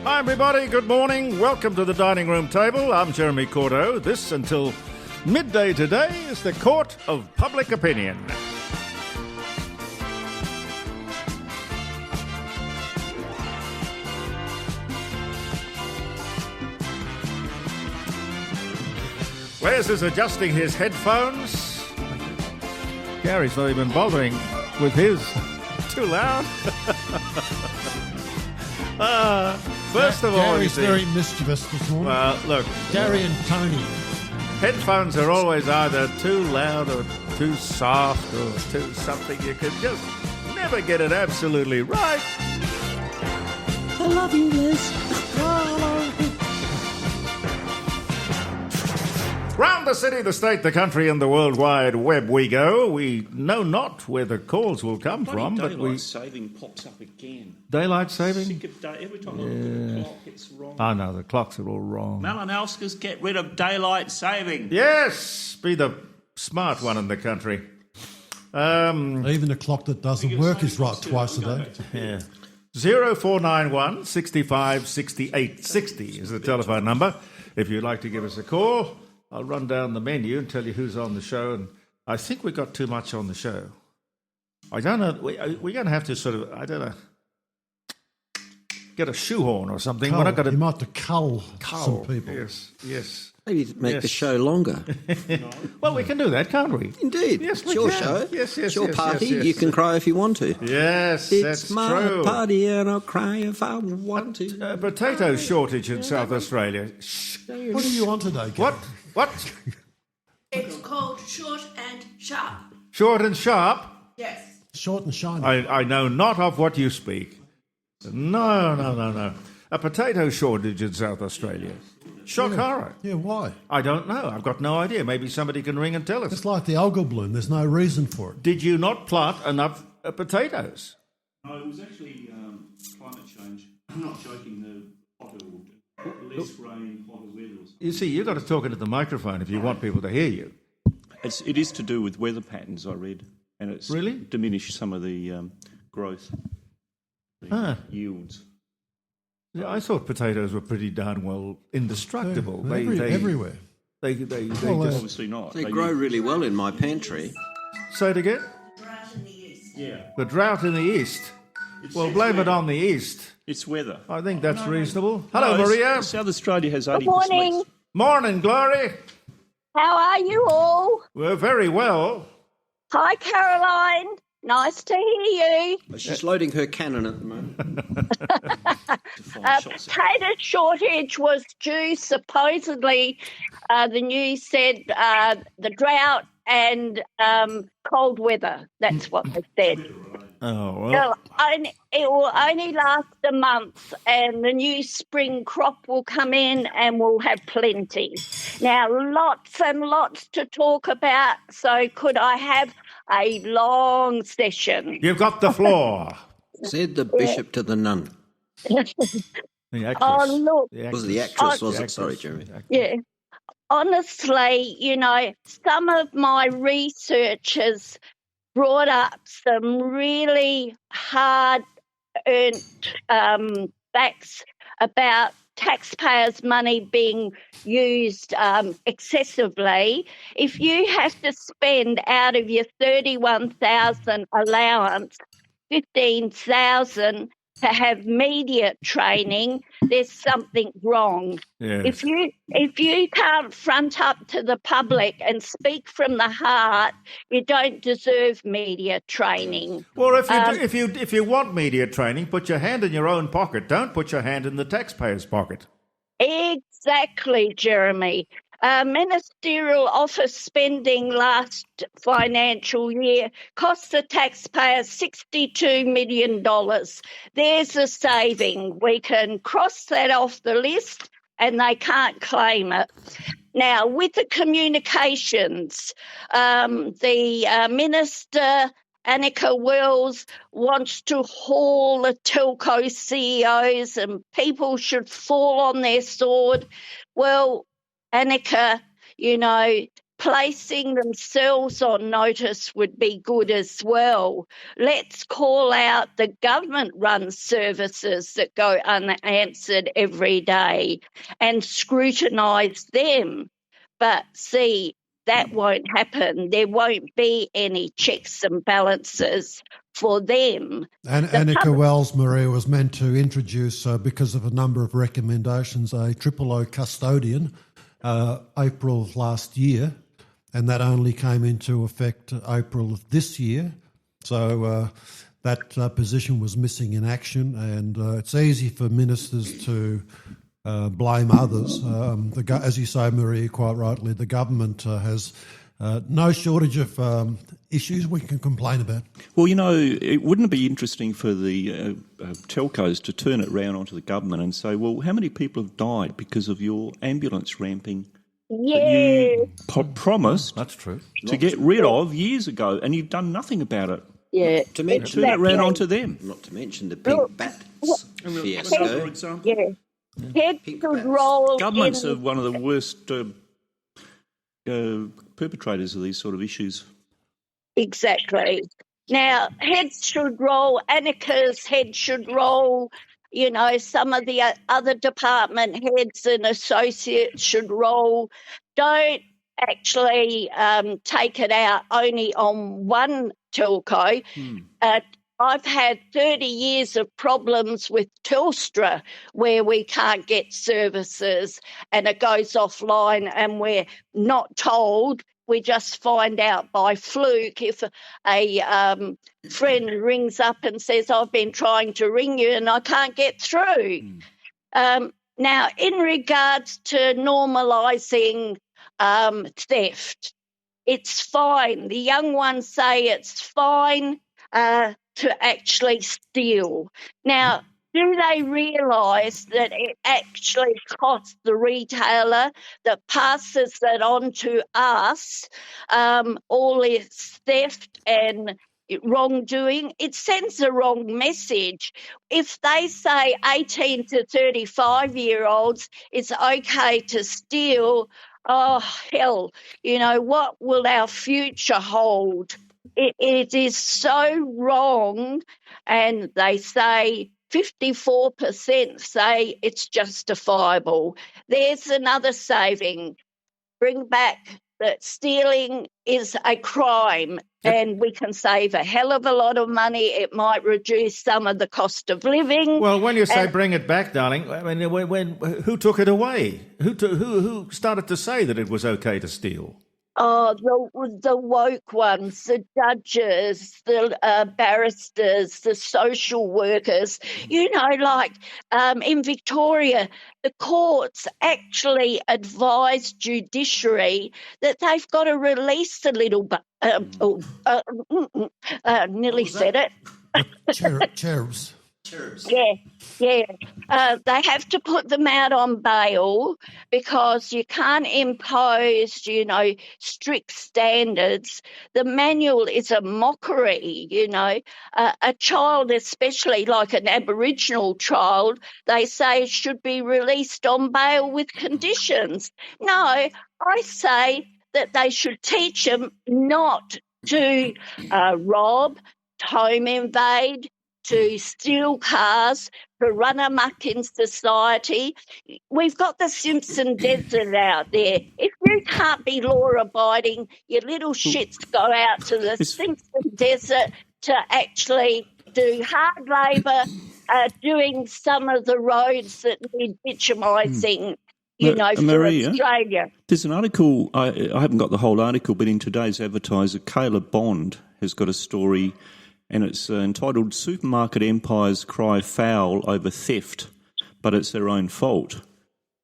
Hi everybody, good morning. Welcome to the dining room table. I'm Jeremy Cordeaux. This until midday today is the Court of Public Opinion. Wes is adjusting his headphones. Gary's not even bothering with his. Too loud. First of all, Gary's very mischievous this morning. Well, look. Gary and Tony. Headphones are always either too loud or too soft or too something. You can just never get it absolutely right. I love you, Liz. Round the city, the state, the country, and the World Wide Web we go. We know not where the calls will come from, but daylight saving pops up again. Daylight saving? Sick of every time I look at the clock, it's wrong. Oh, no, the clocks are all wrong. Malinowskis, get rid of daylight saving. Yes, be the smart one in the country. Even a clock that doesn't work is right twice a day. Yeah. 0491 65 68 60 is the telephone number. If you'd like to give us a call, I'll run down the menu and tell you who's on the show. And I think we got too much on the show. I don't know. We're going to have to sort of, I don't know, get a shoehorn or something. You We're not going to might have to cull some people. Yes. Maybe make the show longer. Well, we can do that, can't we? Indeed. Yes, it's we your can. show. Yes, it's your party. yes. You can cry if you want to. Yes, It's that's my true. party and I'll cry if I want to. Potato shortage in South Australia. What are you on today, Gary? What? It's called short and sharp. Short and sharp? Yes. Short and shiny. I know not of what you speak. No. A potato shortage in South Australia. Shock horror. Yeah, why? I don't know. I've got no idea. Maybe somebody can ring and tell us. It's like the algal bloom. There's no reason for it. Did you not plant enough potatoes? No, it was actually climate change. I'm not joking, the hotter, less rain, hotter weather. You see, you've got to talk into the microphone if you want people to hear you. It is to do with weather patterns, I read, and it's Really? diminished some of the growth, the yields. Yeah, I thought potatoes were pretty darn well indestructible. Yeah, everywhere. They just... Obviously not. They grow really well in my pantry. Say it again? Drought in the east. Yeah. The drought in the east. Well, blame it on the east. It's weather. I think that's reasonable. Hello, Maria. South Australia has 80%. Good morning. Morning, Glory. How are you all? We're very well. Hi, Caroline. Nice to hear you. She's loading her cannon at the moment. Potato shortage was due, supposedly, the news said, the drought and cold weather. That's what they said. Oh, well. It will only last a month and the new spring crop will come in and we'll have plenty. Now, lots and lots to talk about, so could I have a long session? You've got the floor. Said the bishop to the nun. The actress. Oh, look. Was the actress, was The it? Sorry, actress. Jeremy. Yeah. Honestly, some of my research has brought up some really hard-earned facts about taxpayers' money being used excessively. If you have to spend out of your $31,000 allowance, $15,000 to have media training, there's something wrong. Yes. If you can't front up to the public and speak from the heart, you don't deserve media training. Well, if you want media training, put your hand in your own pocket. Don't put your hand in the taxpayer's pocket. Exactly, Jeremy. Ministerial office spending last financial year cost the taxpayers $62 million. There's a saving. We can cross that off the list and they can't claim it. Now, with the communications, the Minister, Annika Wells, wants to haul the telco CEOs and people should fall on their sword. Well, Annika, placing themselves on notice would be good as well. Let's call out the government-run services that go unanswered every day and scrutinise them. But see, that won't happen. There won't be any checks and balances for them. And Annika Wells, Maria, was meant to introduce, because of a number of recommendations, a O custodian April of last year, and that only came into effect April of this year. So that position was missing in action, and it's easy for ministers to blame others. As you say, Maria, quite rightly, the government has no shortage of issues we can complain about. Well, wouldn't it be interesting for the telcos to turn it round onto the government and say, well, how many people have died because of your ambulance ramping that you promised That's true. to get rid of years ago, and you've done nothing about it? Yeah. To mention Turn it round onto them. Not to mention the pink bats fiasco. For example, Yeah. Head should roll Governments in. are one of the worst perpetrators of these sort of issues. Exactly. Now, heads should roll, Annika's head should roll, some of the other department heads and associates should roll. Don't actually take it out only on one telco. I've had 30 years of problems with Telstra where we can't get services and it goes offline and we're not told. We just find out by fluke if a friend rings up and says, I've been trying to ring you and I can't get through. Now, in regards to normalising theft, it's fine. The young ones say it's fine to actually steal. Now, do they realise that it actually costs the retailer that passes that on to us, all this theft and wrongdoing? It sends the wrong message. If they say 18 to 35-year-olds, it's okay to steal, oh, hell, what will our future hold? It is so wrong, and they say 54% say it's justifiable. There's another saving. Bring back that stealing is a crime and we can save a hell of a lot of money. It might reduce some of the cost of living. Well, when you say bring it back, darling, I mean, who took it away? Who started to say that it was okay to steal? Oh, the woke ones, the judges, the barristers, the social workers. In Victoria, the courts actually advise judiciary that they've got to release the little... nearly said it. Cherubs. Yeah. They have to put them out on bail because you can't impose, strict standards. The manual is a mockery, A child, especially like an Aboriginal child, they say should be released on bail with conditions. No, I say that they should teach them not to rob, home invade, to steal cars, to run amok in society. We've got the Simpson Desert out there. If you can't be law-abiding, your little shits go out to the Simpson Desert to actually do hard labour, doing some of the roads that need bitumising. For Maria, Australia. There's an article, I haven't got the whole article, but in today's Advertiser, Caleb Bond has got a story, and it's entitled Supermarket Empires Cry Foul Over Theft, but it's their own fault.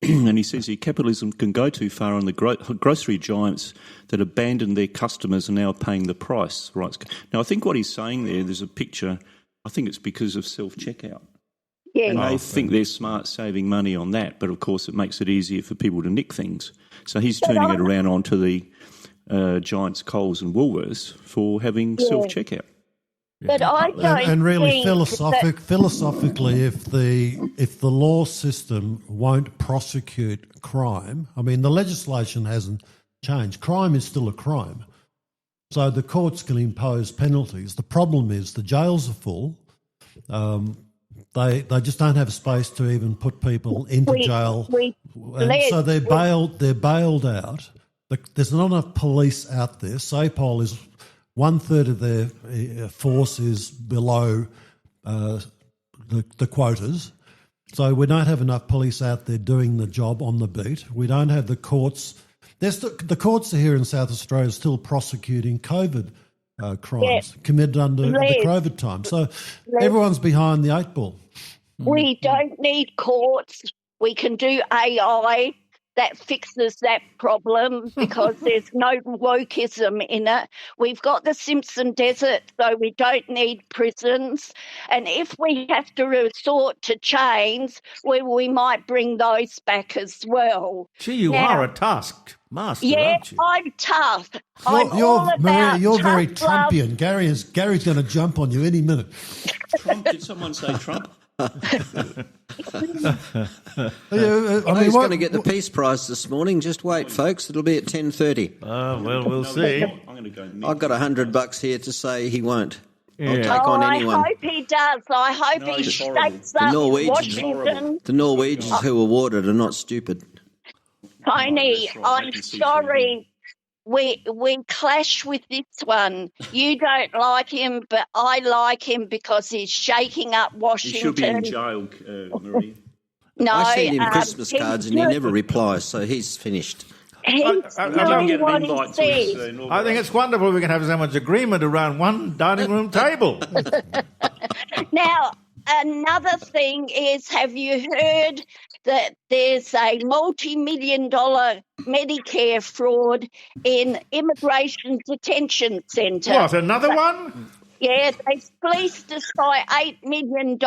And he says here, capitalism can go too far and the grocery giants that abandoned their customers are now paying the price. Right. Now, I think what he's saying there's a picture, I think it's because of self-checkout. Yeah. And they think they're smart saving money on that, but of course it makes it easier for people to nick things. So he's turning it around onto the giants, Coles and Woolworths for having self-checkout. But I don't and really think philosophically, if the law system won't prosecute crime, I mean, the legislation hasn't change. Crime is still a crime. So the courts can impose penalties. The problem is the jails are full. They just don't have space to even put people into jail. So they're bailed out. There's not enough police out there. SAPOL is 1/3 of their force is below the quotas. So we don't have enough police out there doing the job on the beat. We don't have the courts. The courts here in South Australia are still prosecuting COVID crimes committed under the COVID time. So everyone's behind the 8 ball. We don't need courts. We can do AI that fixes that problem because there's no wokeism in it. We've got the Simpson Desert, so we don't need prisons. And if we have to resort to chains, we might bring those back as well. Gee, you are a taskmaster, aren't you? I'm tough. You're very tough Trumpian. Gary's going to jump on you any minute. Trump? Did someone say Trump? He's going to get the Peace Prize this morning. Just wait, folks. It'll be at 10:30. Well, we'll see. I'm going to go. I've got $100 here to say he won't. Yeah. I'll take on anyone. I hope he does. I hope he it's horrible. shakes up Washington. The Norwegians who awarded are not stupid. Tony, that's right. I'm sorry. We clash with this one. You don't like him, but I like him because he's shaking up He Washington. should be in jail, Marie. No, I send him Christmas he's cards and he never replies, so he's finished. He's I doing Get what an he invite to his says. I think it's wonderful we can have so much agreement around one dining room table. Now, another thing is, have you heard that there's a multi-million-dollar Medicare fraud in immigration detention centre? What, another one? Yeah, they fleeced us by $8 million.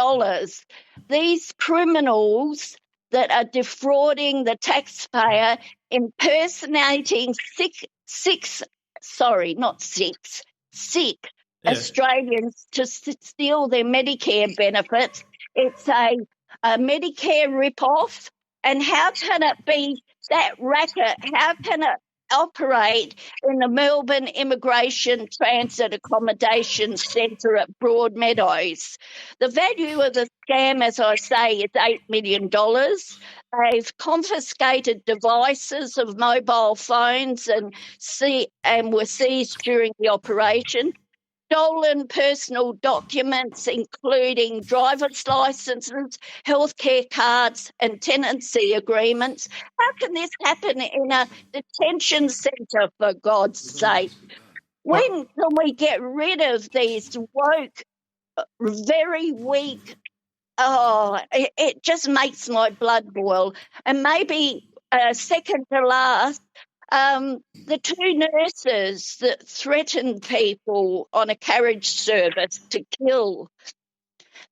These criminals that are defrauding the taxpayer, impersonating sick Australians to steal their Medicare benefits. It's a Medicare rip-off. And how can it be that racket? How can it operate in the Melbourne Immigration Transit Accommodation Centre at Broadmeadows? The value of the scam, as I say, is $8 million. They've confiscated devices of mobile phones and were seized during the operation. Stolen personal documents, including driver's licenses, healthcare cards, and tenancy agreements. How can this happen in a detention centre, for God's sake? When can we get rid of these woke, very weak? It just makes my blood boil. And maybe second to last, the two nurses that threatened people on a carriage service to kill,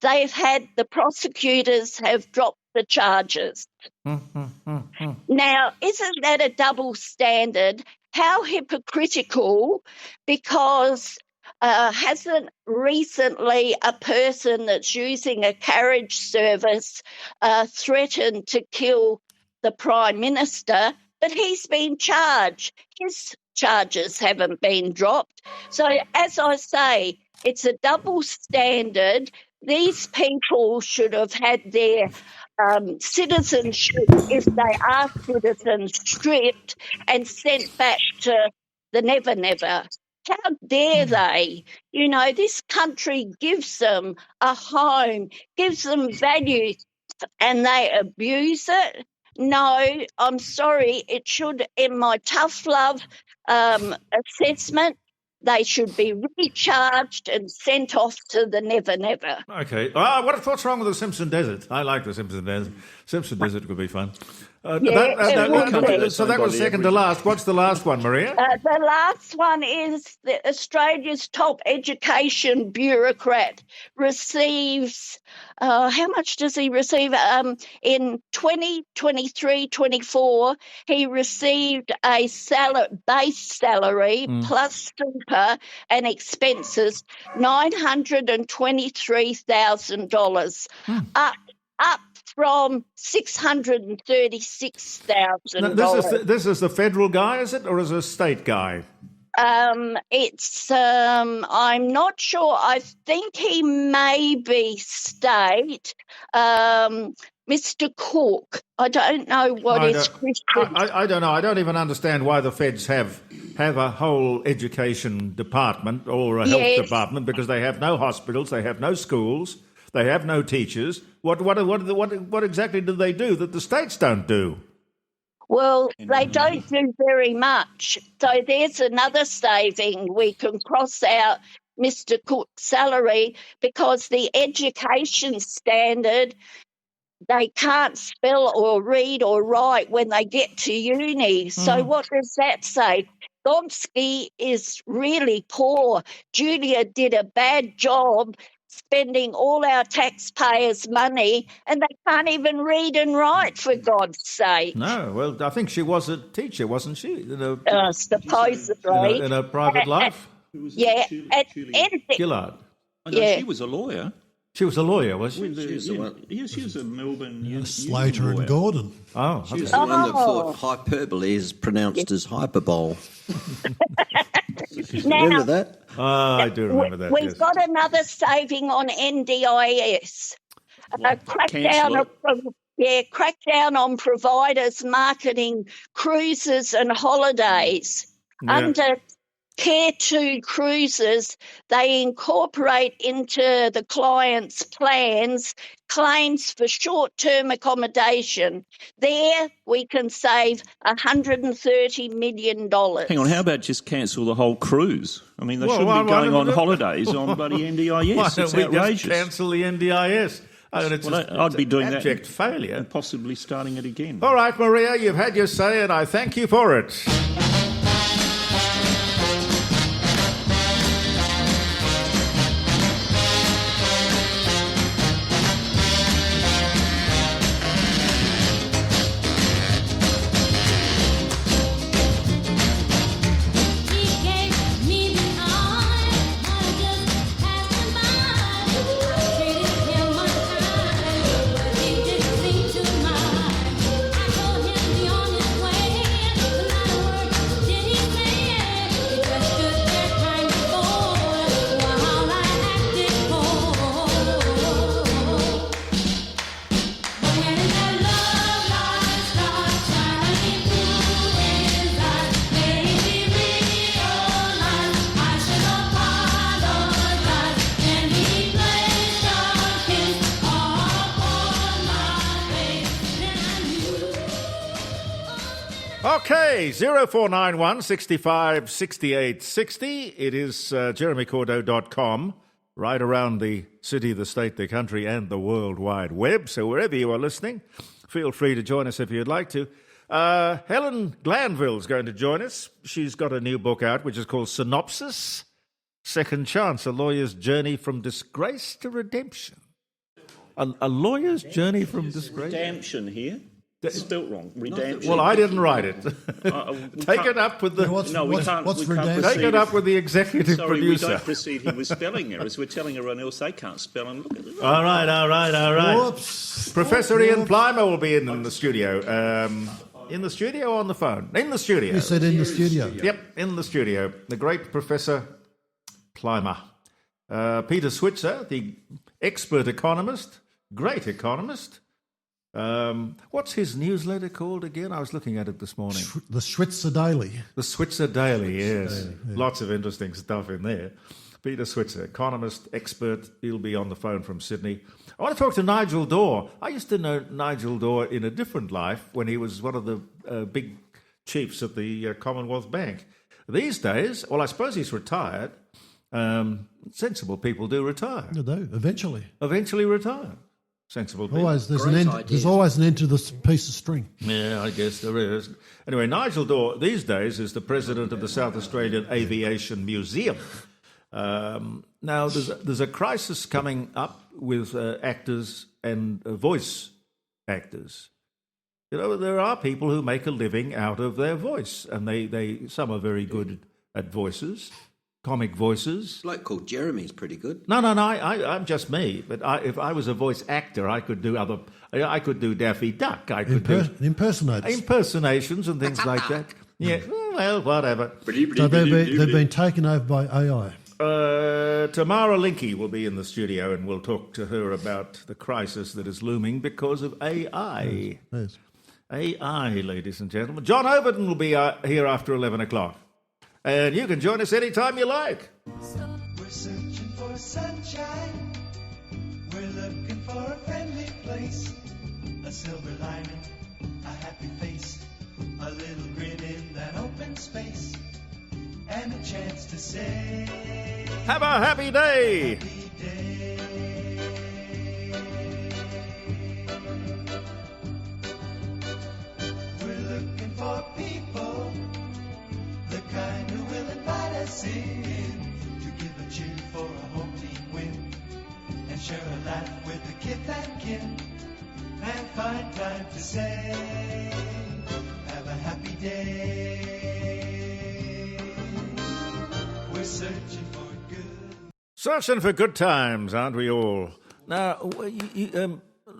the prosecutors have dropped the charges. Now, isn't that a double standard? How hypocritical, because hasn't recently a person that's using a carriage service threatened to kill the Prime Minister, but he's been charged. His charges haven't been dropped. So, as I say, it's a double standard. These people should have had their citizenship, if they are citizens, stripped and sent back to the Never Never. How dare they? You know, this country gives them a home, gives them value, and they abuse it. No, I'm sorry. It should, in my tough love assessment, they should be recharged and sent off to the Never Never. Okay. What's wrong with the Simpson Desert? I like the Simpson Desert. Simpson Desert could be fun. So that was second to last. What's the last one, Maria? The last one is that Australia's top education bureaucrat receives, how much does he receive? In 2023-24, he received a base salary plus super and expenses, $923,000, up from $636,000. This is the federal guy, is it, or is it a state guy? I'm not sure. I think he may be state. Mr. Cook. I don't know what his Christian. I don't know. I don't even understand why the feds have a whole education department or a health department, because they have no hospitals, they have no schools, they have no teachers. What exactly do they do that the states don't do? Well, they don't do very much. So there's another saving. We can cross out Mr. Cook's salary, because the education standard, they can't spell or read or write when they get to uni. So what does that say? Gonski is really poor. Julia did a bad job spending all our taxpayers' money, and they can't even read and write, for God's sake. No, well, I think she was a teacher, wasn't she? Supposedly. In a private life? Yeah. Gillard. Yeah. She was a lawyer. She was a lawyer, was she? She was a Melbourne Slater and Gordon. Oh, she was the one that thought hyperbole is pronounced as hyperbole. Remember that? Oh, I do remember that. We've got another saving on NDIS. Crackdown on providers marketing cruises and holidays. Yeah. Under Care 2 cruises, they incorporate into the client's plans claims for short-term accommodation. There we can save $130 million. Hang on, how about just cancel the whole cruise? I mean, they shouldn't be going on holidays on bloody NDIS. Why It's don't we outrageous. just cancel the NDIS? I'd be doing abject that failure. and possibly starting it again. All right, Maria, you've had your say, and I thank you for it. Okay, 0491 65 68 60. It is jeremycordeaux.com, right around the city, the state, the country, and the World Wide Web. So wherever you are listening, feel free to join us if you'd like to. Helen Glanville is going to join us. She's got a new book out, which is called Synopsis, Second Chance, A Lawyer's Journey from Disgrace to Redemption. A lawyer's journey from disgrace? Redemption here. Spelt wrong. Redemption. Well, I didn't write it. Take it up with the. What's redemption? Take it up with the executive producer. We don't proceed here with spelling errors. We're telling everyone else they can't spell and look at it. All right. Whoops. Professor Ian Plimer will be in the studio. In the studio or on the phone? In the studio. You said in the studio. Yep, in the studio. The great Professor Plimer. Peter Switzer, the expert economist, great economist. What's his newsletter called again? I was looking at it this morning. The Switzer Daily. The Switzer Daily, yes. Lots of interesting stuff in there. Peter Switzer, economist, expert. He'll be on the phone from Sydney. I want to talk to Nigel Dore. I used to know Nigel Dore in a different life when he was one of the big chiefs at the Commonwealth Bank. These days, well, I suppose he's retired. Sensible people do retire. You do, eventually. Eventually retire. Sensible people. There's always an end to this piece of string. Yeah, I guess there is. Anyway, Nigel Dore these days is the president of the South Australian Aviation Museum. Now, there's a crisis coming up with actors and voice actors. You know, there are people who make a living out of their voice, and they some are very good at voices. Comic voices. A bloke called Jeremy's pretty good. No, I'm just me. But if I was a voice actor, I could do I could do Daffy Duck. I could do impersonations and things like that. Yeah, well, whatever. So they've been taken over by AI. Tamara Linke will be in the studio, and we'll talk to her about the crisis that is looming because of AI. Yes. AI, ladies and gentlemen. John Overton will be here after 11 o'clock. And you can join us anytime you like. We're searching for sunshine. We're looking for a friendly place. A silver lining, a happy face. A little grin in that open space. And a chance to say, have a happy day. Happy day. We're looking for people, the kind who will invite us in, to give a cheer for a home team win, and share a laugh with the kith and kin, and find time to say, have a happy day. We're searching for good. Searching for good times, aren't we all? Now,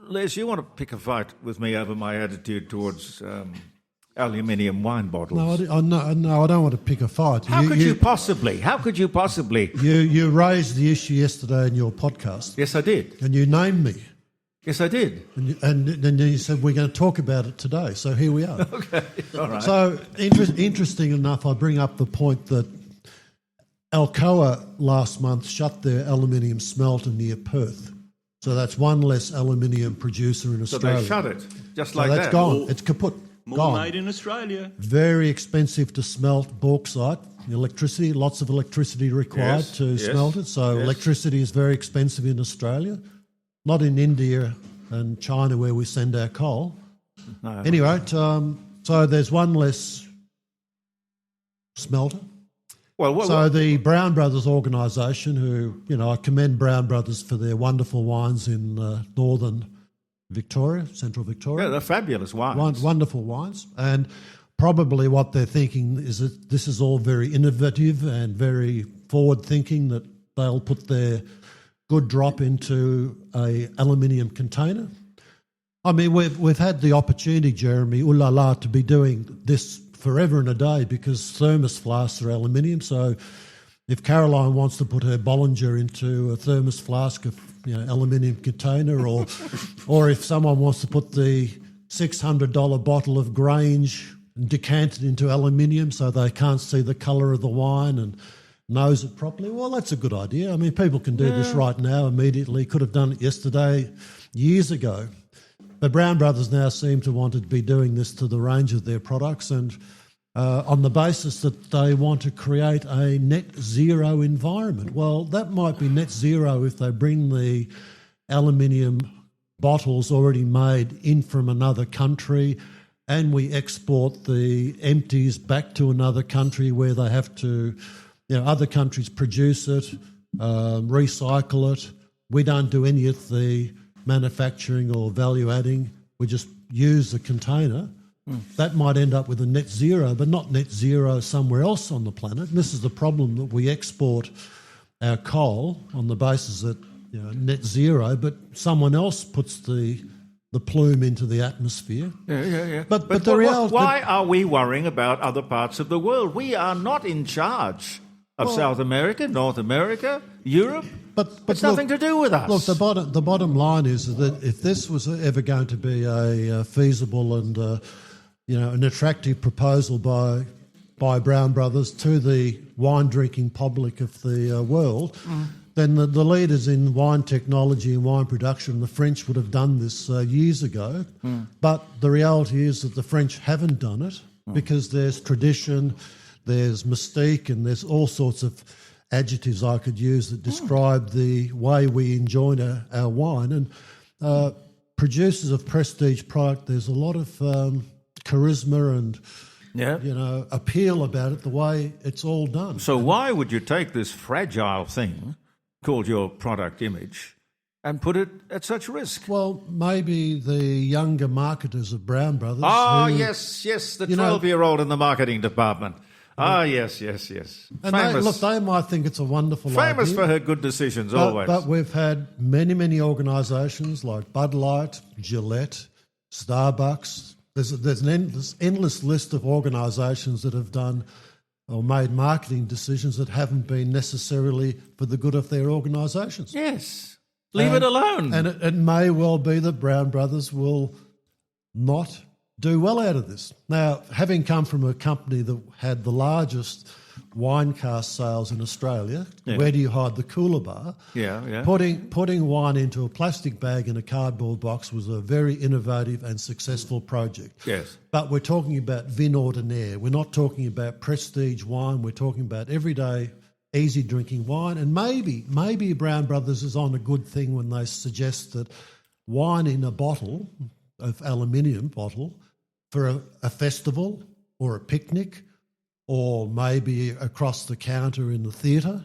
Les, you want to pick a fight with me over my attitude towards aluminium wine bottles? No, I don't want to pick a fight. How could you possibly? You raised the issue yesterday in your podcast. Yes, I did. And you named me. Yes, I did. And then you said we're going to talk about it today. So here we are. Okay, all right. So interesting enough, I bring up the point that Alcoa last month shut their aluminium smelter near Perth. So that's one less aluminium producer in Australia. So they shut it, just so like that. That's gone. It's kaput. More gone. made in Australia. Very expensive to smelt bauxite. Electricity, lots of electricity required to smelt it. So electricity is very expensive in Australia. Not in India and China where we send our coal. No. Anyway, so there's one less smelter. So the Brown Brothers organisation, who, I commend Brown Brothers for their wonderful wines in northern Victoria, central Victoria. Yeah, they're fabulous wines. Wonderful wines. And probably what they're thinking is that this is all very innovative and very forward-thinking, that they'll put their good drop into a aluminium container. I mean, we've had the opportunity, Jeremy, to be doing this forever and a day, because thermos flasks are aluminium. So if Caroline wants to put her Bollinger into a thermos flask of aluminium container, or if someone wants to put the $600 bottle of Grange and decant it into aluminium so they can't see the colour of the wine and knows it properly, well, that's a good idea. I mean, people can do this right now immediately. Could have done it yesterday, years ago. But Brown Brothers now seem to want to be doing this to the range of their products, and on the basis that they want to create a net zero environment. Well, that might be net zero if they bring the aluminium bottles already made in from another country, and we export the empties back to another country where they have to, other countries produce it, recycle it. We don't do any of the manufacturing or value adding. We just use the container. That might end up with a net zero, but not net zero somewhere else on the planet. And this is the problem, that we export our coal on the basis that net zero, but someone else puts the plume into the atmosphere. Yeah. But the reality, why are we worrying about other parts of the world? We are not in charge of South America, North America, Europe. But it's nothing to do with us. Look, the bottom line is that if this was ever going to be a feasible and an attractive proposal by Brown Brothers to the wine drinking public of the world, then the leaders in wine technology and wine production, the French, would have done this years ago. But the reality is that the French haven't done it because there's tradition, there's mystique, and there's all sorts of adjectives I could use that describe the way we enjoy our wine. And producers of prestige product, there's a lot of charisma and appeal about it, the way it's all done. So why would you take this fragile thing called your product image and put it at such risk? Well, maybe the younger marketers of Brown Brothers. Oh, yes, the 12-year-old in the marketing department. Ah, yes. And Famous, they might think it's a wonderful famous idea. for her good decisions, But, always. but we've had many organisations like Bud Light, Gillette, Starbucks. There's an endless list of organisations that have done or made marketing decisions that haven't been necessarily for the good of their organisations. Yes. Leave it alone. And it may well be that Brown Brothers will not do well out of this. Now, having come from a company that had the largest wine cask sales in Australia, where do you hide the cooler bar? Yeah. Putting wine into a plastic bag in a cardboard box was a very innovative and successful project. Yes. But we're talking about vin ordinaire. We're not talking about prestige wine. We're talking about everyday, easy drinking wine. And maybe Brown Brothers is on a good thing when they suggest that wine in a bottle, of aluminium bottle, for a festival or a picnic, or maybe across the counter in the theatre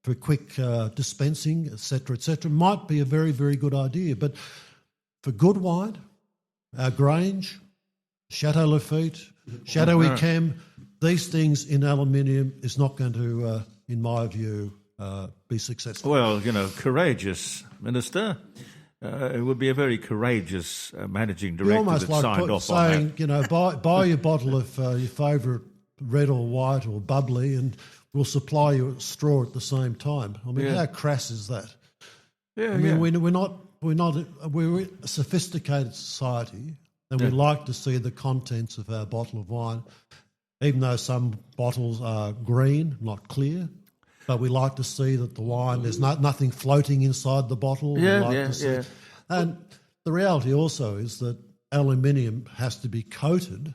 for quick dispensing, etc., might be a very, very good idea. But for good wine, our Grange, Chateau Lafite, Chateau Yquem, these things in aluminium is not going to, in my view, be successful. Well, courageous minister. It would be a very courageous managing You director almost that like signed off on saying, buy your bottle of your favourite red or white or bubbly, and we'll supply you a straw at the same time. I mean, how crass is that? Yeah, I mean, we're a sophisticated society, and we like to see the contents of our bottle of wine, even though some bottles are green, not clear. But we like to see that the wine, there's nothing floating inside the bottle. And the reality also is that aluminium has to be coated,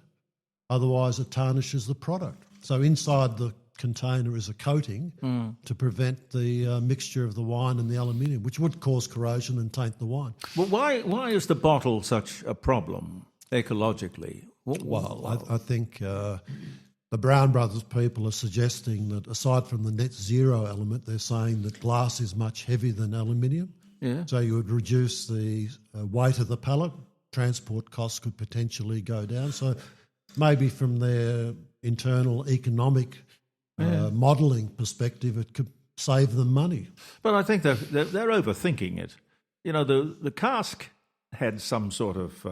otherwise it tarnishes the product. So inside the container is a coating to prevent the mixture of the wine and the aluminium, which would cause corrosion and taint the wine. Well, why is the bottle such a problem ecologically? Well, I think the Brown Brothers people are suggesting that aside from the net zero element, they're saying that glass is much heavier than aluminium. Yeah. So you would reduce the weight of the pallet. Transport costs could potentially go down. So maybe from their internal economic modelling perspective, it could save them money. But I think they're overthinking it. The cask had some sort of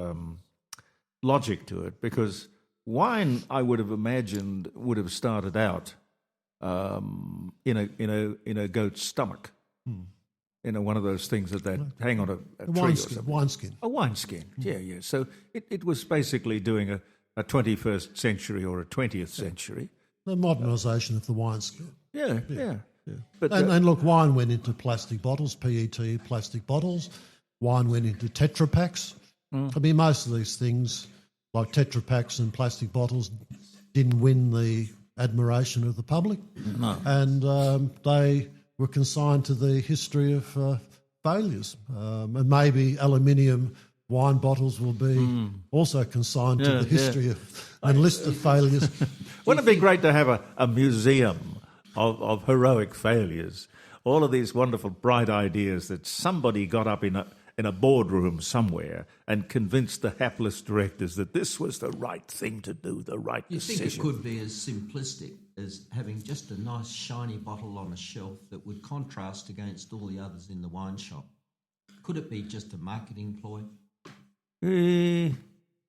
logic to it, because wine, I would have imagined, would have started out in a goat's stomach, one of those things that hang on a tree or something. Wineskin. A wineskin, yeah. So it was basically doing a 21st century or a 20th century. The modernisation of the wineskin. Yeah. But And look, wine went into plastic bottles, PET plastic bottles. Wine went into Tetra Paks. I mean, most of these things, like Tetra Paks and plastic bottles, didn't win the admiration of the public. No. And they were consigned to the history of failures. And maybe aluminium wine bottles will be also consigned to the history of and list of failures. Wouldn't it be great to have a museum of heroic failures? All of these wonderful, bright ideas that somebody got up in a boardroom somewhere and convinced the hapless directors that this was the right thing to do, the right decision. You think it could be as simplistic as having just a nice shiny bottle on a shelf that would contrast against all the others in the wine shop? Could it be just a marketing ploy?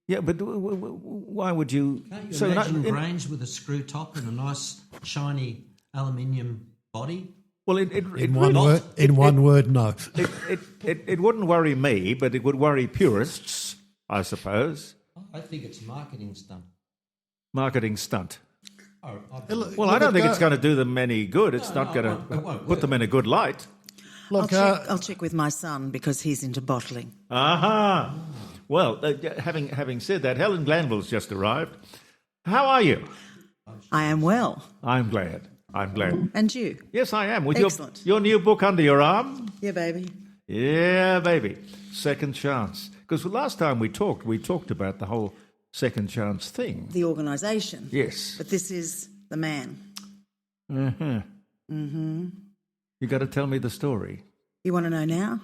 Yeah, but why would you... Can't you imagine Grange with a screw top and a nice shiny aluminium body? Well, In one word, no. It wouldn't worry me, but it would worry purists, I suppose. I think it's a marketing stunt. Marketing stunt. Oh, I don't think it's going to do them any good. It's not going to put them in a good light. Look, I'll check with my son because he's into bottling. Aha! Well, having said that, Helen Glanville's just arrived. How are you? I am well. I'm glad. And you? Yes, I am. With Excellent. your new book under your arm? Yeah, baby. Yeah, baby. Second Chance. Because last time we talked about the whole Second Chance thing. The organisation. Yes. But this is the man. You got to tell me the story. You want to know now?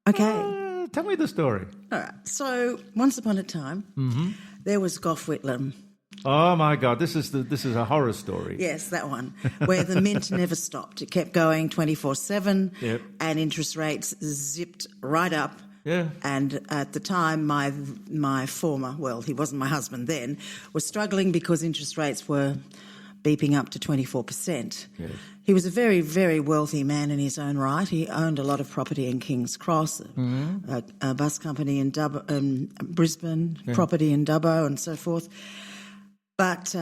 Okay. Tell me the story. All right. So, once upon a time, there was Gough Whitlam, Oh my God, this is a horror story. Yes, that one, where the mint never stopped. It kept going 24/7, Yep. and interest rates zipped right up. Yeah. And at the time, my former, well, he wasn't my husband then, was struggling because interest rates were beeping up to 24%. Yes. He was a very, very wealthy man in his own right. He owned a lot of property in King's Cross, a bus company in Brisbane, property in Dubbo and so forth. But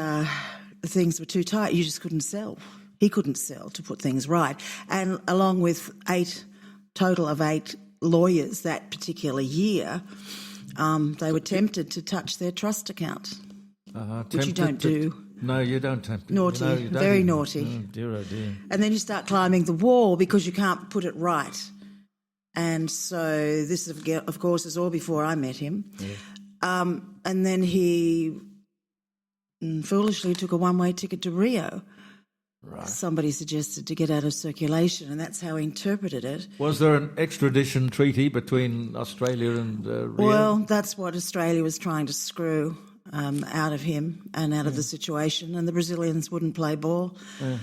things were too tight. You just couldn't sell. He couldn't sell to put things right. And along with total of eight lawyers that particular year, they were tempted to touch their trust account, which you don't do. No, you don't tempt it. Naughty, No, you don't very even- naughty. Oh, dear, oh dear. And then you start climbing the wall because you can't put it right. And so this, of course, is all before I met him. Yeah. And then he foolishly took a one-way ticket to Rio. Right. Somebody suggested to get out of circulation, and that's how he interpreted it. Was there an extradition treaty between Australia and Rio? Well, that's what Australia was trying to screw out of him and out of the situation, and the Brazilians wouldn't play ball. Yeah.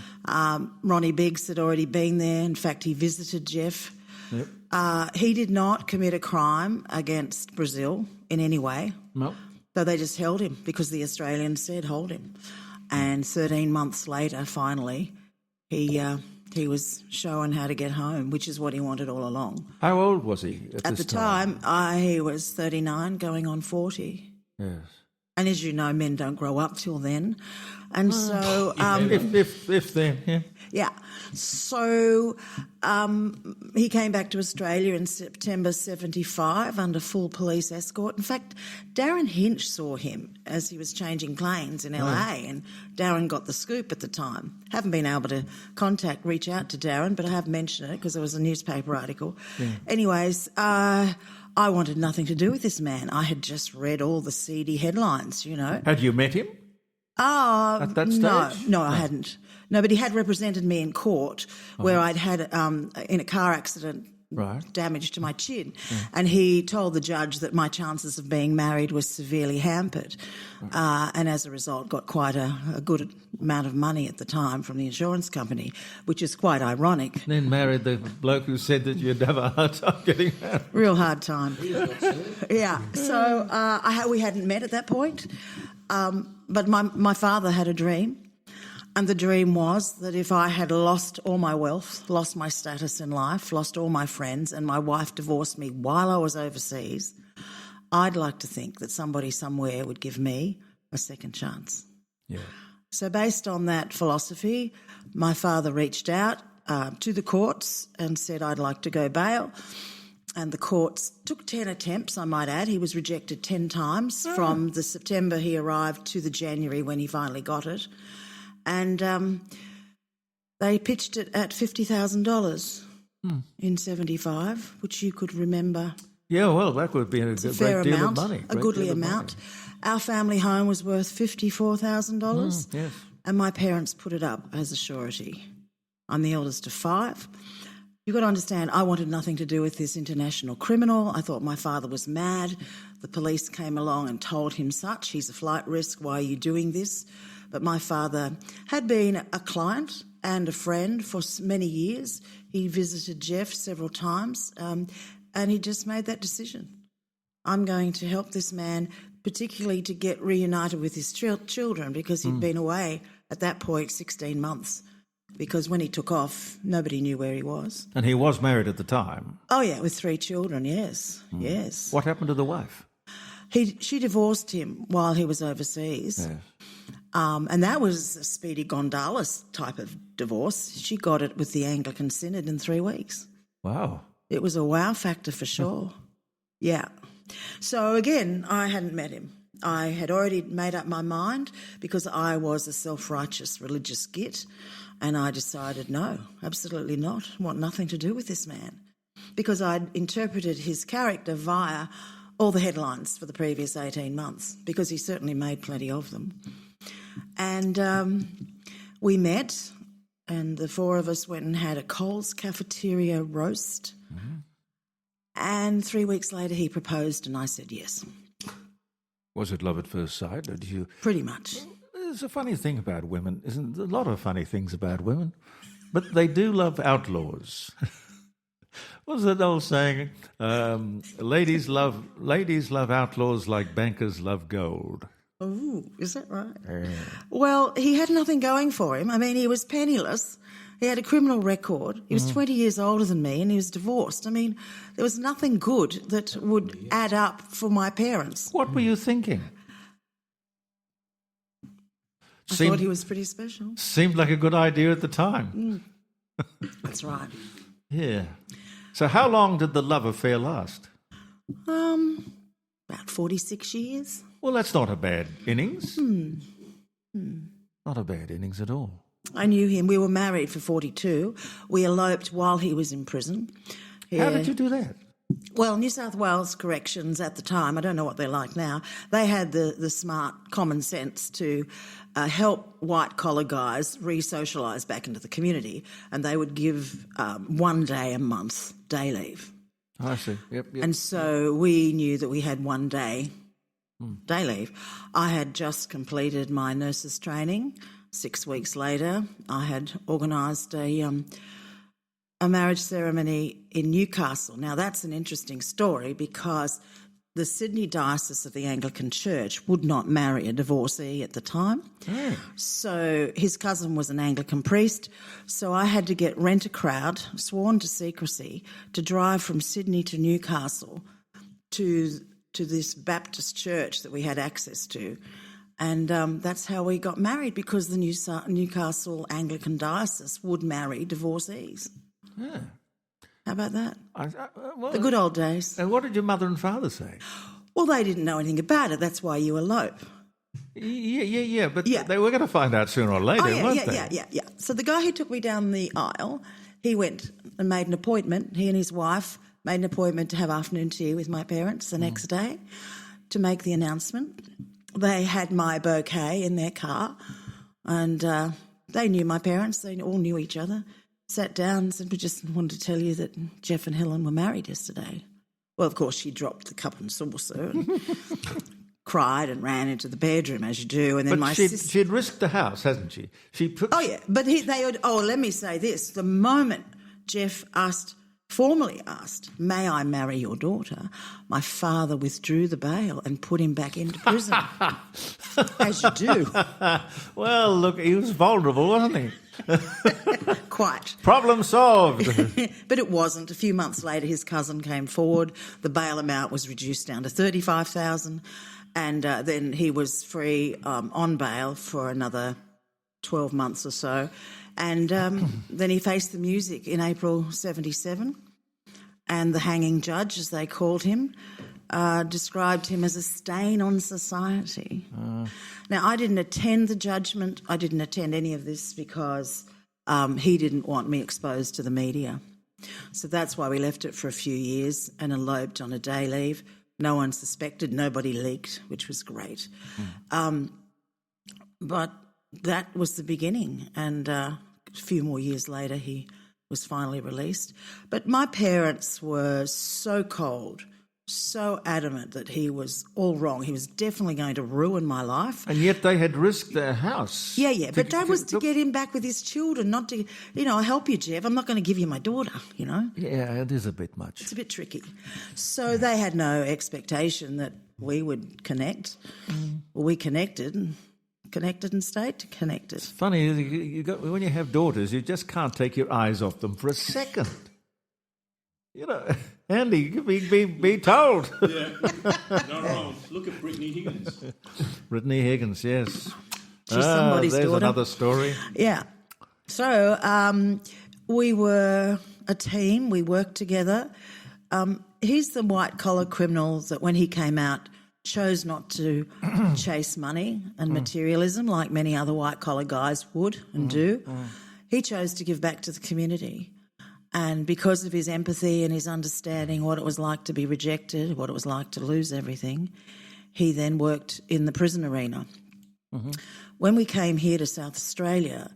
Ronnie Biggs had already been there. In fact, he visited Jeff. Yep. He did not commit a crime against Brazil in any way. No. So they just held him because the Australians said hold him. And 13 months later, finally, he was shown how to get home, which is what he wanted all along. How old was he at the time? He was 39, going on 40. Yes. And as you know, men don't grow up till then. And so... if then, yeah. Yeah. So he came back to Australia in September 75 under full police escort. In fact, Darren Hinch saw him as he was changing planes in LA, and Darren got the scoop at the time. Haven't been able to reach out to Darren, but I have mentioned it because there was a newspaper article. Yeah. Anyways, I wanted nothing to do with this man. I had just read all the seedy headlines, you know. Had you met him? At that stage? No, I hadn't. No, but he had represented me in court where I'd had, in a car accident, damage to my chin. And he told the judge that my chances of being married were severely hampered. And as a result, got quite a good amount of money at the time from the insurance company, which is quite ironic. Then married the bloke who said that you'd have a hard time getting married. Real hard time. Yeah. So we hadn't met at that point. But my father had a dream, and the dream was that if I had lost all my wealth, lost my status in life, lost all my friends, and my wife divorced me while I was overseas, I'd like to think that somebody somewhere would give me a second chance. Yeah. So based on that philosophy, my father reached out to the courts and said, I'd like to go bail. And the courts took 10 attempts, I might add. He was rejected 10 times from the September he arrived to the January when he finally got it. And they pitched it at $50,000 in 75, which you could remember. Yeah, well, that would be a fair great deal amount, of money. a goodly amount. Our family home was worth $54,000. Yes. And my parents put it up as a surety. I'm the eldest of 5. You've got to understand, I wanted nothing to do with this international criminal. I thought my father was mad. The police came along and told him such. He's a flight risk. Why are you doing this? But my father had been a client and a friend for many years. He visited Jeff several times, and he just made that decision. I'm going to help this man, particularly to get reunited with his children, because he'd been away at that point 16 months. Because when he took off, nobody knew where he was. And he was married at the time? Oh, yeah, with 3 children, yes, yes. What happened to the wife? She divorced him while he was overseas. Yes. And that was a Speedy Gonzales type of divorce. She got it with the Anglican Synod in 3 weeks. Wow. It was a wow factor for sure. Yeah. So, again, I hadn't met him. I had already made up my mind because I was a self-righteous religious git. And I decided, no, absolutely not. I want nothing to do with this man. Because I'd interpreted his character via all the headlines for the previous 18 months, because he certainly made plenty of them. And we met, and the 4 of us went and had a Coles cafeteria roast. And 3 weeks later he proposed, and I said yes. Was it love at first sight? Or did you? Pretty much. There's a funny thing about women, isn't there? A lot of funny things about women, but they do love outlaws. What's that old saying? Ladies love outlaws like bankers love gold. Oh, is that right? Yeah. Well, he had nothing going for him. I mean, he was penniless. He had a criminal record. He was 20 years older than me and he was divorced. I mean, there was nothing good that would add up for my parents. What were you thinking? I thought he was pretty special. Seemed like a good idea at the time. That's right. Yeah. So how long did the love affair last? About 46 years. Well, that's not a bad innings. Not a bad innings at all. I knew him. We were married for 42. We eloped while he was in prison. How did you do that? Well, New South Wales corrections at the time, I don't know what they're like now, they had the smart common sense to help white-collar guys re-socialise back into the community, and they would give 1 day a month day leave. I see. Yep. And so we knew that we had 1 day day leave. I had just completed my nurse's training. 6 weeks later, I had organised a marriage ceremony in Newcastle. Now, that's an interesting story because the Sydney Diocese of the Anglican Church would not marry a divorcee at the time. So his cousin was an Anglican priest, so I had to rent a crowd, sworn to secrecy, to drive from Sydney to Newcastle to this Baptist church that we had access to. And that's how we got married, because the Newcastle Anglican Diocese would marry divorcees. Yeah. How about that? Well, The good old days. And what did your mother and father say? Well, they didn't know anything about it. That's why you elope. Yeah. But Yeah. they were going to find out sooner or later, weren't they? Yeah. So the guy who took me down the aisle, he went and made an appointment. He and his wife made an appointment to have afternoon tea with my parents the next day to make the announcement. They had my bouquet in their car, and they knew my parents. They all knew each other. Sat down and said, we just wanted to tell you that Jeff and Helen were married yesterday. Well, of course, she dropped the cup and saucer and cried and ran into the bedroom, as you do. And then But she'd risked the house, hasn't she? Oh, yeah. But let me say this. The moment Jeff formally asked, may I marry your daughter, my father withdrew the bail and put him back into prison, as you do. Well, look, he was vulnerable, wasn't he? Quite. Problem solved. But it wasn't. A few months later, his cousin came forward. The bail amount was reduced down to $35,000, and then he was free on bail for another 12 months or so. And then he faced the music in April 1977, and the hanging judge, as they called him, described him as a stain on society. Now, I didn't attend the judgment. I didn't attend any of this because he didn't want me exposed to the media. So that's why we left it for a few years and eloped on a day leave. No one suspected, nobody leaked, which was great. But that was the beginning, and a few more years later he was finally released. But my parents were so cold, so adamant that he was all wrong. He was definitely going to ruin my life. And yet they had risked their house. Yeah, but that was to get him back with his children, not to, I'll help you, Jeff. I'm not going to give you my daughter, Yeah, it is a bit much. It's a bit tricky. So they had no expectation that we would connect. Well, we connected and stayed connected. It's funny, when you have daughters, you just can't take your eyes off them for a second. Andy, be told. Yeah, no wrong. Look at Brittany Higgins. Brittany Higgins, yes. She's somebody's there's daughter. Another story. Yeah. So we were a team. We worked together. He's the white-collar criminal that when he came out chose not to chase money and materialism like many other white-collar guys would and do. He chose to give back to the community. And because of his empathy and his understanding what it was like to be rejected, what it was like to lose everything, he then worked in the prison arena. When we came here to South Australia,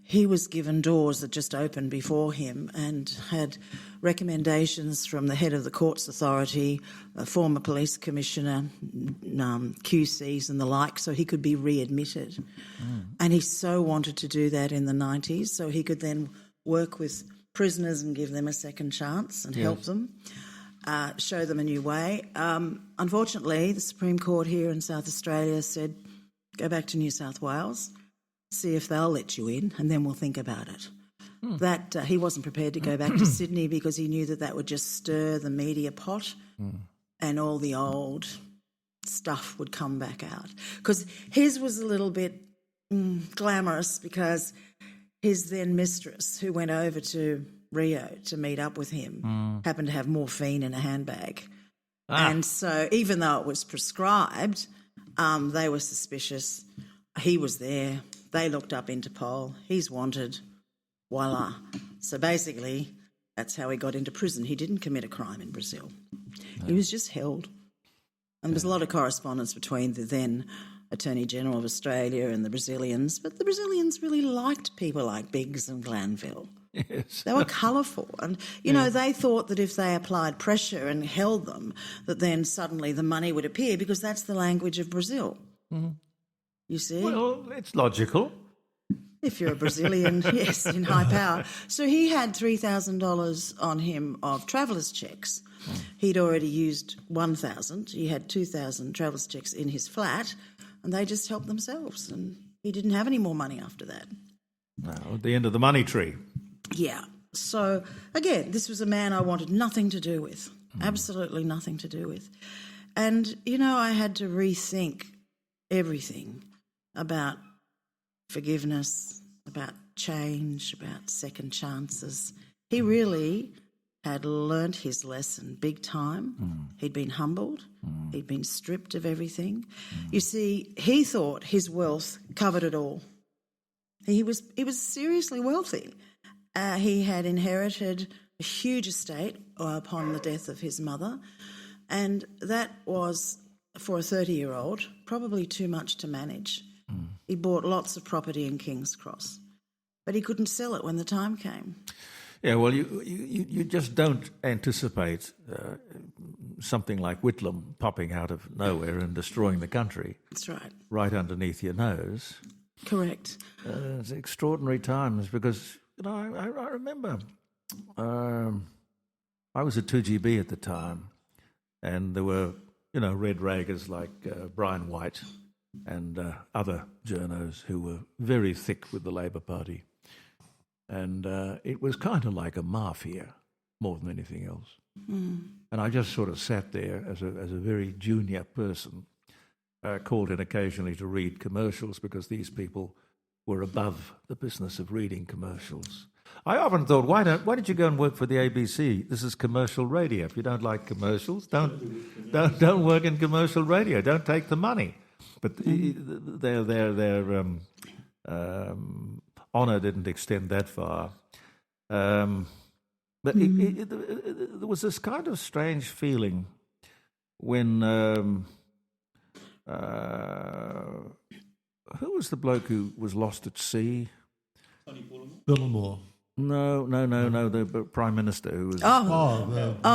he was given doors that just opened before him and had recommendations from the head of the Courts Authority, a former police commissioner, QCs and the like, so he could be readmitted. And he so wanted to do that in the 90s, so he could then work with prisoners and give them a second chance and help them, show them a new way. Unfortunately, the Supreme Court here in South Australia said, go back to New South Wales, see if they'll let you in, and then we'll think about it. That he wasn't prepared to go back to Sydney because he knew that would just stir the media pot and all the old stuff would come back out. Because his was a little bit glamorous because his then mistress, who went over to Rio to meet up with him, happened to have morphine in a handbag. And so even though it was prescribed, they were suspicious. He was there. They looked up Interpol. He's wanted. Voila. So basically, that's how he got into prison. He didn't commit a crime in Brazil. He was just held. And there was a lot of correspondence between the then Attorney General of Australia and the Brazilians, but the Brazilians really liked people like Biggs and Glanville. Yes. They were colourful. And, you know, they thought that if they applied pressure and held them, that then suddenly the money would appear because that's the language of Brazil. You see? Well, it's logical. If you're a Brazilian, yes, in high power. So he had $3,000 on him of travellers' checks. He'd already used 1,000. He had 2,000 travellers' checks in his flat, and they just helped themselves. And he didn't have any more money after that. No, at the end of the money tree. Yeah. So, again, this was a man I wanted nothing to do with, absolutely nothing to do with. And, you know, I had to rethink everything about forgiveness, about change, about second chances. He really had learnt his lesson big time. He'd been humbled. He'd been stripped of everything. You see, he thought his wealth covered it all. He was seriously wealthy. He had inherited a huge estate upon the death of his mother, and that was, for a 30-year-old, probably too much to manage. He bought lots of property in King's Cross, but he couldn't sell it when the time came. Yeah, well, you just don't anticipate something like Whitlam popping out of nowhere and destroying the country. That's right. Right underneath your nose. Correct. It's extraordinary times because, you know, I remember I was at 2GB at the time, and there were, you know, red raggers like Brian White and other journos who were very thick with the Labor Party. And it was kind of like a mafia more than anything else. And I just sort of sat there as a very junior person, called in occasionally to read commercials because these people were above the business of reading commercials. I often thought, why don't you go and work for the ABC? This is commercial radio. If you don't like commercials, don't work in commercial radio. Don't take the money. But their honour didn't extend that far. But there was this kind of strange feeling when who was the bloke who was lost at sea? Billimore. No, the Prime Minister who was...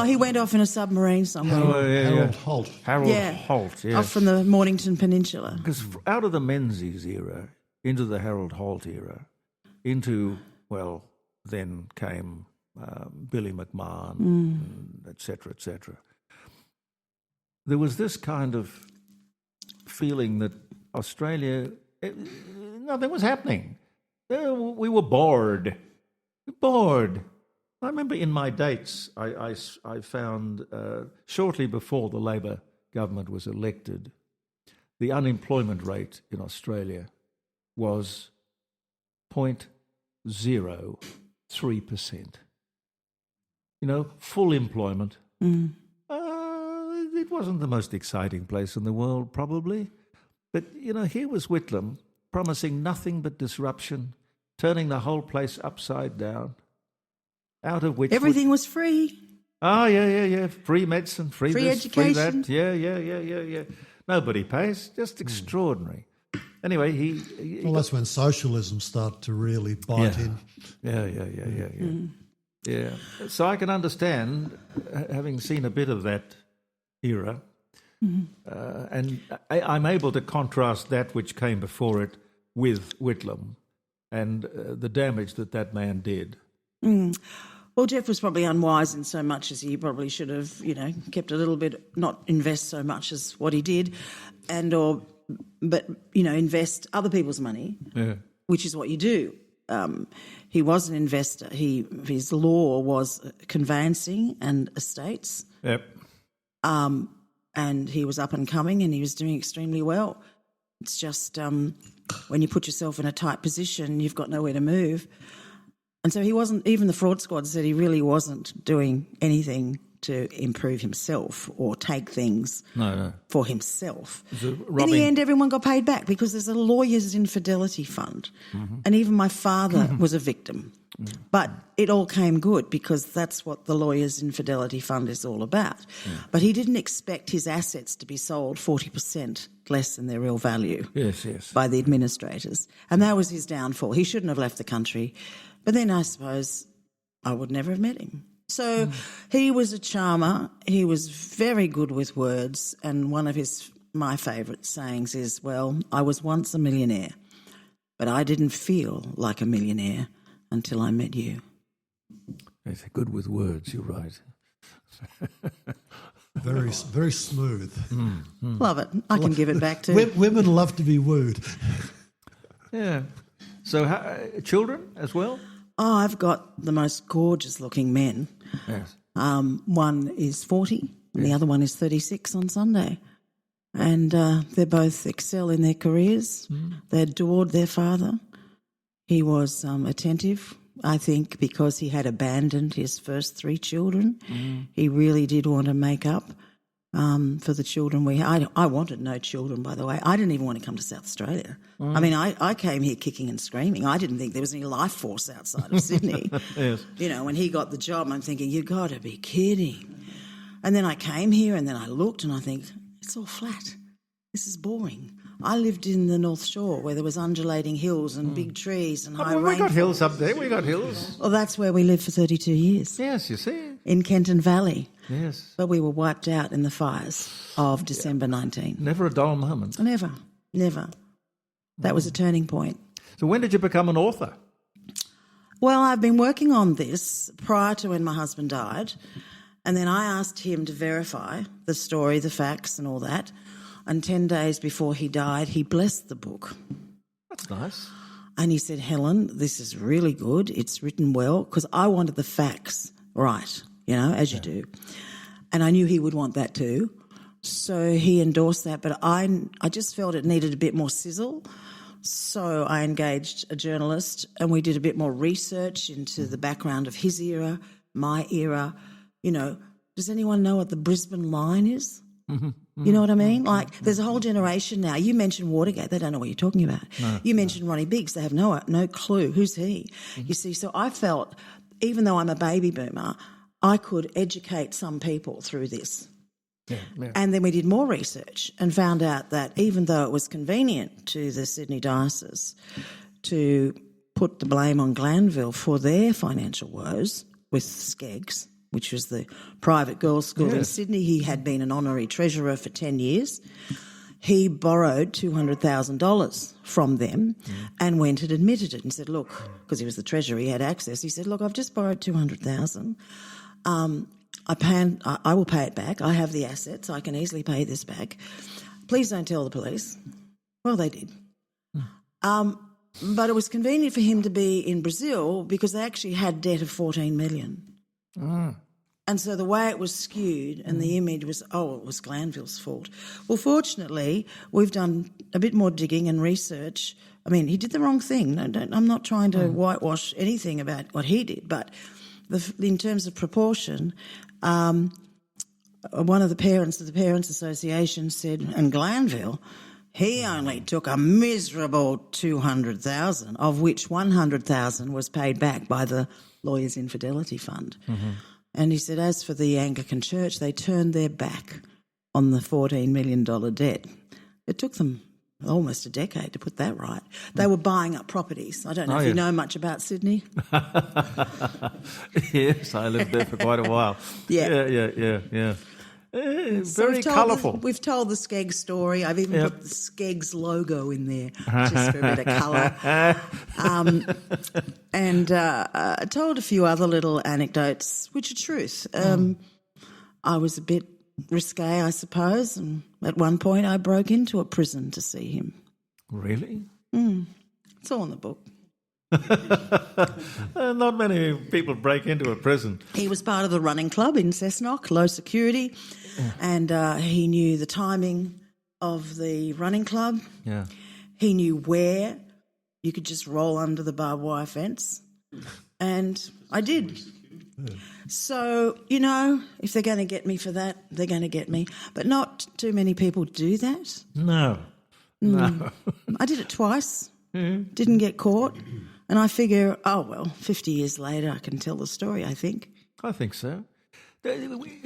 He went off in a submarine somewhere. Harold Holt. Harold Holt, yes. Off from the Mornington Peninsula. Because out of the Menzies era, into the Harold Holt era, into, well, then came Billy McMahon, et cetera, et cetera. There was this kind of feeling that Australia, nothing was happening. We were bored. I remember in my dates, I found shortly before the Labor government was elected, the unemployment rate in Australia was 0.03%. You know, full employment. It wasn't the most exciting place in the world, probably. But, you know, here was Whitlam promising nothing but disruption, turning the whole place upside down, out of which... Everything was free. Oh, yeah. Free medicine, free this, education. free that. Yeah. Nobody pays. Just extraordinary. Anyway, he Well, that's when socialism started to really bite in. Yeah. So I can understand, having seen a bit of that era, and I'm able to contrast that which came before it with Whitlam and the damage that man did. Well, Jeff was probably unwise in so much as he probably should have, kept a little bit, not invest so much as what he did, but invest other people's money, which is what you do. He was an investor. His law was conveyancing and estates. Yep. And he was up and coming, and he was doing extremely well. It's just when you put yourself in a tight position, you've got nowhere to move. And so he wasn't, even the fraud squad said he really wasn't doing anything to improve himself or take things for himself. In the end, everyone got paid back because there's a lawyer's infidelity fund. And even my father was a victim. But it all came good because that's what the lawyer's infidelity fund is all about. But he didn't expect his assets to be sold 40% less than their real value by the administrators. And that was his downfall. He shouldn't have left the country. But then I suppose I would never have met him. So he was a charmer. He was very good with words. And one of my favourite sayings is, well, I was once a millionaire, but I didn't feel like a millionaire until I met you. He's good with words, you're right. Very, very smooth. Love it. I can give it back to Women love to be wooed. Yeah. So children as well? Oh, I've got the most gorgeous-looking men. Yes. One is 40 and the other one is 36 on Sunday. And they both excel in their careers. They adored their father. He was attentive, I think, because he had abandoned his first 3 children. He really did want to make up for the children we had. I wanted no children, by the way. I didn't even want to come to South Australia. I mean, I came here kicking and screaming. I didn't think there was any life force outside of Sydney. Yes. When he got the job, I'm thinking, you got to be kidding. And then I came here and then I looked and I think, it's all flat. This is boring. I lived in the North Shore where there was undulating hills and big trees and high rainfall. We got hills up there. We got hills. Well, that's where we lived for 32 years. Yes, you see. In Kenton Valley. Yes. But we were wiped out in the fires of December 19. Never a dull moment. Never. That was a turning point. So when did you become an author? Well, I've been working on this prior to when my husband died, and then I asked him to verify the story, the facts and all that, and 10 days before he died, he blessed the book. That's nice. And he said, Helen, this is really good. It's written well, because I wanted the facts right, as you do. And I knew he would want that too. So he endorsed that, but I just felt it needed a bit more sizzle. So I engaged a journalist and we did a bit more research into the background of his era, my era. Does anyone know what the Brisbane line is? You know what I mean? Like, there's a whole generation now. You mentioned Watergate, they don't know what you're talking about. You mentioned Ronnie Biggs, they have no clue. Who's he? You see, so I felt, even though I'm a baby boomer, I could educate some people through this. Yeah. And then we did more research and found out that even though it was convenient to the Sydney diocese to put the blame on Glanville for their financial woes with Skeggs, which was the private girls' school in Sydney. He had been an honorary treasurer for 10 years. He borrowed $200,000 from them and went and admitted it and said, look, because he was the treasurer, he had access. He said, look, I've just borrowed $200,000. I will pay it back. I have the assets. I can easily pay this back. Please don't tell the police. Well, they did. But it was convenient for him to be in Brazil because they actually had debt of $14 million. And so the way it was skewed and the image was, it was Glanville's fault. Well, fortunately, we've done a bit more digging and research. I mean, he did the wrong thing. I'm not trying to whitewash anything about what he did, but in terms of proportion, one of the parents of the Parents Association said, and Glanville, he only took a miserable $200,000, of which $100,000 was paid back by the Lawyers' Infidelity Fund. And he said, as for the Anglican Church, they turned their back on the $14 million debt. It took them almost a decade to put that right. They were buying up properties. I don't know if you know much about Sydney. Yes, I lived there for quite a while. Yeah. Very colourful. We've told the Skeggs story. I've even put the Skeggs logo in there just for a bit of colour. And I told a few other little anecdotes, which are truth. I was a bit risque, I suppose, and at one point I broke into a prison to see him. Really? It's all in the book. Not many people break into a prison. He was part of the running club in Cessnock, low security, and he knew the timing of the running club. Yeah. He knew where you could just roll under the barbed wire fence, and I did. So, if they're going to get me for that, they're going to get me. But not too many people do that. No. I did it twice, didn't get caught, and I figure, 50 years later I can tell the story, I think. I think so. Do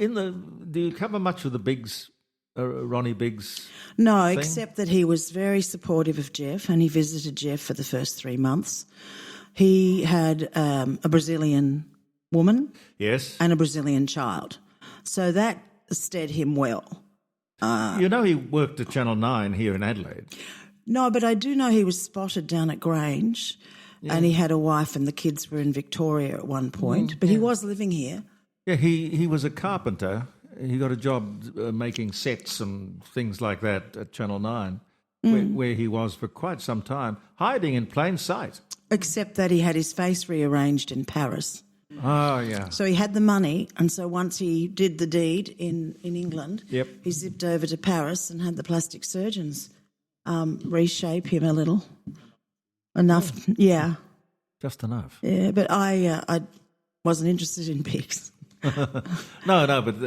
you cover much of the Biggs, Ronnie Biggs? No, thing? Except that he was very supportive of Jeff, and he visited Jeff for the first 3 months. He had a Brazilian woman, yes, and a Brazilian child, so that stead him well. He worked at Channel 9 here in Adelaide. No, but I do know he was spotted down at Grange, and he had a wife, and the kids were in Victoria at one point, but he was living here. Yeah, he was a carpenter. He got a job making sets and things like that at Channel 9, where he was for quite some time, hiding in plain sight. Except that he had his face rearranged in Paris. Oh, yeah. So he had the money, and so once he did the deed in England, he zipped over to Paris and had the plastic surgeons reshape him a little. Enough, yeah. Just enough. Yeah, but I wasn't interested in pigs. No, but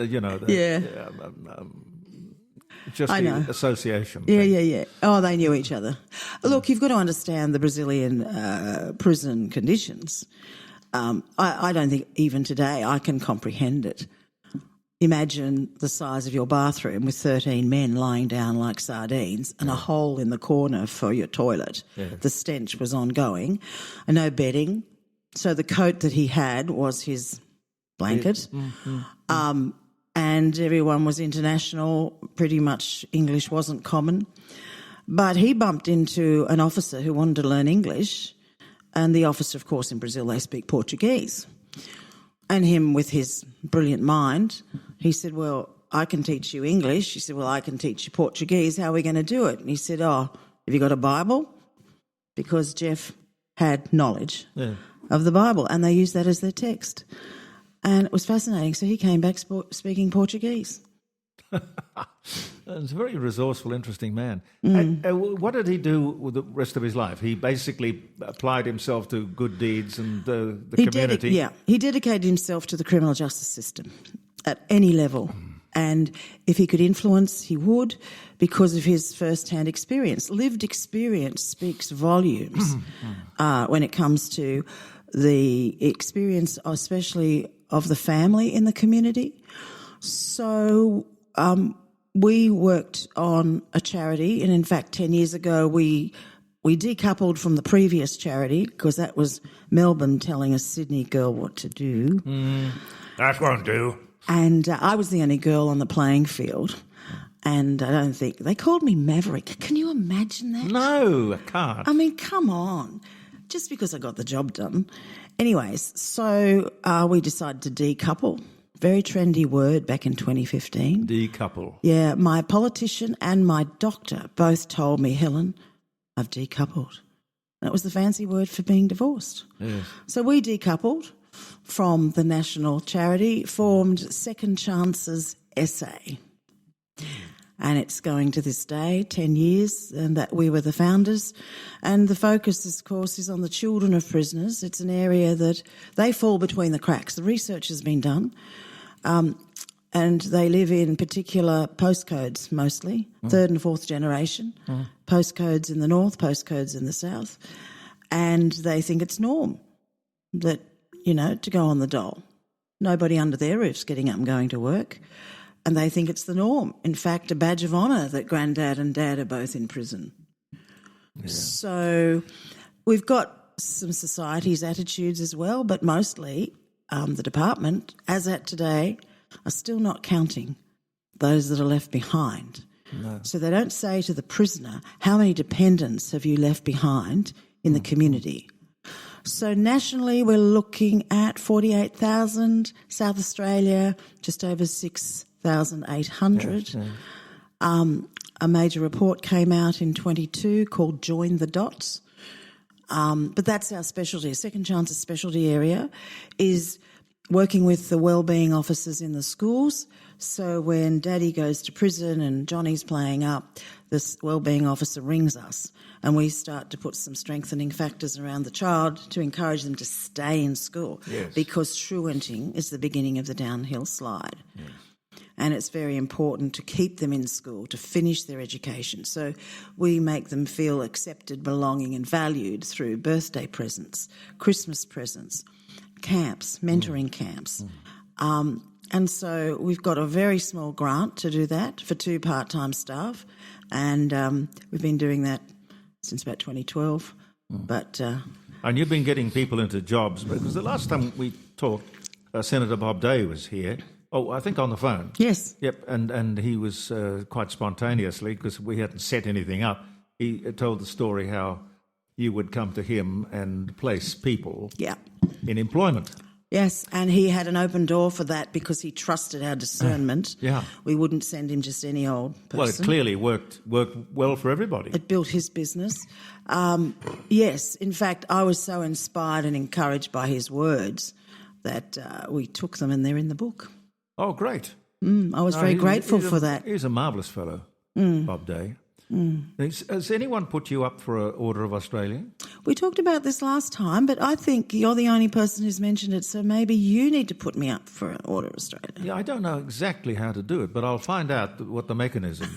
just I the know. association. Yeah. Oh, they knew each other. Look, you've got to understand the Brazilian prison conditions. I don't think even today I can comprehend it. Imagine the size of your bathroom with 13 men lying down like sardines and a hole in the corner for your toilet. Yeah. The stench was ongoing, and no bedding. So the coat that he had was his blanket. And everyone was international. Pretty much English wasn't common. But he bumped into an officer who wanted to learn English, and the officer, of course, in Brazil, they speak Portuguese. And him, with his brilliant mind, he said, well, I can teach you English. He said, well, I can teach you Portuguese. How are we going to do it? And he said, have you got a Bible? Because Jeff had knowledge of the Bible, and they used that as their text. And it was fascinating. So he came back speaking Portuguese. He's a very resourceful, interesting man. And, what did he do with the rest of his life? He basically applied himself to good deeds and the community. He dedicated himself to the criminal justice system at any level. And if he could influence, he would, because of his first-hand experience. Lived experience speaks volumes when it comes to the experience, especially of the family in the community. So we worked on a charity, and in fact 10 years ago we decoupled from the previous charity because that was Melbourne telling a Sydney girl what to do. That won't do. And I was the only girl on the playing field, and I don't think... They called me Maverick. Can you imagine that? No, I can't. I mean, come on. Just because I got the job done. Anyways, so we decided to decouple. Very trendy word back in 2015. Decouple. Yeah, my politician and my doctor both told me, Helen, I've decoupled. That was the fancy word for being divorced. Yes. So we decoupled from the national charity, formed Second Chances SA. And it's going to this day, 10 years, and that we were the founders. And the focus, of course, is on the children of prisoners. It's an area that they fall between the cracks. The research has been done, and they live in particular postcodes mostly, third and fourth generation, postcodes in the north, postcodes in the south. And they think it's norm that, to go on the dole. Nobody under their roof's getting up and going to work. And they think it's the norm. In fact, a badge of honour that Grandad and Dad are both in prison. So we've got some society's attitudes as well, but mostly the department, as at today, are still not counting those that are left behind. No. So they don't say to the prisoner, how many dependents have you left behind in the community? So nationally, we're looking at 48,000. South Australia, just over 6,800. A major report came out in 22 called Join the Dots. But that's our specialty. Second Chance's specialty area is working with the wellbeing officers in the schools. So when Daddy goes to prison and Johnny's playing up, this wellbeing officer rings us and we start to put some strengthening factors around the child to encourage them to stay in school. Yes. Because truanting is the beginning of the downhill slide. Yes. And it's very important to keep them in school, to finish their education. So we make them feel accepted, belonging and valued through birthday presents, Christmas presents, camps, mentoring camps. And so we've got a very small grant to do that for 2 part-time staff, and we've been doing that since about 2012. But And you've been getting people into jobs, because the last time we talked, Senator Bob Day was here. Oh, I think on the phone. yes, Yep, and he was quite spontaneously, because we hadn't set anything up. He told the story how you would come to him and place people yeah. in employment. Yes, and he had an open door for that because he trusted our discernment. Yeah. We wouldn't send him just any old person. Well, it clearly worked well for everybody. It built his business. Yes, in fact, I was so inspired and encouraged by his words that we took them and they're in the book. Oh, great. I was very grateful for that. He's a marvellous fellow, Bob Day. Has anyone put you up for an Order of Australia? We talked about this last time, but I think you're the only person who's mentioned it, so maybe you need to put me up for an Order of Australia. Yeah, I don't know exactly how to do it, but I'll find out what the mechanism,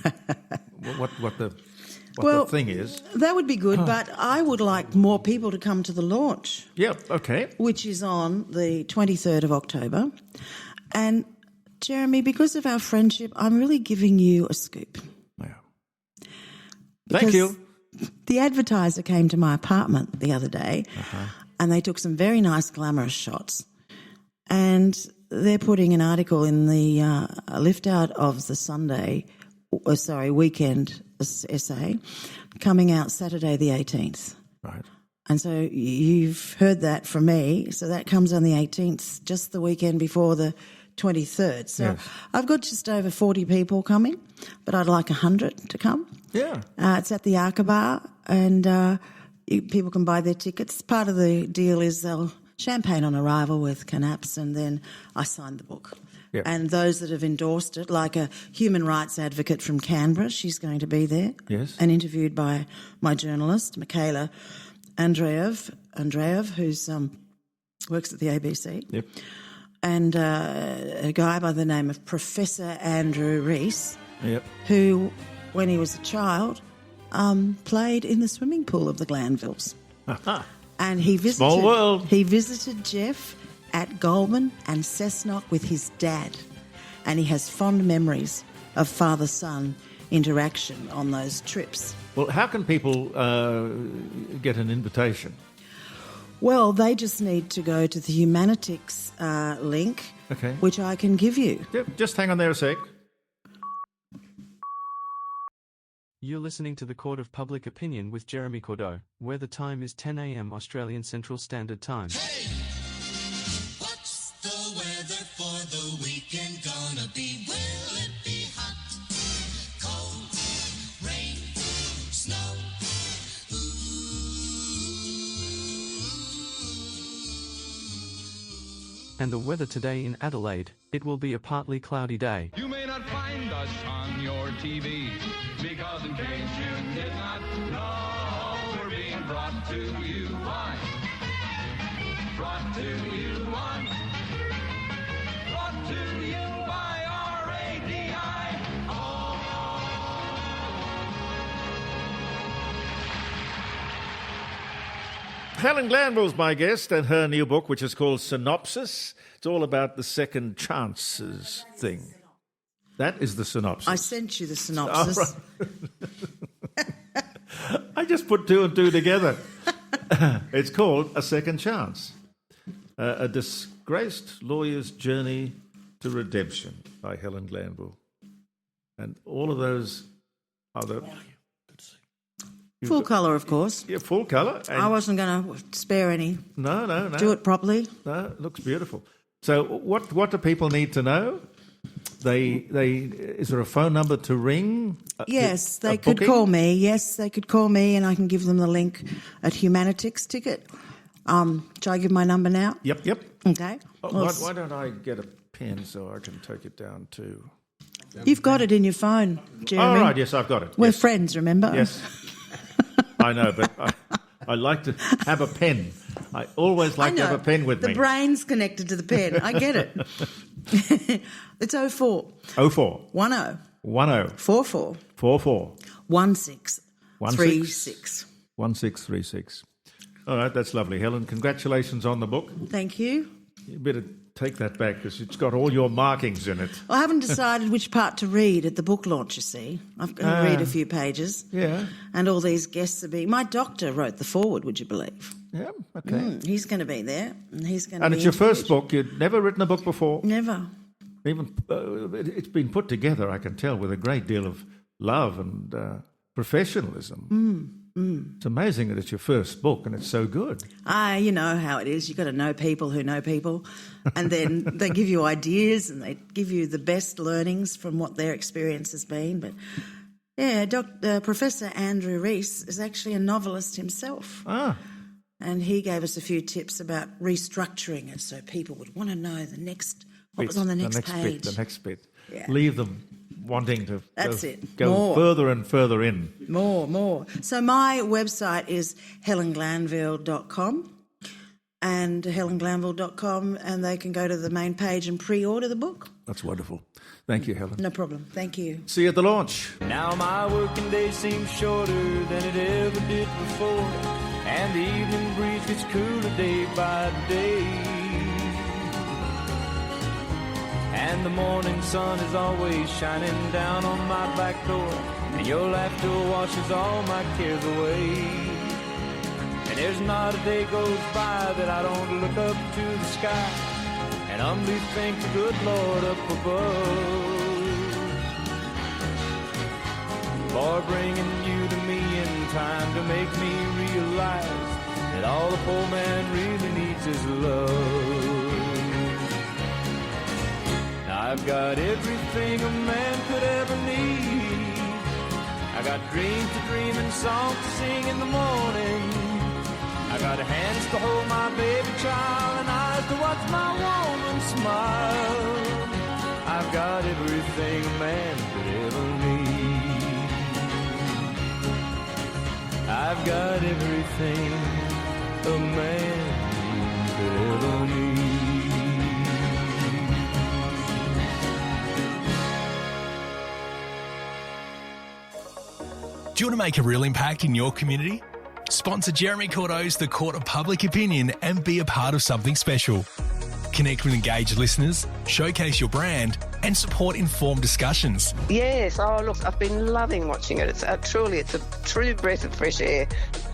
what the thing is. That would be good, but I would like more people to come to the launch. Yep, okay. Which is on the 23rd of October. And, Jeremy, because of our friendship, I'm really giving you a scoop. Yeah. Thank you. The advertiser came to my apartment the other day and they took some very nice glamorous shots, and they're putting an article in the lift out of the weekend essay coming out Saturday the 18th. Right. And so you've heard that from me. So that comes on the 18th, just the weekend before the 23rd. So Yes. I've got just over 40 people coming, but I'd like 100 to come. Yeah. It's at the Arca Bar, and people can buy their tickets. Part of the deal is they'll champagne on arrival with canaps, and then I sign the book. Yep. And those that have endorsed it, like a human rights advocate from Canberra, she's going to be there. Yes. And interviewed by my journalist, Michaela Andreev, who's works at the ABC. Yep. And a guy by the name of Professor Andrew Rees, Yep. who, when he was a child, played in the swimming pool of the Glanvilles. And he visited, Small world. He visited Jeff at Goulburn and Cessnock with his dad, and he has fond memories of father-son interaction on those trips. Well, how can people get an invitation? Well, they just need to go to the Humanitics link, Okay. which I can give you. Yep, just hang on there a sec. You're listening to the Court of Public Opinion with Jeremy Cordeaux, where the time is 10 a.m. Australian Central Standard Time. Hey, what's the weather for the weekend gonna be? Will it be hot, cold, rain, snow? And the weather today in Adelaide, it will be a partly cloudy day. You may not find us on your TV, because in case you did not know, we're being brought to you on. Brought to you on. Brought to you by RADI. Helen Glanville's my guest, and her new book, which is called Synopsis. It's all about the second chances thing. That is the synopsis. I sent you the synopsis. Oh, right. I just put two and two together. It's called A Second Chance, A Disgraced Lawyer's Journey to Redemption by Helen Glanville. And all of those are the... Full colour, of course. Yeah, full colour. I wasn't going to spare any. No. Do it properly. No, it looks beautiful. So what do people need to know? Is there a phone number to ring? Yes, they could call me. Yes, they could call me, and I can give them the link at Humanitix Ticket. Shall I give my number now? Yep. Okay. Why don't I get a pen so I can take it down too? You've got it in your phone, Jeremy. Oh, right, yes, I've got it. We're yes. friends, remember? Yes. I know, but I like to have a pen. I always like to have a pen with me. The brain's connected to the pen. I get it. It's 04. 04. 10. 10. 44. 44. 1636. 1636. All right, that's lovely, Helen. Congratulations on the book. Thank you. You better take that back because it's got all your markings in it. I haven't decided which part to read at the book launch, you see. I'm going to read a few pages. Yeah. And all these guests are being... My doctor wrote the foreword, would you believe? Yeah, okay. He's going to be there. And he's going to And be it's your interviewed. first book. You'd never written a book before? Never. Even it's been put together, I can tell, with a great deal of love and professionalism. It's amazing that it's your first book and it's so good. You know how it is. You've got to know people who know people, and then they give you ideas and they give you the best learnings from what their experience has been. But, yeah, Professor Andrew Rees is actually a novelist himself. And he gave us a few tips about restructuring it so people would want to know what was on the next page. The next bit. Yeah. Leave them wanting to go More. further and further in. More. So my website is helenglanville.com and helenglanville.com, and they can go to the main page and pre-order the book. That's wonderful. Thank you, Helen. No problem. Thank you. See you at the launch. Now my working day seems shorter than it ever did before, and the evening breeze gets cooler day by day. And the morning sun is always shining down on my back door, and your laughter washes all my cares away. And there's not a day goes by that I don't look up to the sky and humbly thank the good Lord up above for bringing you to me in time to make me realize that all the poor man really needs is love. I've got everything a man could ever need. I got dreams to dream and songs to sing in the morning. I got hands to hold my baby child and eyes to watch my woman smile. I've got everything a man could ever need. I've got everything a man could ever need. Do you want to make a real impact in your community? Sponsor Jeremy Cordeaux's The Court of Public Opinion and be a part of something special. Connect with engaged listeners, showcase your brand, and support informed discussions. Yes, look, I've been loving watching it. It's a true breath of fresh air.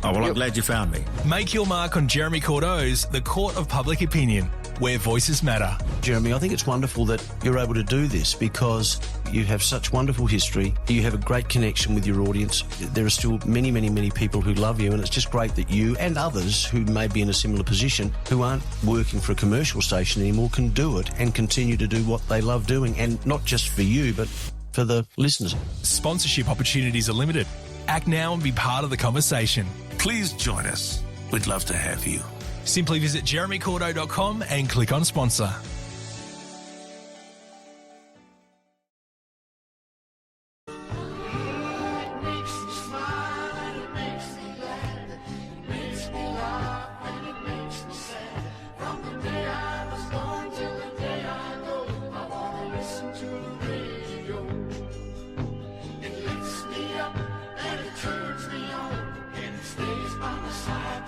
Oh, well, I'm glad you found me. Make your mark on Jeremy Cordeaux's The Court of Public Opinion, where voices matter. Jeremy, I think it's wonderful that you're able to do this because you have such wonderful history. You have a great connection with your audience. There are still many, many, many people who love you, and it's just great that you and others who may be in a similar position who aren't working for a commercial station anymore can do it and continue to do what they love doing, and not just for you, but for the listeners. Sponsorship opportunities are limited. Act now and be part of the conversation. Please join us. We'd love to have you. Simply visit jeremycordeaux.com and click on sponsor.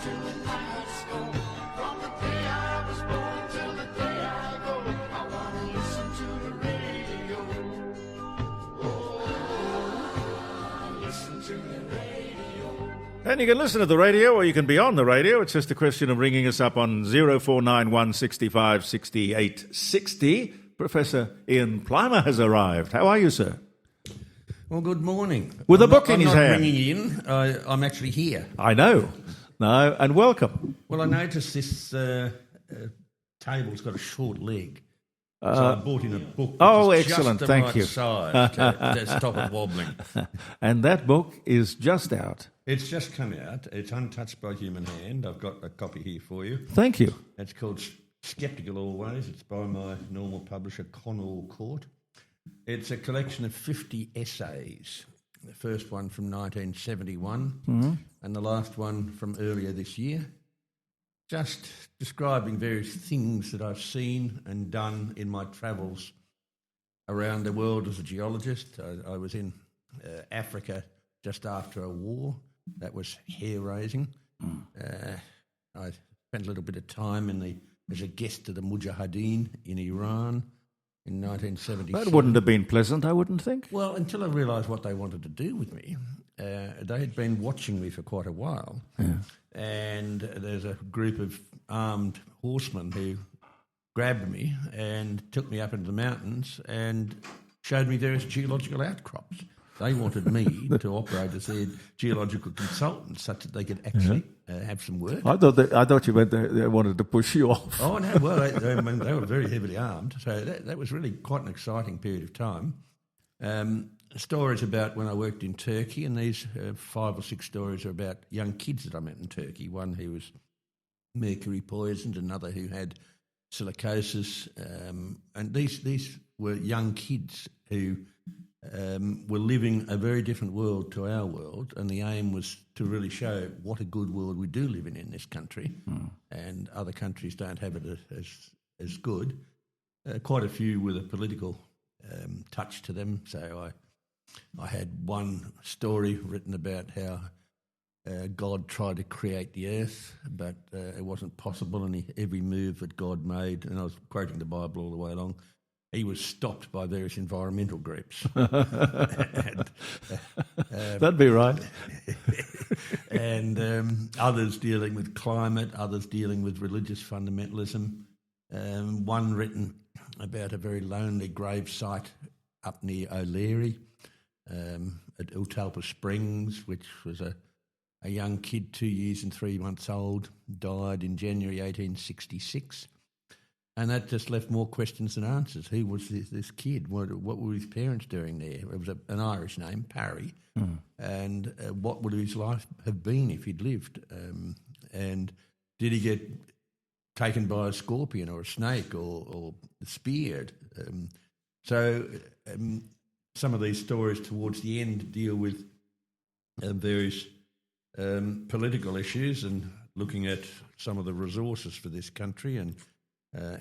Till the lights go. From the day I was born till the day I And you can listen to the radio or you can be on the radio. It's just a question of ringing us up on 0491 65 68 60. Professor Ian Plimer has arrived. How are you, sir? Well, good morning. With a book in his hand. I'm not ringing in. I'm actually here. I know. No, and welcome. Well, I noticed this table's got a short leg. So I bought in a book. Excellent. Just the Thank right you. Size to stop it wobbling. And that book is just out. It's just come out. It's untouched by human hand. I've got a copy here for you. Thank you. It's called Skeptical Always. It's by my normal publisher, Cordeaux Court. It's a collection of 50 essays. The first one from 1971 and the last one from earlier this year. Just describing various things that I've seen and done in my travels around the world as a geologist. I was in Africa just after a war. That was hair-raising. I spent a little bit of time as a guest to the Mujahideen in Iran in 1977. That wouldn't have been pleasant, I wouldn't think. Well, until I realised what they wanted to do with me. They had been watching me for quite a while. Yeah. And there's a group of armed horsemen who grabbed me and took me up into the mountains and showed me various geological outcrops. They wanted me to operate as their geological consultant such that they could actually have some work. I thought you meant they wanted to push you off. Oh, no, well, they were very heavily armed, so that was really quite an exciting period of time. Stories about when I worked in Turkey, and these 5 or 6 stories are about young kids that I met in Turkey. One who was mercury poisoned, another who had silicosis, and these were young kids who were living a very different world to our world, and the aim was to really show what a good world we do live in this country, and other countries don't have it as good. Quite a few with a political touch to them, so I had one story written about how God tried to create the earth, but it wasn't possible, and every move that God made, and I was quoting the Bible all the way along, he was stopped by various environmental groups. That'd be right. And others dealing with climate, others dealing with religious fundamentalism. One written about a very lonely grave site up near O'Leary at Utalpa Springs, which was a young kid, 2 years and 3 months old, died in January 1866. And that just left more questions than answers. Who was this kid? What were his parents doing there? It was an Irish name, Parry. And what would his life have been if he'd lived? And did he get taken by a scorpion or a snake or speared? So some of these stories towards the end deal with various political issues and looking at some of the resources for this country and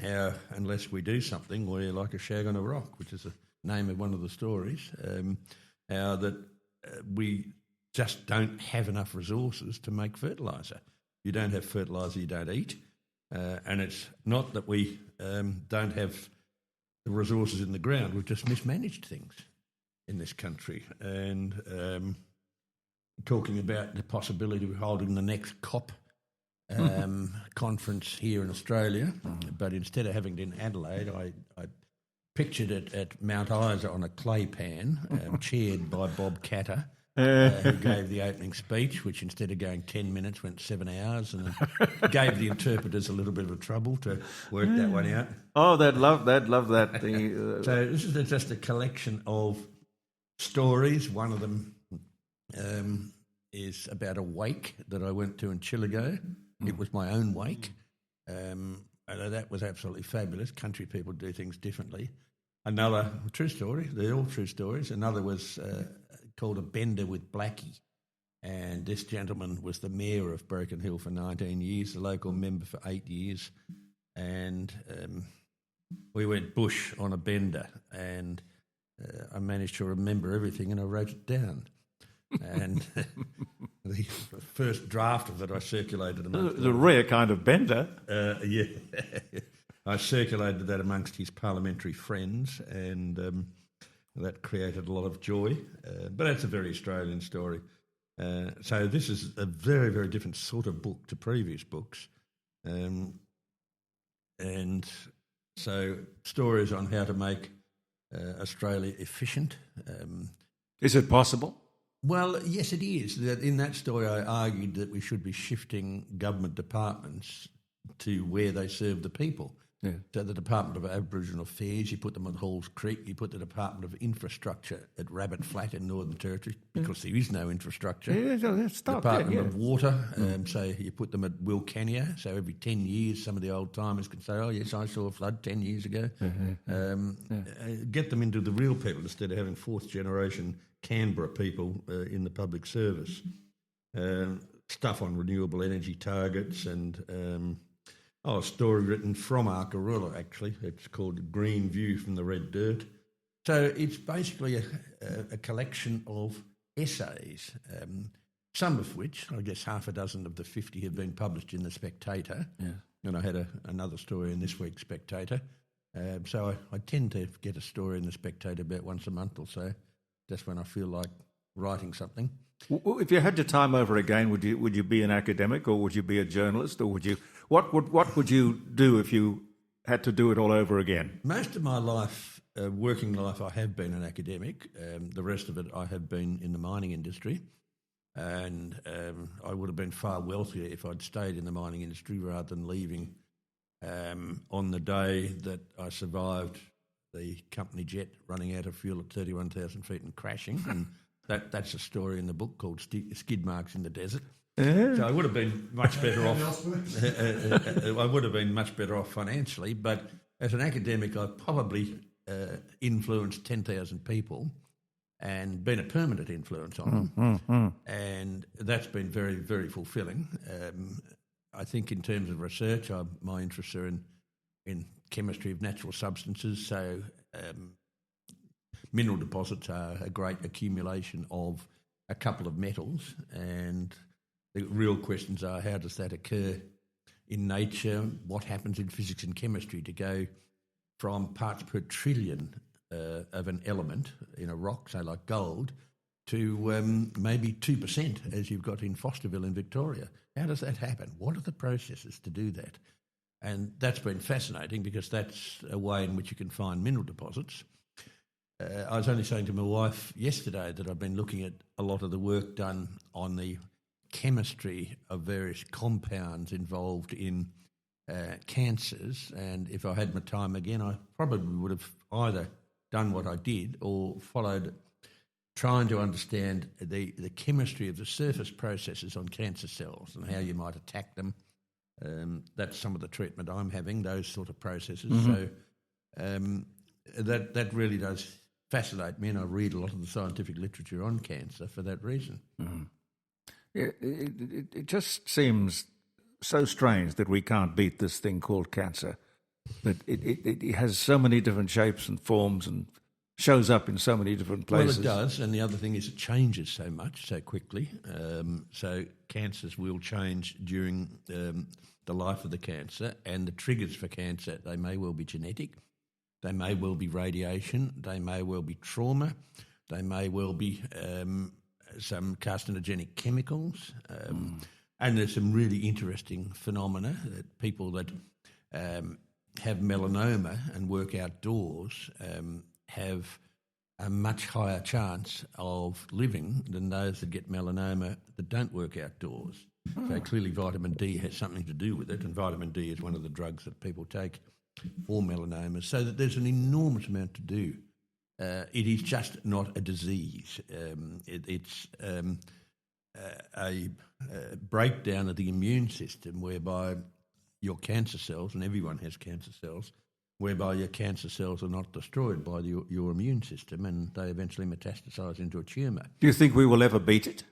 how, unless we do something, we're like a shag on a rock, which is the name of one of the stories, how that we just don't have enough resources to make fertiliser. You don't have fertiliser, you don't eat. And it's not that we don't have the resources in the ground, we've just mismanaged things in this country. And talking about the possibility of holding the next COP conference here in Australia, but instead of having it in Adelaide, I pictured it at Mount Isa on a clay pan, chaired by Bob Catter, who gave the opening speech, which instead of going 10 minutes went 7 hours, and gave the interpreters a little bit of a trouble to work that one out. Oh, they'd love that thing. So this is just a collection of stories. One of them is about a wake that I went to in Chillagoe. It was my own wake. That was absolutely fabulous. Country people do things differently. Another true story, they're all true stories. Another was called A Bender with Blackie. And this gentleman was the mayor of Broken Hill for 19 years, the local member for 8 years. And we went bush on a bender. And I managed to remember everything and I wrote it down. And the first draft of it I circulated amongst... The rare kind of bender. Yeah. I circulated that amongst his parliamentary friends, and that created a lot of joy. But that's a very Australian story. So this is a very, very different sort of book to previous books. And so stories on how to make Australia efficient. Is it possible? Well, yes, it is. In that story, I argued that we should be shifting government departments to where they serve the people. Yeah. So the Department of Aboriginal Affairs, you put them at Halls Creek, you put the Department of Infrastructure at Rabbit Flat in Northern Territory, because there is no infrastructure. Department of Water, so you put them at Wilcannia, so every 10 years some of the old-timers can say, oh, yes, I saw a flood 10 years ago. Get them into the real people instead of having fourth-generation Canberra people in the public service. Stuff on renewable energy targets and... a story written from Arkarula, actually. It's called Green View from the Red Dirt. So it's basically a collection of essays, some of which, I guess half a dozen of the 50 have been published in The Spectator. Yeah. And I had another story in this week's Spectator. So I tend to get a story in The Spectator about once a month or so. That's when I feel like writing something. If you had your time over again, would you be an academic or would you be a journalist, or would you what would you do if you had to do it all over again? Most of my life, working life, I have been an academic. The rest of it, I have been in the mining industry, and I would have been far wealthier if I'd stayed in the mining industry rather than leaving on the day that I survived the company jet running out of fuel at 31,000 feet and crashing. And that's a story in the book called Skid Marks in the Desert. So I would have been much better off. I would have been much better off financially, but as an academic, I've probably influenced 10,000 people and been a permanent influence on them. And that's been very, very fulfilling. I think in terms of research, my interests are in chemistry of natural substances. So mineral deposits are a great accumulation of a couple of metals, and the real questions are, how does that occur in nature? What happens in physics and chemistry to go from parts per trillion of an element in a rock, say like gold, to maybe 2%, as you've got in Fosterville in Victoria? How does that happen? What are the processes to do that? And that's been fascinating because that's a way in which you can find mineral deposits. I was only saying to my wife yesterday that I've been looking at a lot of the work done on the chemistry of various compounds involved in cancers, and if I had my time again, I probably would have either done what I did or followed trying to understand the chemistry of the surface processes on cancer cells and how you might attack them. That's some of the treatment I'm having, those sort of processes. So that really does fascinate me, and I read a lot of the scientific literature on cancer for that reason. It just seems so strange that we can't beat this thing called cancer, that it has so many different shapes and forms and shows up in so many different places. Well, it does, and the other thing is it changes so much, so quickly. So cancers will change during the life of the cancer, and the triggers for cancer, they may well be genetic, they may well be radiation, they may well be trauma, they may well be some carcinogenic chemicals, and there's some really interesting phenomena that people that have melanoma and work outdoors have a much higher chance of living than those that get melanoma that don't work outdoors. So clearly vitamin D has something to do with it, and vitamin D is one of the drugs that people take for melanoma, so that there's an enormous amount to do. It is just not a disease. It's a breakdown of the immune system whereby your cancer cells, and everyone has cancer cells, whereby your cancer cells are not destroyed by your immune system and they eventually metastasise into a tumour. Do you think we will ever beat it?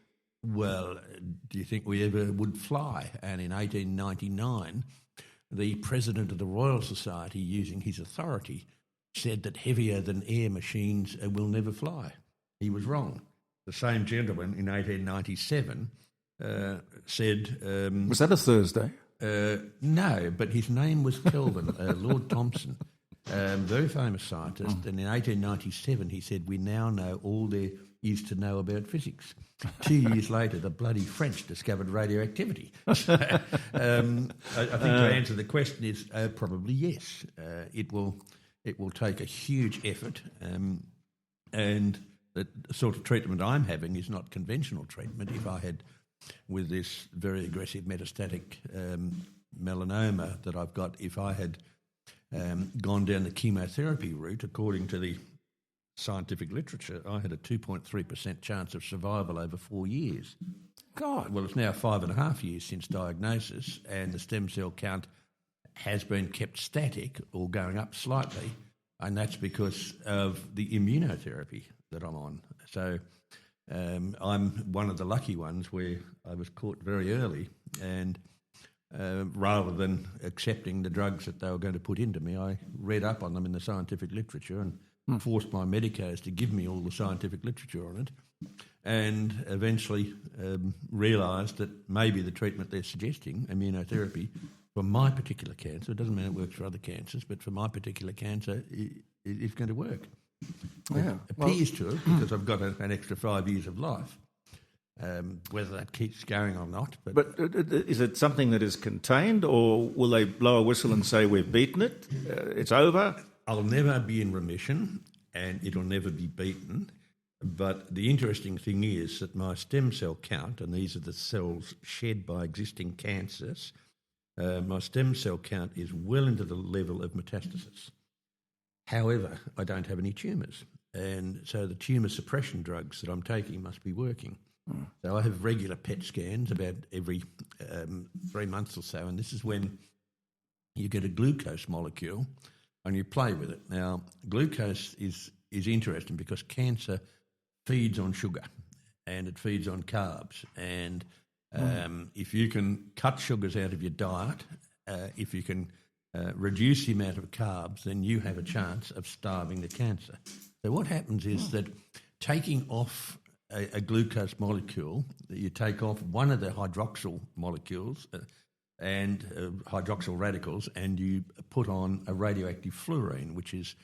Well, do you think we ever would fly? And in 1899, the president of the Royal Society, using his authority, said that heavier than air machines will never fly. He was wrong. The same gentleman in 1897 said... was that a Thursday? No, but his name was Kelvin, Lord Thomson, very famous scientist. And in 1897 he said, we now know all their is to know about physics. 2 years later, the bloody French discovered radioactivity. So, I think to answer the question is probably yes. It will take a huge effort, and the sort of treatment I'm having is not conventional treatment. If I had, with this very aggressive metastatic melanoma that I've got, if I had gone down the chemotherapy route, according to the scientific literature, I had a 2.3% chance of survival over 4 years. God. Well, it's now 5.5 years since diagnosis, and the stem cell count has been kept static or going up slightly, and that's because of the immunotherapy that I'm on. So I'm one of the lucky ones where I was caught very early, and rather than accepting the drugs that they were going to put into me, I read up on them in the scientific literature and forced my medicos to give me all the scientific literature on it, and eventually realised that maybe the treatment they're suggesting, immunotherapy, for my particular cancer, it doesn't mean it works for other cancers, but for my particular cancer, it's going to work. Yeah, it appears to, because I've got an extra 5 years of life. Whether that keeps going or not. But is it something that is contained, or will they blow a whistle and say, we've beaten it, it's over? I'll never be in remission, and it'll never be beaten. But the interesting thing is that my stem cell count, and these are the cells shed by existing cancers, my stem cell count is well into the level of metastasis. However, I don't have any tumours, and so the tumour suppression drugs that I'm taking must be working. So I have regular PET scans about every 3 months or so, and this is when you get a glucose molecule and you play with it. Now, glucose is interesting because cancer feeds on sugar and it feeds on carbs. And if you can cut sugars out of your diet, if you can reduce the amount of carbs, then you have a chance of starving the cancer. So what happens is that taking off a glucose molecule, you take off one of the hydroxyl molecules and hydroxyl radicals, and you put on a radioactive fluorine, which is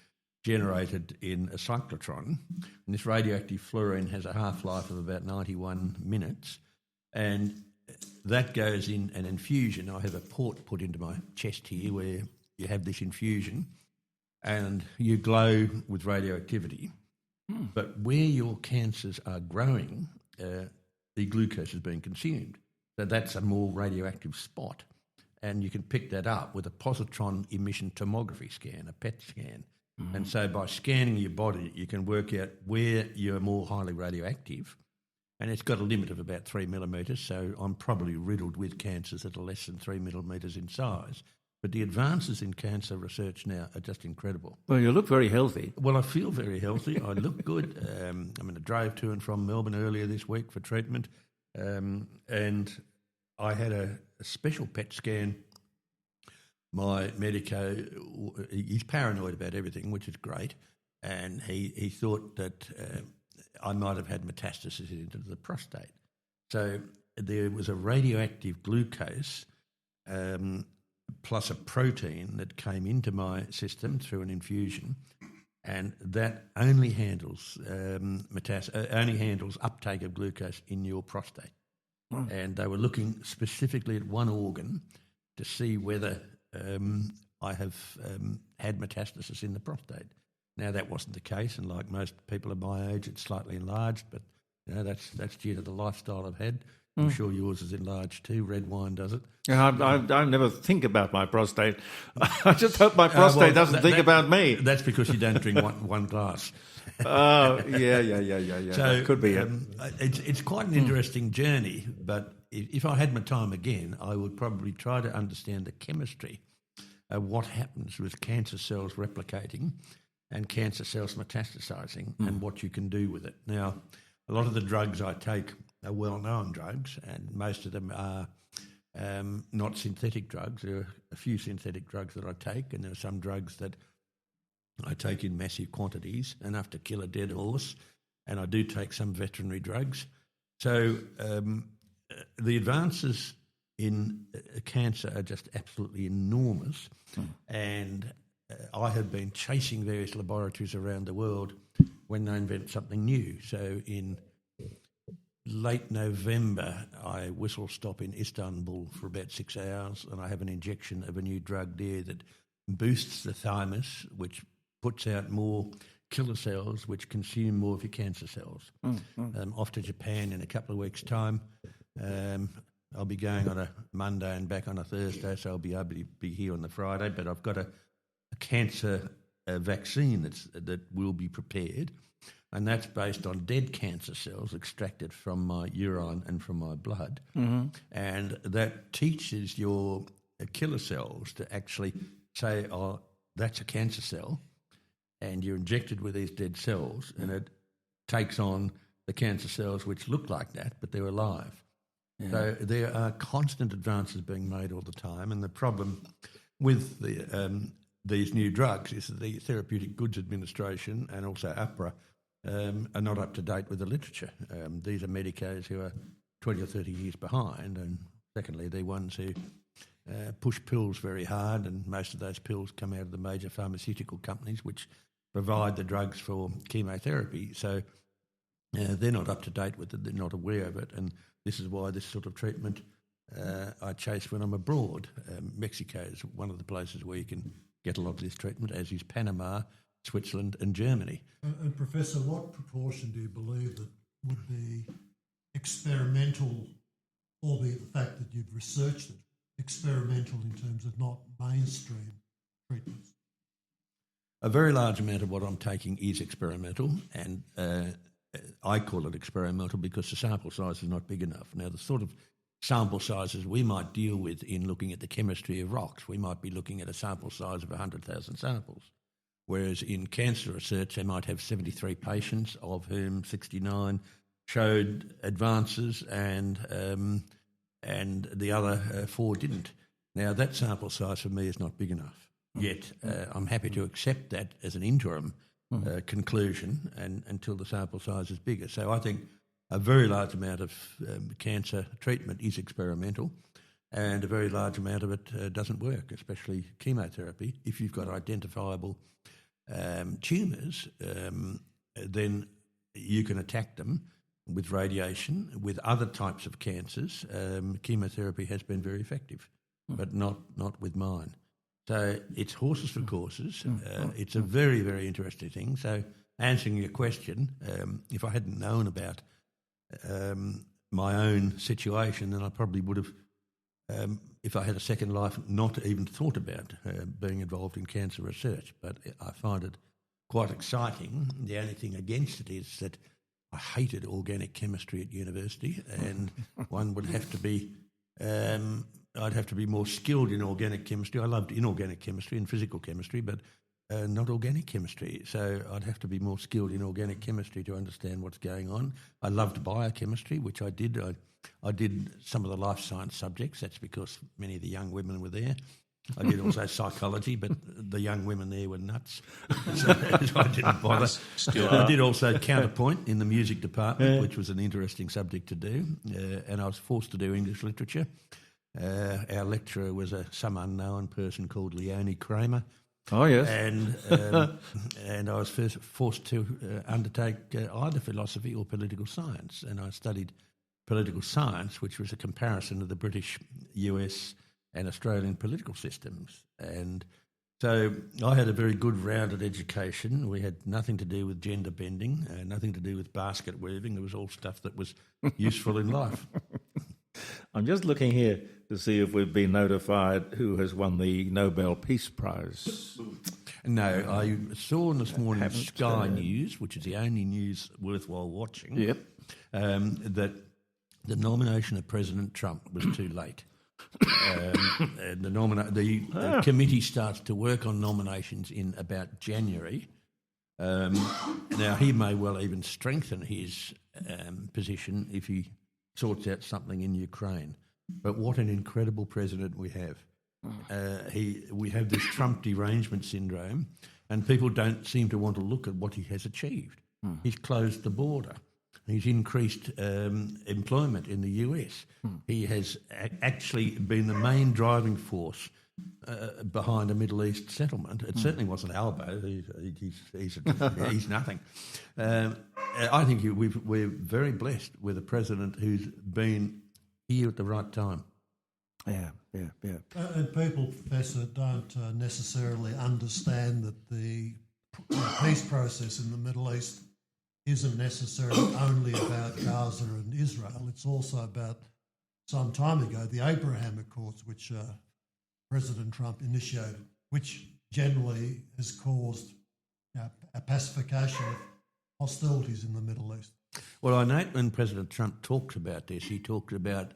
generated in a cyclotron. And this radioactive fluorine has a half-life of about 91 minutes, and that goes in an infusion. I have a port put into my chest here where you have this infusion, and you glow with radioactivity. But where your cancers are growing, the glucose is being consumed. So that's a more radioactive spot. And you can pick that up with a positron emission tomography scan, a PET scan. And so by scanning your body, you can work out where you're more highly radioactive. And it's got a limit of about 3 millimetres, so I'm probably riddled with cancers that are less than 3 millimetres in size. But the advances in cancer research now are just incredible. Well, you look very healthy. Well, I feel very healthy. I look good. I drove to and from Melbourne earlier this week for treatment, and I had a special PET scan. My medico, he's paranoid about everything, which is great, and he thought that I might have had metastasis into the prostate. So there was a radioactive glucose plus a protein that came into my system through an infusion, and that only handles only handles uptake of glucose in your prostate. And they were looking specifically at one organ to see whether I have had metastasis in the prostate. Now that wasn't the case, and like most people of my age, it's slightly enlarged, but that's due to the lifestyle I've had. I'm sure yours is enlarged too. Red wine does it. I never think about my prostate. I just hope my prostate doesn't think about me. That's because you don't drink one glass. Oh, yeah. So that could be it. It's quite an interesting journey, but if I had my time again, I would probably try to understand the chemistry of what happens with cancer cells replicating and cancer cells metastasising and what you can do with it. Now, a lot of the drugs I take are well-known drugs, and most of them are not synthetic drugs. There are a few synthetic drugs that I take, and there are some drugs that I take in massive quantities, enough to kill a dead horse, and I do take some veterinary drugs. So the advances in cancer are just absolutely enormous, and I have been chasing various laboratories around the world when they invent something new. So in late November, I whistle stop in Istanbul for about 6 hours, and I have an injection of a new drug there that boosts the thymus, which puts out more killer cells, which consume more of your cancer cells. Off to Japan in a couple of weeks' time. I'll be going on a Monday and back on a Thursday, so I'll be able to be here on the Friday. But I've got a cancer vaccine that will be prepared, and that's based on dead cancer cells extracted from my urine and from my blood. And that teaches your killer cells to actually say, oh, that's a cancer cell, and you're injected with these dead cells, and it takes on the cancer cells which look like that, but they're alive. Yeah. So there are constant advances being made all the time, and the problem with these new drugs is that the Therapeutic Goods Administration and also APRA are not up to date with the literature. These are medicos who are 20 or 30 years behind, and secondly, they're ones who push pills very hard, and most of those pills come out of the major pharmaceutical companies which provide the drugs for chemotherapy. So they're not up to date with it, they're not aware of it, and this is why this sort of treatment I chase when I'm abroad. Mexico is one of the places where you can get a lot of this treatment, as is Panama, Switzerland and Germany. And Professor, what proportion do you believe that would be experimental, albeit the fact that you've researched it, experimental in terms of not mainstream treatments? A very large amount of what I'm taking is experimental, and I call it experimental because the sample size is not big enough. Now, the sort of sample sizes we might deal with in looking at the chemistry of rocks, we might be looking at a sample size of 100,000 samples, whereas in cancer research they might have 73 patients, of whom 69 showed advances and the other 4 didn't. Now, that sample size for me is not big enough. Yet I'm happy to accept that as an interim conclusion and until the sample size is bigger. So I think a very large amount of cancer treatment is experimental, and a very large amount of it doesn't work, especially chemotherapy. If you've got identifiable tumours, then you can attack them with radiation. With other types of cancers, chemotherapy has been very effective, but not with mine. So it's horses for courses. It's a very, very interesting thing. So answering your question, if I hadn't known about my own situation, then I probably would have, if I had a second life, not even thought about being involved in cancer research. But I find it quite exciting. The only thing against it is that I hated organic chemistry at university, and one would have to be... I'd have to be more skilled in organic chemistry. I loved inorganic chemistry and physical chemistry, but not organic chemistry. So I'd have to be more skilled in organic chemistry to understand what's going on. I loved biochemistry, which I did. I did some of the life science subjects. That's because many of the young women were there. I did also psychology, but the young women there were nuts, so I didn't bother. I did also counterpoint in the music department, which was an interesting subject to do, and I was forced to do English literature. Our lecturer was some unknown person called Leonie Kramer. Oh, yes. And I was first forced to undertake either philosophy or political science. And I studied political science, which was a comparison of the British, US and Australian political systems. And so I had a very good rounded education. We had nothing to do with gender bending, nothing to do with basket weaving. It was all stuff that was useful in life. I'm just looking here to see if we've been notified who has won the Nobel Peace Prize. No, I saw this morning Sky News, which is the only news worthwhile watching, that the nomination of President Trump was too late. The committee starts to work on nominations in about January. Now, he may well even strengthen his position if he sorts out something in Ukraine. But what an incredible president we have. We have this Trump derangement syndrome, and people don't seem to want to look at what he has achieved. He's closed the border. He's increased employment in the US. He has actually been the main driving force behind a Middle East settlement. It certainly wasn't Albo. He's nothing. I think we're very blessed with a president who's been here at the right time. Yeah. And people, Professor, don't necessarily understand that the peace process in the Middle East isn't necessarily only about Gaza and Israel. It's also about, some time ago, the Abraham Accords, which President Trump initiated, which generally has caused a pacification of hostilities in the Middle East. Well, I note when President Trump talks about this, he talks about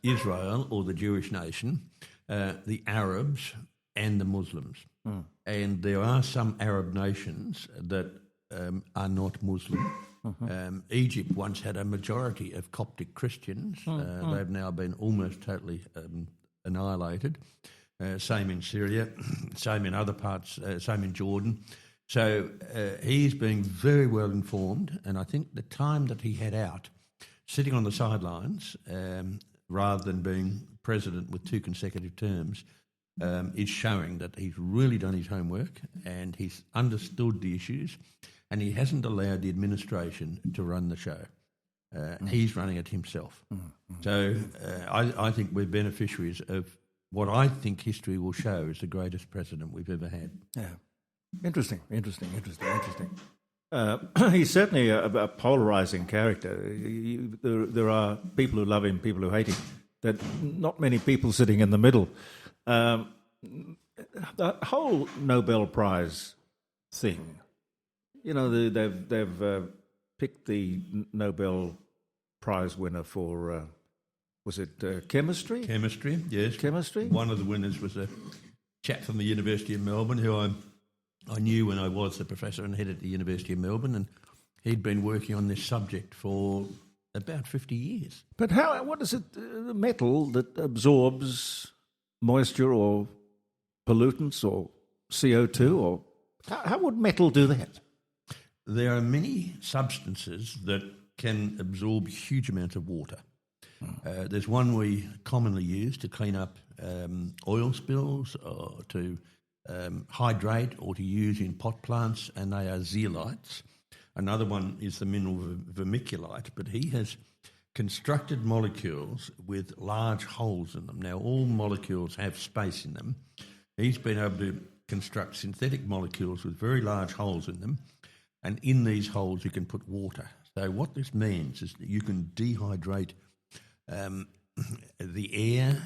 Israel, or the Jewish nation, the Arabs and the Muslims. And there are some Arab nations that are not Muslim. Egypt once had a majority of Coptic Christians. They've now been almost totally annihilated. Same in Syria, same in other parts, same in Jordan. So he's being very well informed, and I think the time that he had out, sitting on the sidelines, rather than being president with 2 consecutive terms, is showing that he's really done his homework and he's understood the issues, and he hasn't allowed the administration to run the show. He's running it himself. So I think we're beneficiaries of what I think history will show is the greatest president we've ever had. Yeah. Interesting. He's certainly a polarising character. There are people who love him, people who hate him. There are not many people sitting in the middle. The whole Nobel Prize thing, they've picked the Nobel Prize winner for, was it chemistry? Chemistry, yes. Chemistry? One of the winners was a chap from the University of Melbourne who I knew when I was a professor and head at the University of Melbourne, and he'd been working on this subject for about 50 years. But what is it, the metal that absorbs moisture or pollutants or CO2, or how would metal do that? There are many substances that can absorb huge amounts of water. There's one we commonly use to clean up oil spills or to hydrate or to use in pot plants, and they are zeolites. Another one is the mineral vermiculite, but he has constructed molecules with large holes in them. Now, all molecules have space in them. He's been able to construct synthetic molecules with very large holes in them, and in these holes you can put water. So what this means is that you can dehydrate the air,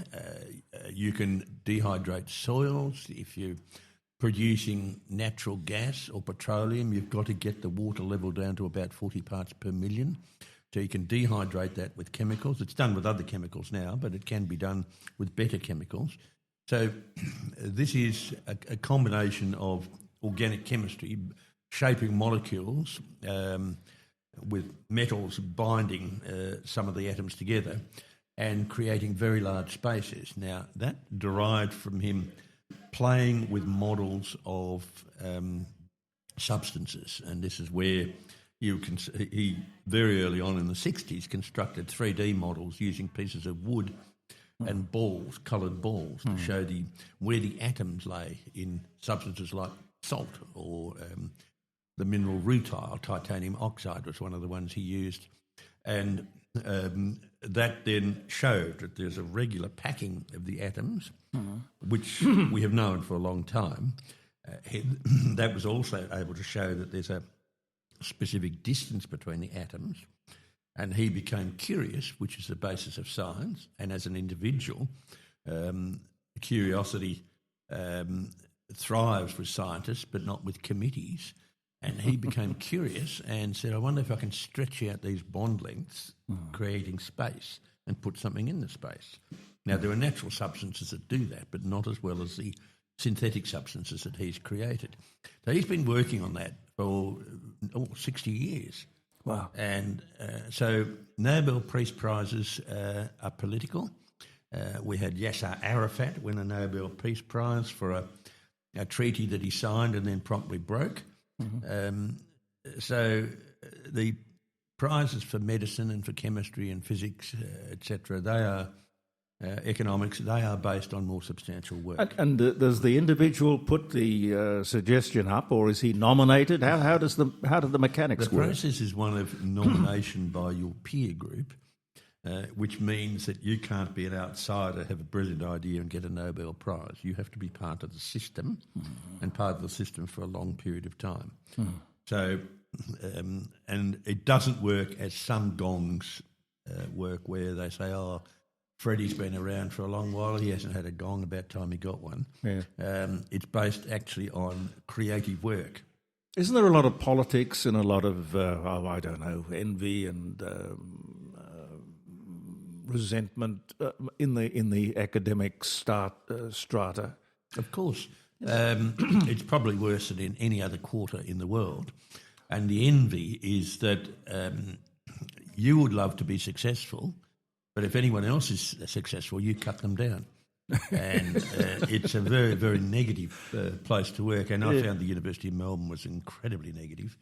you can dehydrate soils. If you're producing natural gas or petroleum, you've got to get the water level down to about 40 parts per million. So you can dehydrate that with chemicals. It's done with other chemicals now, but it can be done with better chemicals. So this is a combination of organic chemistry, shaping molecules with metals binding some of the atoms together and creating very large spaces. Now, that derived from him playing with models of substances, and this is where he very early on in the 60s constructed 3D models using pieces of wood and balls, coloured balls, to show where the atoms lay in substances like salt or the mineral rutile. Titanium oxide was one of the ones he used. And that then showed that there's a regular packing of the atoms, which we have known for a long time. That was also able to show that there's a specific distance between the atoms. And he became curious, which is the basis of science. And as an individual, curiosity thrives with scientists, but not with committees. And he became curious and said, I wonder if I can stretch out these bond lengths, creating space, and put something in the space. Now, there are natural substances that do that, but not as well as the synthetic substances that he's created. So he's been working on that for 60 years. Wow. And so Nobel Peace Prizes are political. We had Yasser Arafat win a Nobel Peace Prize for a treaty that he signed and then promptly broke. So the prizes for medicine and for chemistry and physics, etc., they are economics. They are based on more substantial work. And does the individual put the suggestion up, or is he nominated? How do the mechanics The work? process is one of nomination by your peer group, which means that you can't be an outsider, have a brilliant idea and get a Nobel Prize. You have to be part of the system and part of the system for a long period of time. So, and it doesn't work as some gongs work where they say, oh, Freddie's been around for a long while, he hasn't had a gong, about time he got one. Yeah. It's based actually on creative work. Isn't there a lot of politics and a lot of, I don't know, envy and resentment in the academic strata? Of course. It's probably worse than in any other quarter in the world. And the envy is that you would love to be successful, but if anyone else is successful, you cut them down. And it's a very, very negative place to work. And I found the University of Melbourne was incredibly negative.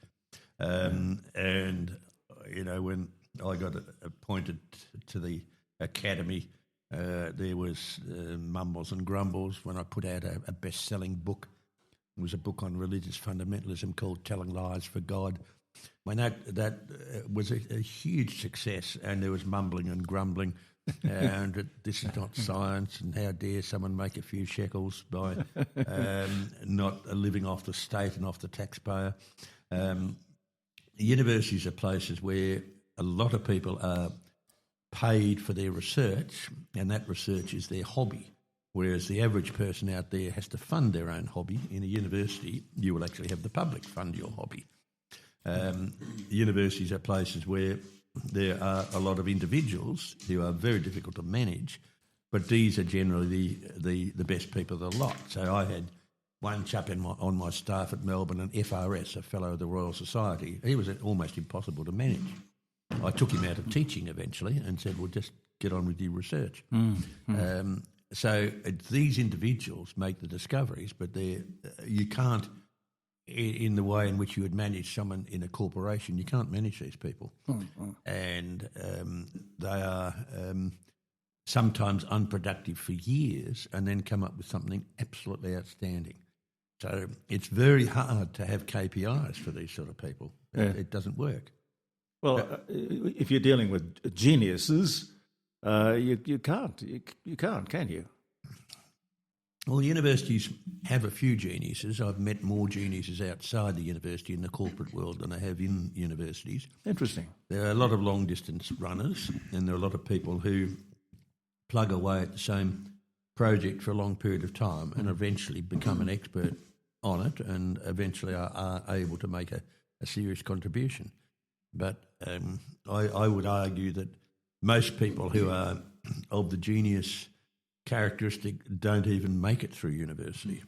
And, you know, when I got appointed to the academy, there was mumbles and grumbles when I put out a best-selling book. It was a book on religious fundamentalism called Telling Lies for God. When that was a huge success, and there was mumbling and grumbling, and this is not science, and how dare someone make a few shekels by not living off the state and off the taxpayer. Universities are places where a lot of people are paid for their research, and that research is their hobby. Whereas the average person out there has to fund their own hobby. In a university, you will actually have the public fund your hobby. Universities are places where there are a lot of individuals who are very difficult to manage, but these are generally the best people of the lot. So I had one chap on my staff at Melbourne, an FRS, a Fellow of the Royal Society. He was almost impossible to manage. I took him out of teaching eventually and said, well, just get on with your research. So these individuals make the discoveries, but you can't, in the way in which you would manage someone in a corporation, you can't manage these people. And they are sometimes unproductive for years and then come up with something absolutely outstanding. So it's very hard to have KPIs for these sort of people. Yeah. It doesn't work. Well, if you're dealing with geniuses, you can't, can you? Well, universities have a few geniuses. I've met more geniuses outside the university in the corporate world than I have in universities. Interesting. There are a lot of long-distance runners, and there are a lot of people who plug away at the same project for a long period of time and eventually become an expert on it and eventually are able to make a serious contribution. But I would argue that most people who are of the genius characteristic don't even make it through university,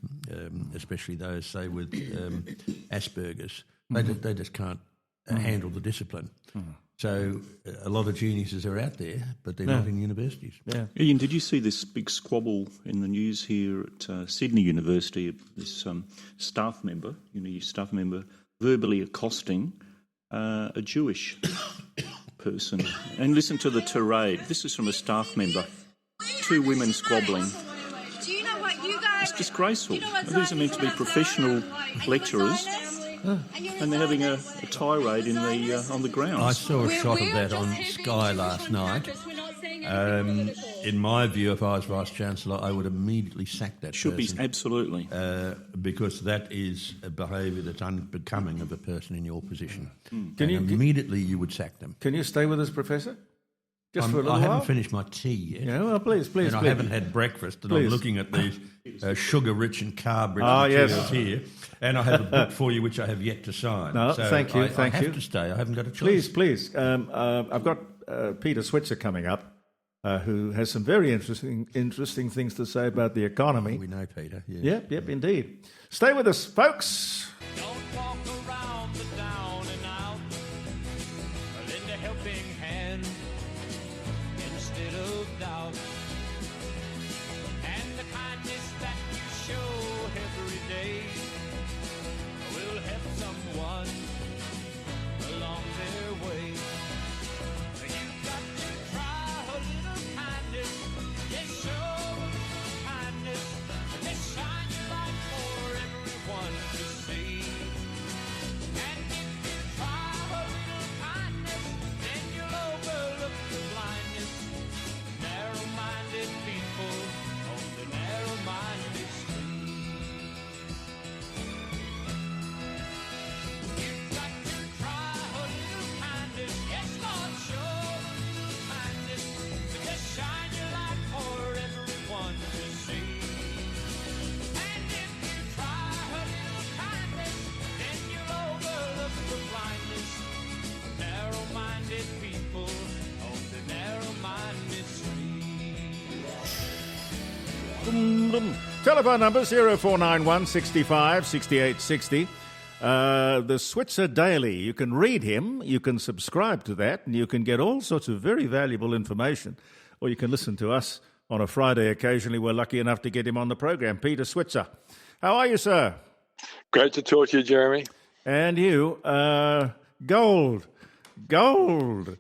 especially those, say, with Asperger's. They just can't handle the discipline. So a lot of geniuses are out there, but they're not in universities. Yeah. Ian, did you see this big squabble in the news here at Sydney University? This staff member verbally accosting a Jewish person. And listen to the tirade. This is from a staff member. Two women squabbling. Do you know what you guys... It's disgraceful. These are meant to be professional lecturers, and they're having a tirade in on the grounds. I saw a shot of that on Sky last night. In my view, if I was Vice-Chancellor, I would immediately sack that person. Should be, absolutely. Because that is a behaviour that's unbecoming of a person in your position. Immediately you would sack them. Can you stay with us, Professor? Just for a little I while? haven't finished my tea yet. Yeah, well, please. And I haven't had breakfast, and I'm looking at these sugar-rich and carb-rich materials here. And I have a book for you which I have yet to sign. No, so thank you. I have to stay. I haven't got a choice. Please. I've got Peter Switzer coming up, who has some very interesting things to say about the economy. We know Peter. Yeah. Yep, indeed. Stay with us, folks. Don't walk around the down and out. Lend a helping hand instead of doubt. And the kindness that you show every day will help someone along their way. London. Telephone number 0491 65 68 60. The Switzer Daily. You can read him, you can subscribe to that, and you can get all sorts of very valuable information. Or you can listen to us on a Friday occasionally. We're lucky enough to get him on the program. Peter Switzer. How are you, sir? Great to talk to you, Jeremy. And you, gold. Gold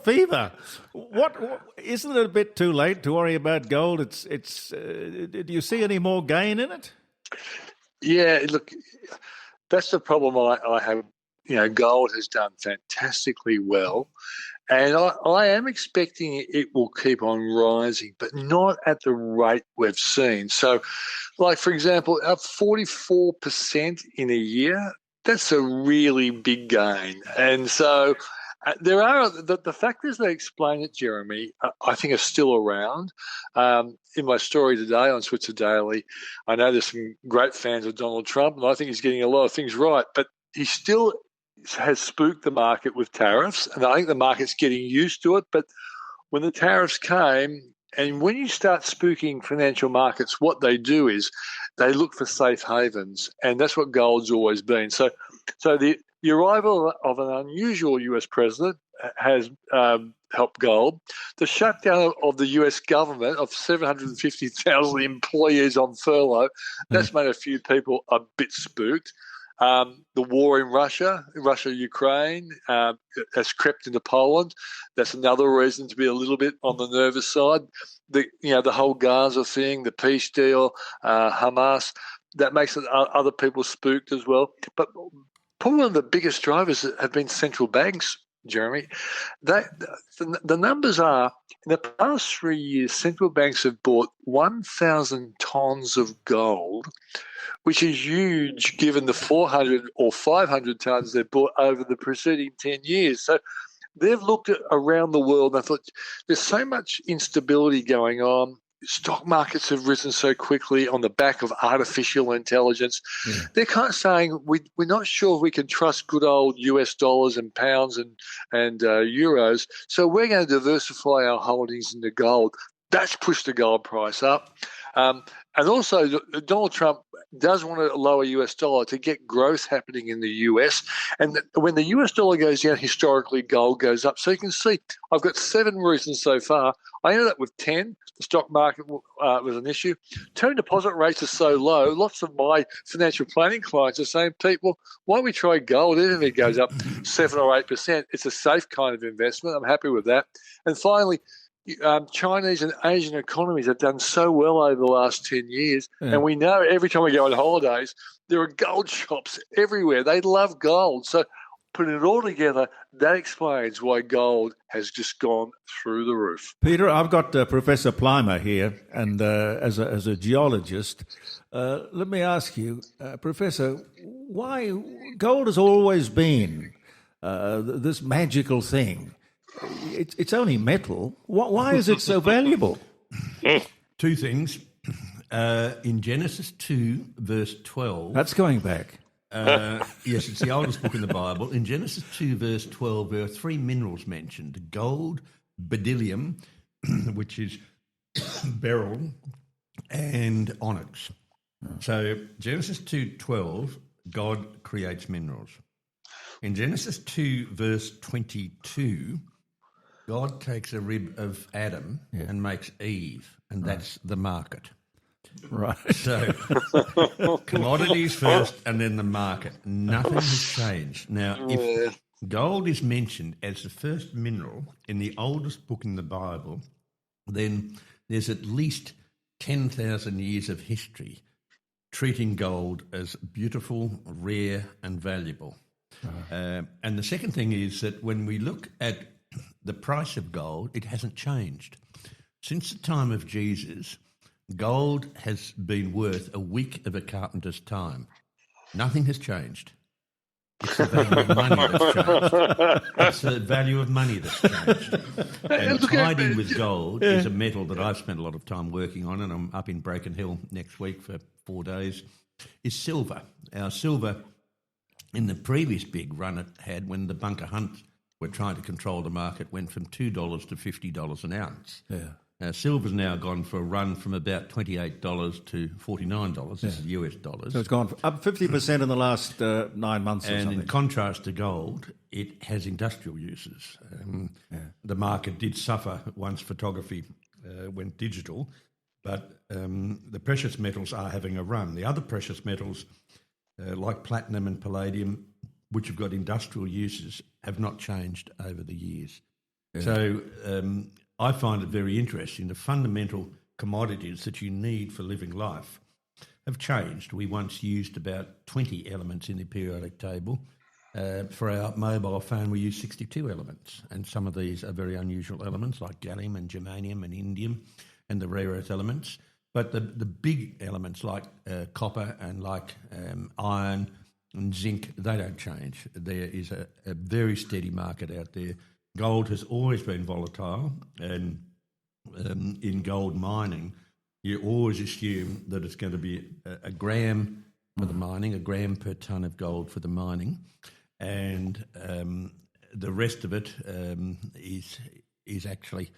fever. What isn't it a bit too late to worry about gold? It's. Do you see any more gain in it? Yeah, look, that's the problem I have. You know, gold has done fantastically well, and I am expecting it will keep on rising, but not at the rate we've seen. So, like, for example, up 44% in a year, that's a really big gain. And so there are the factors that explain it, Jeremy, I think are still around. In my story today on Switzer Daily, I know there's some great fans of Donald Trump, and I think he's getting a lot of things right, but he still has spooked the market with tariffs, and I think the market's getting used to it. But when the tariffs came, and when you start spooking financial markets, what they do is they look for safe havens, and that's what gold's always been. So the arrival of an unusual US president has helped gold. The shutdown of the US government of 750,000 employees on furlough, that's made a few people a bit spooked. The war in Russia-Ukraine has crept into Poland. That's another reason to be a little bit on the nervous side. The whole Gaza thing, the peace deal, Hamas, that makes other people spooked as well. But probably one of the biggest drivers have been central banks, Jeremy. The numbers are, in the past 3 years, central banks have bought 1,000 tonnes of gold, which is huge given the 400 or 500 tonnes they've bought over the preceding 10 years. So they've looked at around the world and thought, there's so much instability going on. Stock markets have risen so quickly on the back of artificial intelligence. Yeah. They're kind of saying we're not sure if we can trust good old US dollars and pounds and euros, so we're going to diversify our holdings into gold. That's pushed the gold price up. And also, Donald Trump does want to lower US dollar to get growth happening in the US. And when the US dollar goes down, historically, gold goes up. So you can see I've got 7 reasons so far. I ended up with 10. The stock market was an issue. Term deposit rates are so low. Lots of my financial planning clients are saying, Pete, well, why don't we try gold? Even if it goes up 7 or 8%, it's a safe kind of investment. I'm happy with that. And finally, Chinese and Asian economies have done so well over the last 10 years. Yeah. And we know every time we go on holidays, there are gold shops everywhere. They love gold. So putting it all together, that explains why gold has just gone through the roof. Peter, I've got Professor Plimer here, and as a geologist, let me ask you, Professor, why gold has always been this magical thing? It's only metal. Why is it so valuable? 2 things. In Genesis 2, verse 12... That's going back. Yes, it's the oldest book in the Bible. In Genesis 2, verse 12, there are 3 minerals mentioned: gold, bdellium, which is beryl, and onyx. So Genesis 2:12, God creates minerals. In Genesis 2, verse 22... God takes a rib of Adam and makes Eve, and that's the market. Right. So commodities first and then the market. Nothing has changed. Now, if gold is mentioned as the first mineral in the oldest book in the Bible, then there's at least 10,000 years of history treating gold as beautiful, rare, and valuable. And the second thing is that when we look at the price of gold, it hasn't changed. Since the time of Jesus, gold has been worth a week of a carpenter's time. Nothing has changed. It's the value of money that's changed. It's the value of money that's changed. And tied in with gold is a metal that I've spent a lot of time working on, and I'm up in Broken Hill next week for 4 days, is silver. Our silver, in the previous big run it had when the bunker hunt were trying to control the market, went from $2 to $50 an ounce. Yeah. Silver's now gone for a run from about $28 to $49. This is US dollars. So it's gone up 50% in the last 9 months or and something. in contrast to gold, it has industrial uses. The market did suffer once photography went digital, but the precious metals are having a run. The other precious metals, like platinum and palladium, which have got industrial uses, have not changed over the years. Yeah. So I find it very interesting. The fundamental commodities that you need for living life have changed. We once used about 20 elements in the periodic table. For our mobile phone, we use 62 elements, and some of these are very unusual elements like gallium and germanium and indium and the rare earth elements. But the big elements like copper and like iron and zinc, they don't change. There is a very steady market out there. Gold has always been volatile, and in gold mining, you always assume that it's going to be a gram for the mining, a gram per tonne of gold for the mining, and the rest of it is actually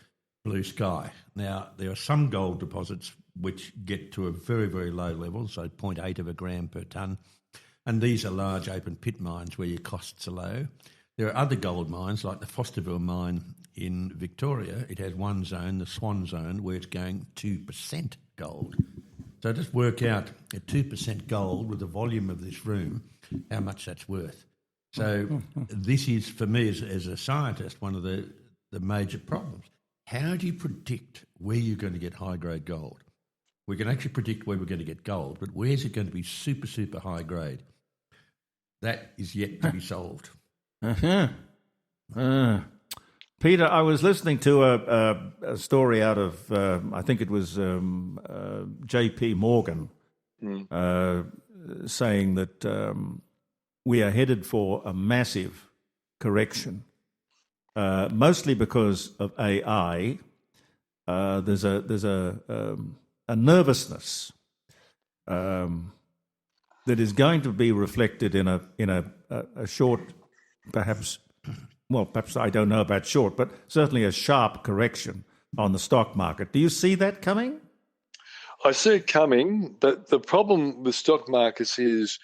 blue sky. Now, there are some gold deposits which get to a very, very low level, so 0.8 of a gram per tonne, and these are large open pit mines where your costs are low. There are other gold mines, like the Fosterville mine in Victoria. It has one zone, the Swan Zone, where it's going 2% gold. So just work out at 2% gold with the volume of this room, how much that's worth. So this is, for me as a scientist, one of the major problems. How do you predict where you're going to get high-grade gold? We can actually predict where we're going to get gold, but where's it going to be super, super high grade? That is yet to be solved. Peter, I was listening to a story out of, I think it was J.P. Morgan, saying that we are headed for a massive correction, mostly because of AI. There's a nervousness that is going to be reflected in a short, perhaps I don't know about short, but certainly a sharp correction on the stock market. Do you see that coming? I see it coming, but the problem with stock markets is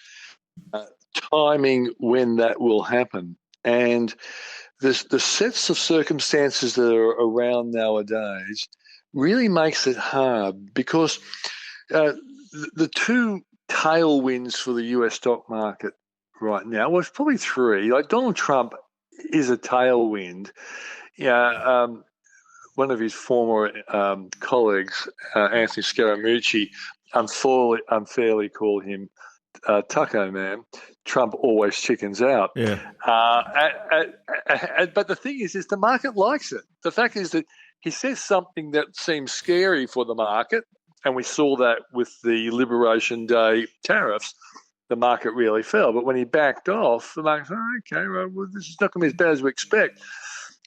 timing when that will happen. And the sets of circumstances that are around nowadays really makes it hard, because the two tailwinds for the US stock market right now, well, it's probably three. Like Donald Trump is a tailwind. One of his former colleagues, Anthony Scaramucci, unfairly called him Tucko Man. Trump always chickens out. Yeah. But the thing is the market likes it. The fact is that he says something that seems scary for the market, and we saw that with the Liberation Day tariffs. The market really fell. But when he backed off, the market said, okay, well, this is not going to be as bad as we expect.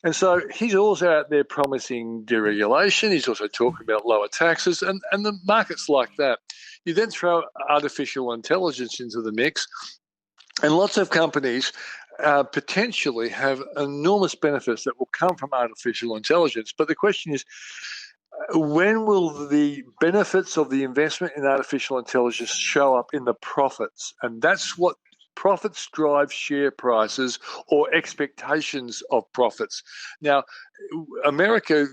And so he's also out there promising deregulation. He's also talking about lower taxes, and the market's like that. You then throw artificial intelligence into the mix, and lots of companies potentially have enormous benefits that will come from artificial intelligence. But the question is, when will the benefits of the investment in artificial intelligence show up in the profits? And that's what profits drive share prices or expectations of profits. Now, America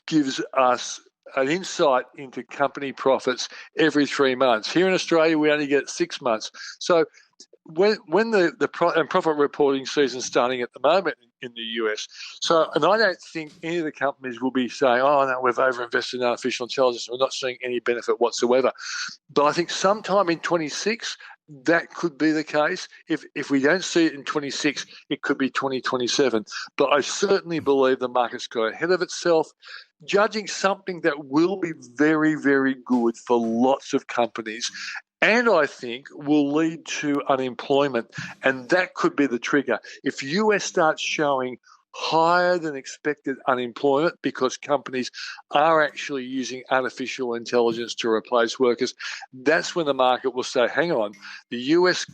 gives us an insight into company profits every 3 months. Here in Australia, we only get 6 months. So when the profit reporting season is starting at the moment in the US, and I don't think any of the companies will be saying, oh, no, we've overinvested in artificial intelligence, we're not seeing any benefit whatsoever. But I think sometime in 26, that could be the case. If we don't see it in 26, it could be 2027. But I certainly believe the market's got ahead of itself, judging something that will be very, very good for lots of companies, and I think will lead to unemployment. And that could be the trigger. If US starts showing higher than expected unemployment because companies are actually using artificial intelligence to replace workers, that's when the market will say, hang on, the US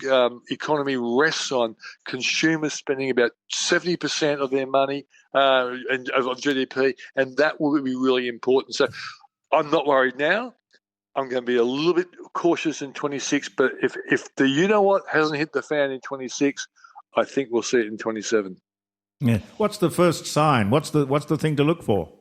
economy rests on consumers spending about 70% of their money and of GDP, and that will be really important. So I'm not worried now. I'm going to be a little bit cautious in 26, but if the you-know-what hasn't hit the fan in 26, I think we'll see it in 27. Yeah. What's the first sign? What's the thing to look for?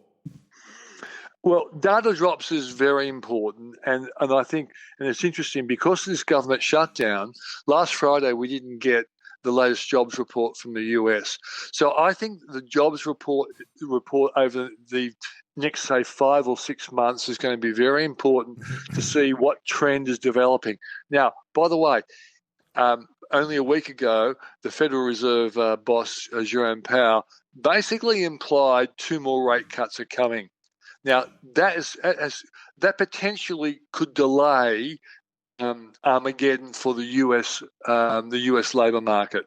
Well, data drops is very important, and I think, and it's interesting, because of this government shutdown, last Friday we didn't get the latest jobs report from the US. So I think the jobs report over the next, say, 5 or 6 months is going to be very important to see what trend is developing. Now, by the way, only a week ago, the Federal Reserve boss, Jerome Powell, basically implied 2 more rate cuts are coming. Now, that potentially could delay Armageddon for the US labour market.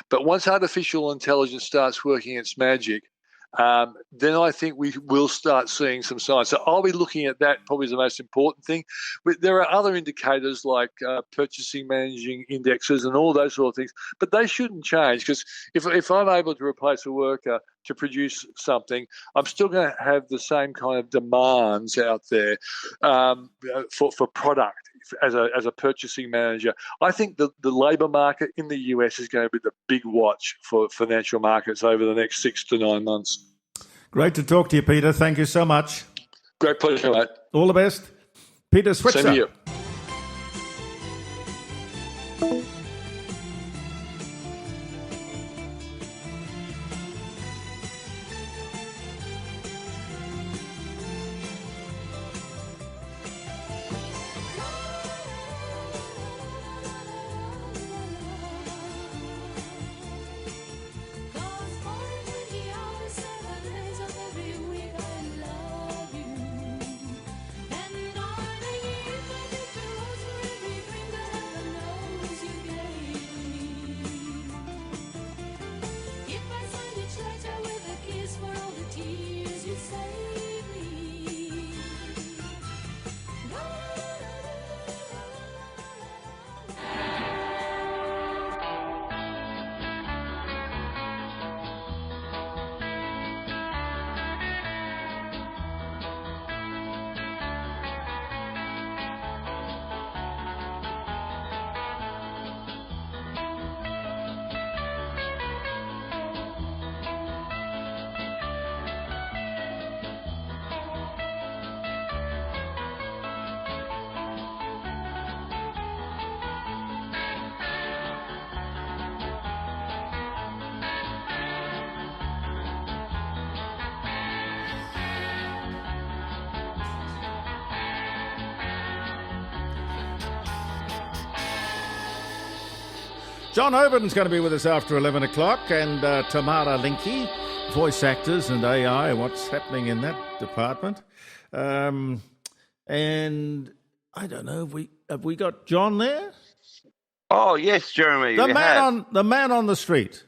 But once artificial intelligence starts working its magic, then I think we will start seeing some signs. So I'll be looking at that probably as the most important thing. But there are other indicators like purchasing managing indexes and all those sort of things, but they shouldn't change, because if I'm able to replace a worker to produce something, I'm still going to have the same kind of demands out there for product. As a purchasing manager, I think the labour market in the US is going to be the big watch for financial markets over the next 6 to 9 months. Great to talk to you, Peter. Thank you so much. Great pleasure, mate. All the best. Peter Switzer. Same to you. John Overton's going to be with us after 11 o'clock, and Tamara Linke, voice actors and AI, what's happening in that department. And I don't know, have we got John there? Oh, yes, Jeremy. The man on the street.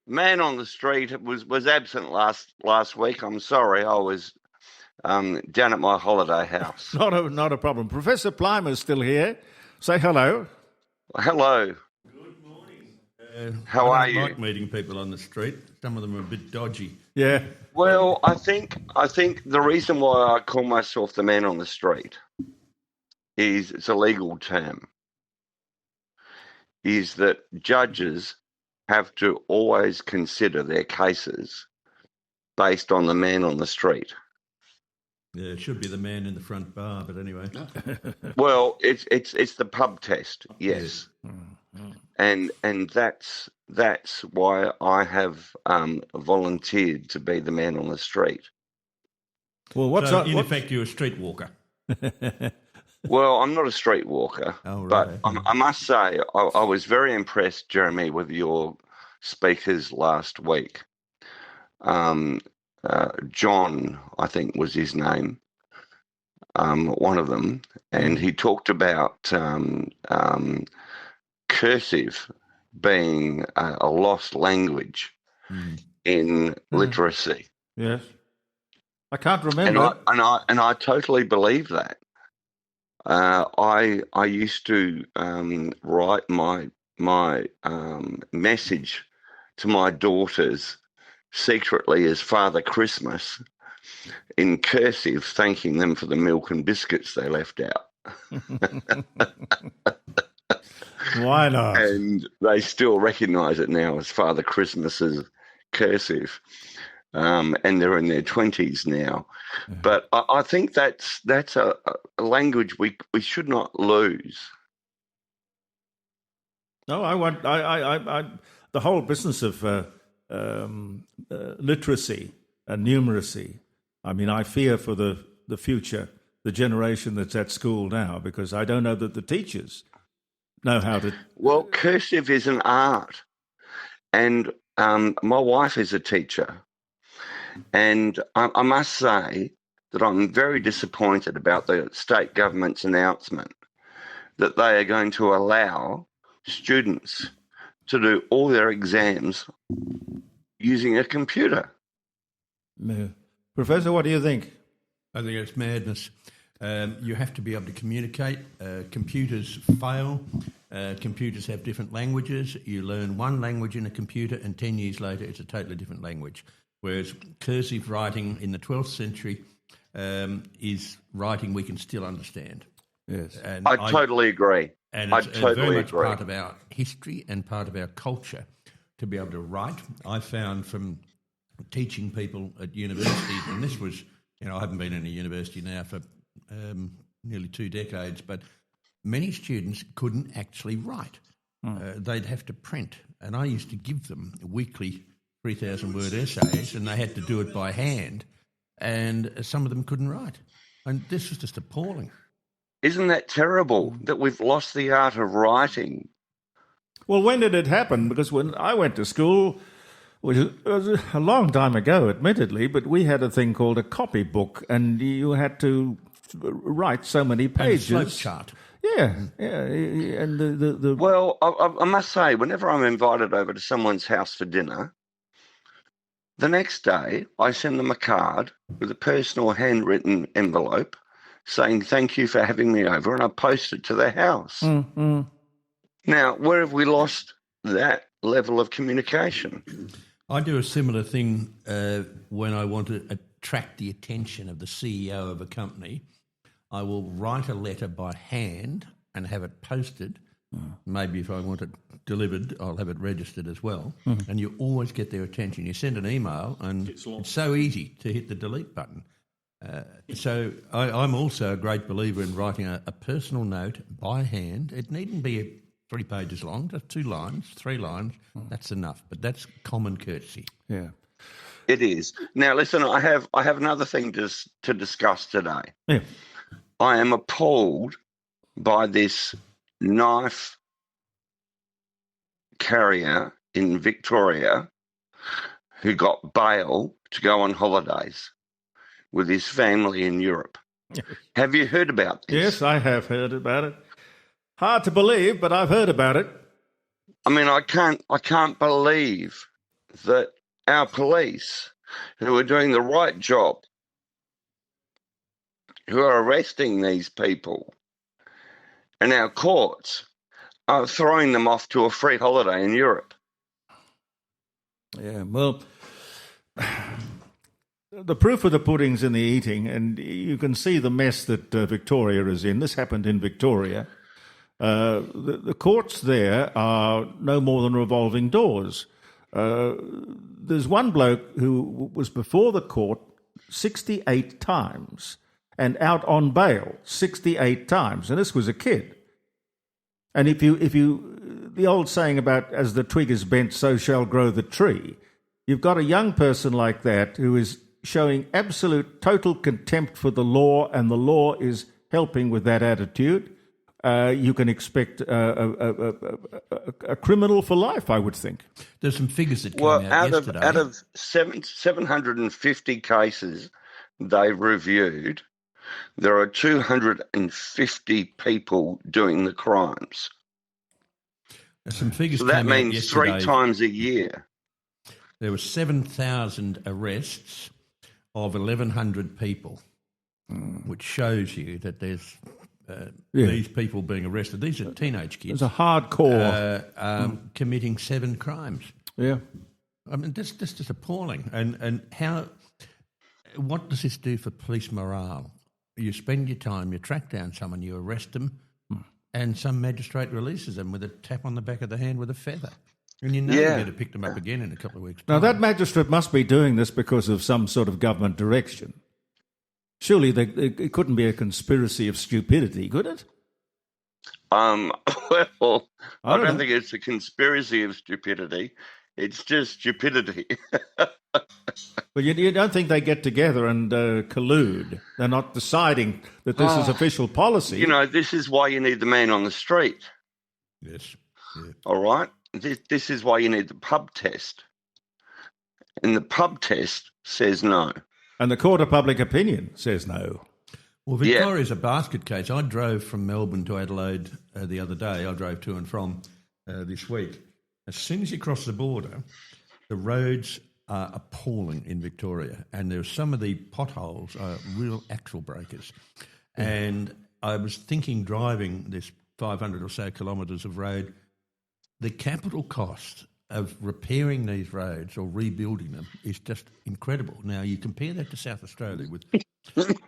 Man on the street was absent last week. I'm sorry. I was down at my holiday house. Not a problem. Professor Plimer's still here. Say hello. Hello. How are you? I like meeting people on the street. Some of them are a bit dodgy. Yeah. Well, I think the reason why I call myself the man on the street is it's a legal term. Is that judges have to always consider their cases based on the man on the street. Yeah, it should be the man in the front bar, but anyway. Well, it's the pub test, yes. And that's why I have volunteered to be the man on the street. Well, in effect, you're a street walker. Well, I'm not a street walker, but I must say I was very impressed, Jeremy, with your speakers last week. John, I think was his name, one of them, and he talked about cursive being a lost language. in literacy. Yes. I can't remember. And I totally believe that. I used to write my message to my daughters secretly as Father Christmas in cursive, thanking them for the milk and biscuits they left out. Why not? And they still recognise it now as Father Christmas's cursive. And they're in their 20s now. Yeah. But I think that's a language we should not lose. No, the whole business of literacy and numeracy. I mean, I fear for the future, the generation that's at school now, because I don't know that the teachers know how to. Well, cursive is an art, and my wife is a teacher. And I must say that I'm very disappointed about the state government's announcement that they are going to allow students to do all their exams using a computer. Yeah. Professor, what do you think? I think it's madness. You have to be able to communicate. Computers fail. Computers have different languages. You learn one language in a computer and 10 years later it's a totally different language. Whereas cursive writing in the 12th century is writing we can still understand. Yes, and I totally agree. And it's very much part of our history and part of our culture to be able to write. I found from teaching people at universities, and this was, I haven't been in a university now for nearly 2 decades, but many students couldn't actually write. They'd have to print, and I used to give them weekly 3,000-word essays, and they had to do it by hand, and some of them couldn't write. And this was just appalling. Isn't that terrible that we've lost the art of writing? Well, when did it happen? Because when I went to school, it was a long time ago, admittedly, but we had a thing called a copybook, and you had to write so many pages. And a flow chart. Yeah. And the Well, I must say, whenever I'm invited over to someone's house for dinner, the next day, I send them a card with a personal handwritten envelope saying, thank you for having me over, and I post it to their house. Mm-hmm. Now, where have we lost that level of communication? I do a similar thing when I want to attract the attention of the CEO of a company. I will write a letter by hand and have it posted. Maybe if I want it delivered, I'll have it registered as well. And you always get their attention. You send an email and it's so easy to hit the delete button. So I'm also a great believer in writing a personal note by hand. It needn't be 3 pages long, just 2 lines, 3 lines. That's enough. But that's common courtesy. Yeah. It is. Now, listen, I have another thing to discuss today. Yeah. I am appalled by this knife carrier in Victoria who got bail to go on holidays with his family in Europe. Have you heard about this? Yes, I have heard about it. Hard to believe, but I've heard about it. I mean, I can't believe that our police, who are doing the right job, who are arresting these people, and our courts are throwing them off to a free holiday in Europe. Yeah, well, the proof of the pudding's in the eating, and you can see the mess that Victoria is in. This happened in Victoria. The courts there are no more than revolving doors. There's one bloke who was before the court 68 times and out on bail 68 times, and this was a kid. And if you, the old saying about as the twig is bent, so shall grow the tree. You've got a young person like that who is showing absolute total contempt for the law, and the law is helping with that attitude. You can expect a criminal for life, I would think. There's some figures that came out yesterday. Out of 750 cases they've reviewed, there are 250 people doing the crimes. There's some figures so that came out means yesterday. 3 times a year. there were 7,000 arrests of 1,100 people, which shows you that there's these people being arrested. These are teenage kids. It's a hardcore committing 7 crimes. Yeah, I mean this is appalling. And how? What does this do for police morale? You spend your time, you track down someone, you arrest them, and some magistrate releases them with a tap on the back of the hand with a feather. And you know you're going to pick them up again in a couple of weeks' time. Now, that magistrate must be doing this because of some sort of government direction. Surely it couldn't be a conspiracy of stupidity, could it? Well, I don't think it's a conspiracy of stupidity. It's just stupidity. But you don't think they get together and collude? They're not deciding that this is official policy. You know, this is why you need the man on the street. Yes. Yeah. All right? This is why you need the pub test. And the pub test says no. And the court of public opinion says no. Well, Victoria's a basket case. I drove from Melbourne to Adelaide the other day. I drove to and from this week. As soon as you cross the border, the roads are appalling in Victoria, and there's some of the potholes are real axle breakers. And I was thinking, driving this 500 or so kilometres of road, the capital cost of repairing these roads or rebuilding them is just incredible. Now, you compare that to South Australia with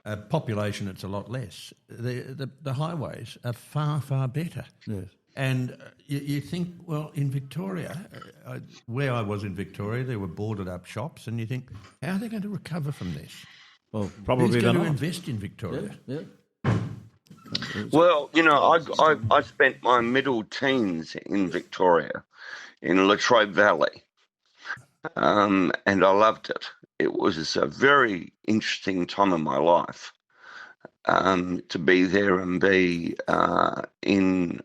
a population that's a lot less. The highways are far, far better. Yes. And you think, well, in Victoria, where I was in Victoria, there were boarded up shops, and you think, how are they going to recover from this? Well, probably they're they're going to not. invest in Victoria. Yeah. Well, you know, I spent my middle teens in Victoria, in Latrobe Valley, and I loved it. It was a very interesting time of my life. To be there and be in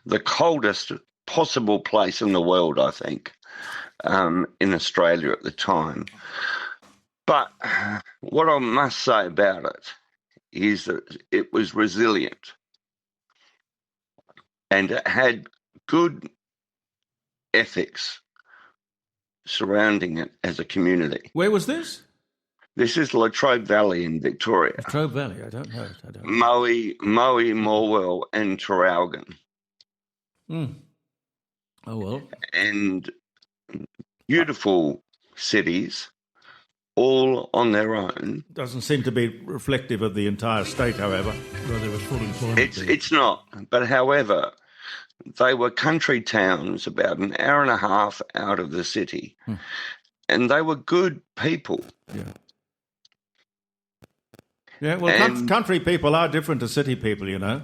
the coldest possible place in the world, I think, in Australia at the time. But what I must say about it is that it was resilient and it had good ethics surrounding it as a community. Where was this? This is Latrobe Valley in Victoria. Latrobe Valley, I don't know it. Moe, Morwell and Traralgon. Oh, well. And beautiful cities, all on their own. Doesn't seem to be reflective of the entire state, however. Well, there was full employment. It's not. But however, they were country towns about an hour and a half out of the city. And they were good people. Yeah. Yeah, well, country people are different to city people, you know.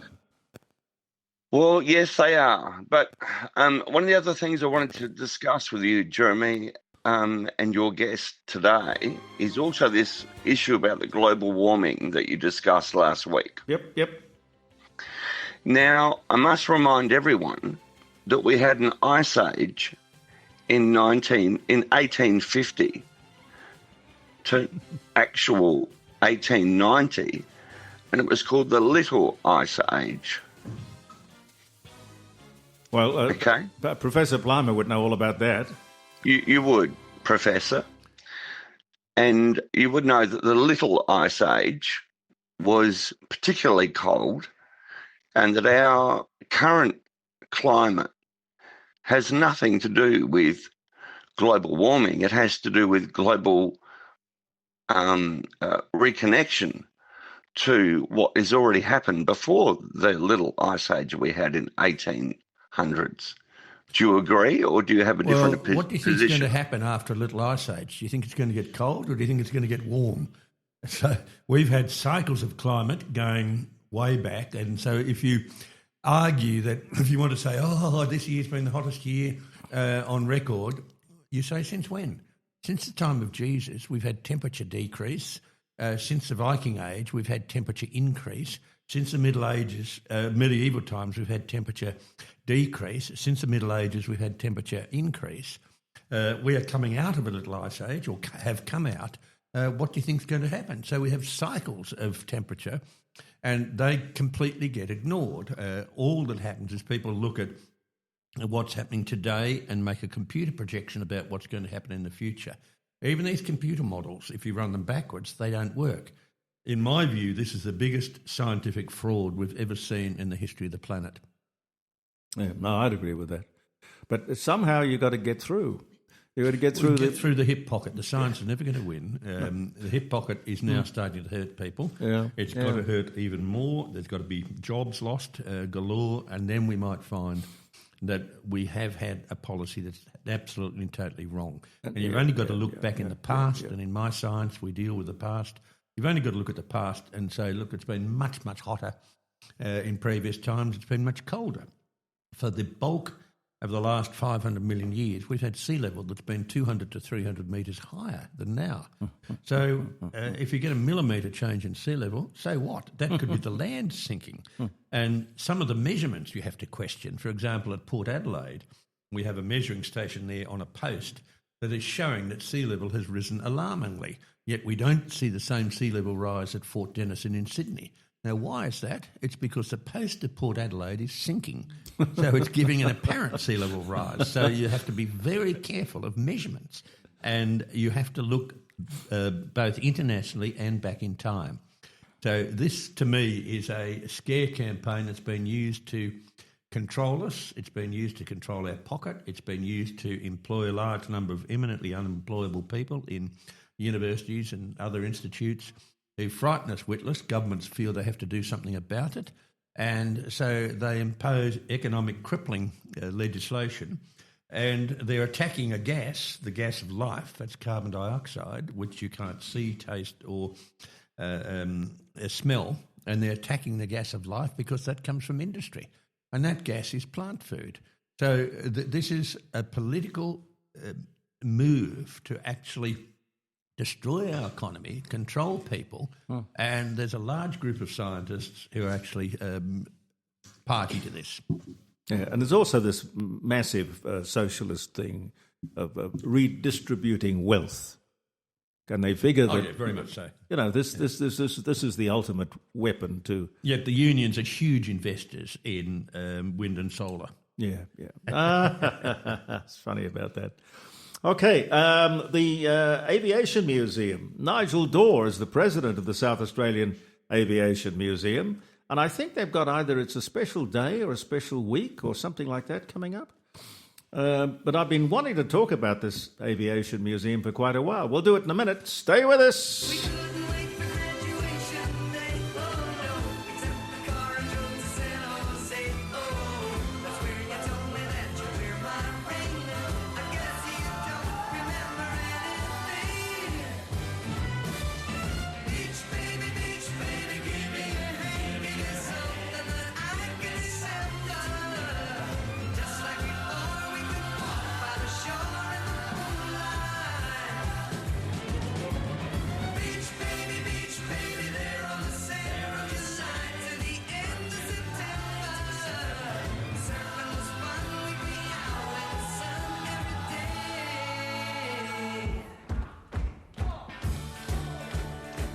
Well, yes, they are. But one of the other things I wanted to discuss with you, Jeremy, and your guest today is also this issue about the global warming that you discussed last week. Yep. Now, I must remind everyone that we had an ice age in 1850 to actual 1890, and it was called the Little Ice Age. Well, okay. Professor Plimer would know all about that. You would, Professor. And you would know that the Little Ice Age was particularly cold, and that our current climate has nothing to do with global warming. It has to do with global reconnection to what has already happened before the Little Ice Age we had in 1800s. Do you agree, or do you have a different position? What do you think is going to happen after a Little Ice Age? Do you think it's going to get cold, or do you think it's going to get warm? So we've had cycles of climate going way back, and so if you argue that, if you want to say, oh, this year's been the hottest year on record, you say, since when? Since the time of Jesus, we've had temperature decrease. Since the Viking Age, we've had temperature increase. Since the Middle Ages, medieval times, we've had temperature decrease. Since the Middle Ages, we've had temperature increase. We are coming out of a Little Ice Age, or have come out. What do you think is going to happen? So we have cycles of temperature, and they completely get ignored. All that happens is people look at what's happening today and make a computer projection about what's going to happen in the future. Even these computer models, if you run them backwards, they don't work. In my view, this is the biggest scientific fraud we've ever seen in the history of the planet. Yeah, no, I'd agree with that. But somehow you've got to get through. You've got to get through through the hip pocket. The science is never going to win. The hip pocket is now starting to hurt people. Yeah. It's got to hurt even more. There's got to be jobs lost galore, and then we might find that we have had a policy that's absolutely and totally wrong. And you've only got to look back in the past, and in my science we deal with the past. You've only got to look at the past and say, look, it's been much, much hotter in previous times. It's been much colder. For the bulk of the last 500 million years, we've had sea level that's been 200 to 300 metres higher than now. So if you get a millimetre change in sea level, so what? That could be the land sinking. And some of the measurements you have to question. For example, at Port Adelaide, we have a measuring station there on a post that is showing that sea level has risen alarmingly, yet we don't see the same sea level rise at Fort Denison in Sydney. Now, why is that? It's because the post at Port Adelaide is sinking. So it's giving an apparent sea level rise. So you have to be very careful of measurements, and you have to look both internationally and back in time. So this, to me, is a scare campaign that's been used to control us. It's been used to control our pocket. It's been used to employ a large number of eminently unemployable people in universities and other institutes who frighten us witless. Governments feel they have to do something about it, and so they impose economic crippling legislation, and they're attacking a gas, the gas of life, that's carbon dioxide, which you can't see, taste or smell, and they're attacking the gas of life because that comes from industry, and that gas is plant food. So this is a political move to actually destroy our economy, control people, and there's a large group of scientists who are actually party to this. Yeah, and there's also this massive socialist thing of redistributing wealth. And they figure that... Oh, yeah, very much so. You know, this is the ultimate weapon to... Yet the unions are huge investors in wind and solar. Yeah. It's funny about that. Okay, the Aviation Museum. Nigel Dawes is the president of the South Australian Aviation Museum, and I think they've got either it's a special day or a special week or something like that coming up. But I've been wanting to talk about this Aviation Museum for quite a while. We'll do it in a minute. Stay with us.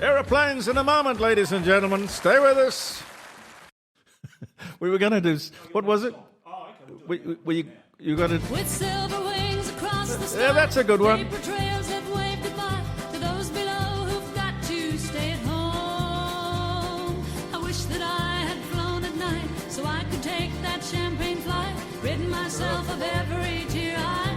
Aeroplanes in a moment, ladies and gentlemen. Stay with us. We were going to do... What was it? You got to... With silver wings across the sky, yeah, that's a good one. paper trails have waved goodbye to those below who've got to stay at home. I wish that I had flown at night so I could take that champagne flight, ridden myself of every tear I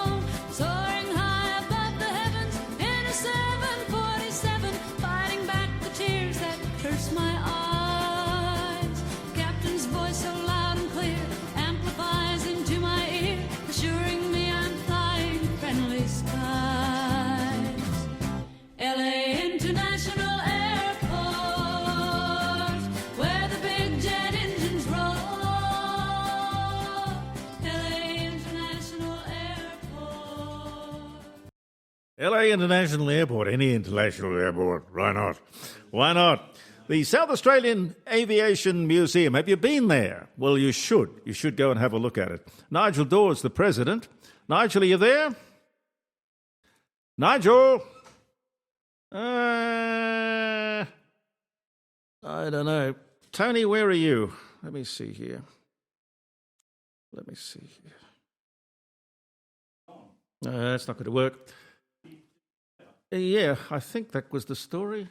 own. Soaring high above the heavens in a 747, fighting back the tears that curse my eyes. Captain's voice so loud and clear amplifies into my ear, assuring me I'm flying friendly skies. LA International Airport, where the big jet engines roar. LA International Airport. LA International Airport, any international airport, why not? Why not? The South Australian Aviation Museum, have you been there? Well, you should. You should go and have a look at it. Nigel Dawes, the president. Nigel, are you there? Nigel? I don't know. Tony, where are you? Let me see here. Let me see. That's not going to work. Yeah, I think that was the story.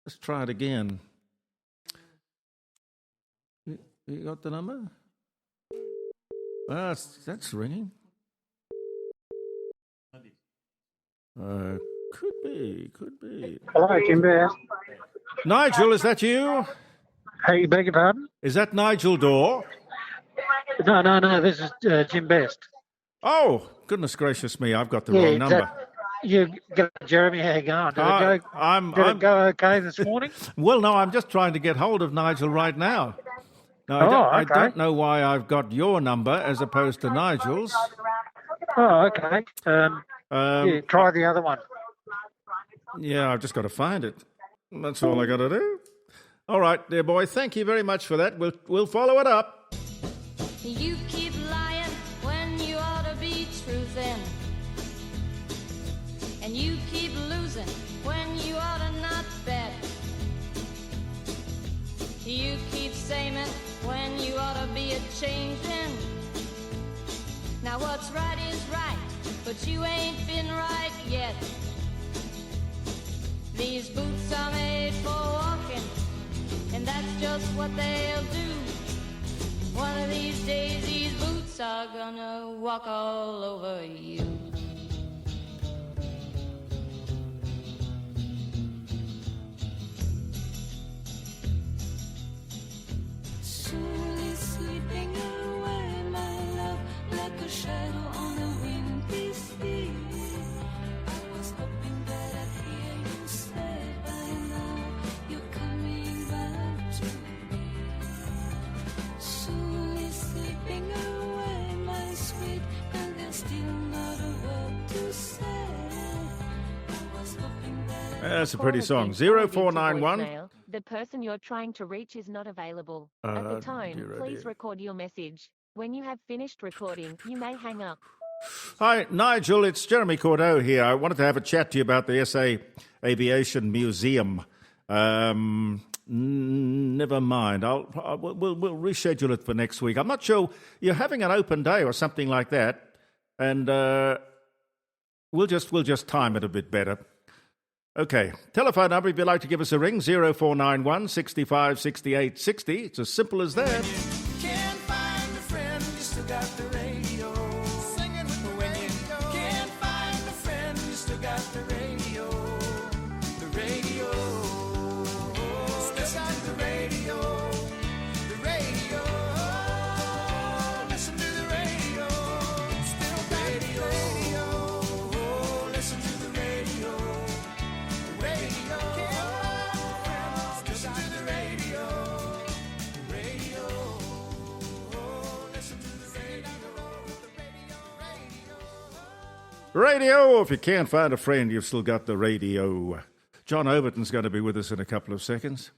Let's try it again. You got the number? That's ringing. Could be. Hello, Jim Best. Nigel, is that you? Hey, beg your pardon? Is that Nigel Dorr? No, this is Jim Best. Oh, goodness gracious me, I've got the wrong number. You got Jeremy, how you going? Did it go okay this morning? Well, no, I'm just trying to get hold of Nigel right now. No, I don't know why I've got your number as opposed to Nigel's. Oh, okay. Try the other one. Yeah, I've just got to find it. That's all I got to do. All right, dear boy, thank you very much for that. We'll follow it up. You keep lying when you ought to be truthin'. And you keep losing when you ought to not bet. You keep saying when you ought to be a-changin'. Now what's right is right, but you ain't been right yet. These boots are made for walking, and that's just what they'll do. One of these days these boots are gonna walk all over you. Surely sleeping away, my love, like a shadow on a windy sea. I was hoping that I'd hear you say by now you're coming back to me. Surely sleeping away, my sweet, and there's still not a word to say. I was hoping that That's a pretty song. 0491. The person you're trying to reach is not available. At the tone, please record your message. When you have finished recording, you may hang up. Hi, Nigel. It's Jeremy Cordeaux here. I wanted to have a chat to you about the SA Aviation Museum. Never mind. We'll reschedule it for next week. I'm not sure. You're having an open day or something like that, and we'll just time it a bit better. Okay. Telephone number if you'd like to give us a ring, 0491 65 68 60. It's as simple as that. Can't find a friend, you still got the radio. Singing with the radio. Can't find a friend, you still got the radio. The radio. Listen to the radio. The radio. Listen to the radio. Still got the radio. Listen to the radio. The radio. Listen to the radio. The radio. Listen to the radio. Radio. If you can't find a friend, you've still got the radio. John Overton's going to be with us in a couple of seconds.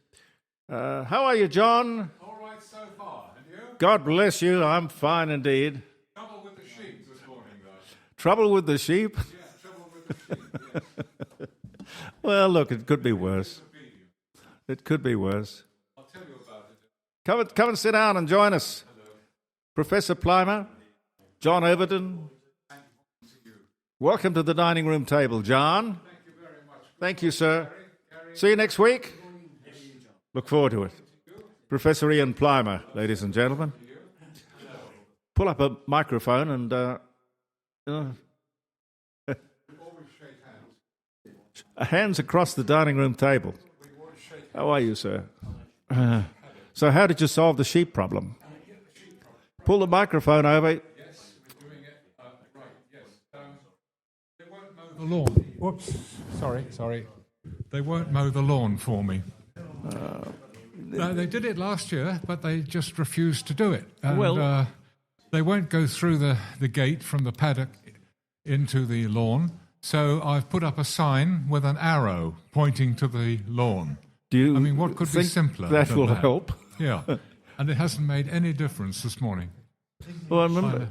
How are you, John? All right so far, and you? God bless you. I'm fine indeed. Trouble with the sheep this morning, though. Trouble with the sheep? Yeah, trouble with the sheep, yes. Well, look, it could be worse. It could be worse. I'll tell you about it. Come and sit down and join us. Hello. Professor Plimer, John Overton. Welcome to the dining room table, John. Thank you very much. Thank you, sir. See you next week. Look forward to it. Professor Ian Plimer, ladies and gentlemen. Pull up a microphone and hands across the dining room table. How are you, sir? So how did you solve the sheep problem? Pull the microphone over. Yes, we're doing it. Right, yes. They won't mow the lawn. Whoops. Sorry. They won't mow the lawn for me. No, they did it last year, but they just refused to do it. And, they won't go through the gate from the paddock into the lawn, so I've put up a sign with an arrow pointing to the lawn. What could be simpler? That than will help. Yeah, and it hasn't made any difference this morning. Well, I remember.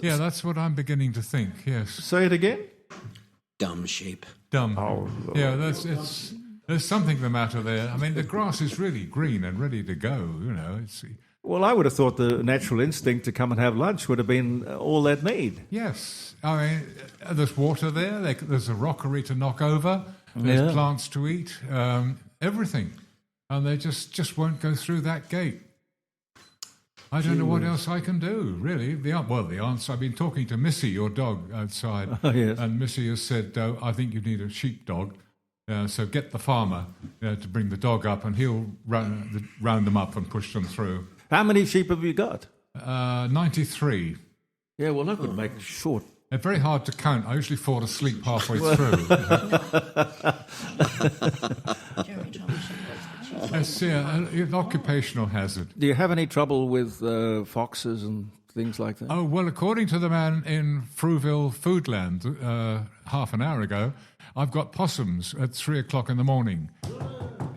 Yeah, that's what I'm beginning to think, yes. Say it again? Dumb sheep. Dumb. Oh, Lord. Yeah, there's something the matter there. I mean, the grass is really green and ready to go, you know. Well, I would have thought the natural instinct to come and have lunch would have been all they'd need. Yes. I mean, there's water there, there's a rockery to knock over, there's plants to eat, everything. And they just won't go through that gate. I don't know what else I can do, really. The answer, I've been talking to Missy, your dog, outside, and Missy has said, I think you need a sheepdog, so get the farmer to bring the dog up and he'll round them up and push them through. How many sheep have you got? 93. Yeah, well, that would make short. They're very hard to count. I usually fall asleep halfway through. It's an occupational hazard. Do you have any trouble with foxes and things like that? Oh, well, according to the man in Frueville Foodland half an hour ago, I've got possums at 3 o'clock in the morning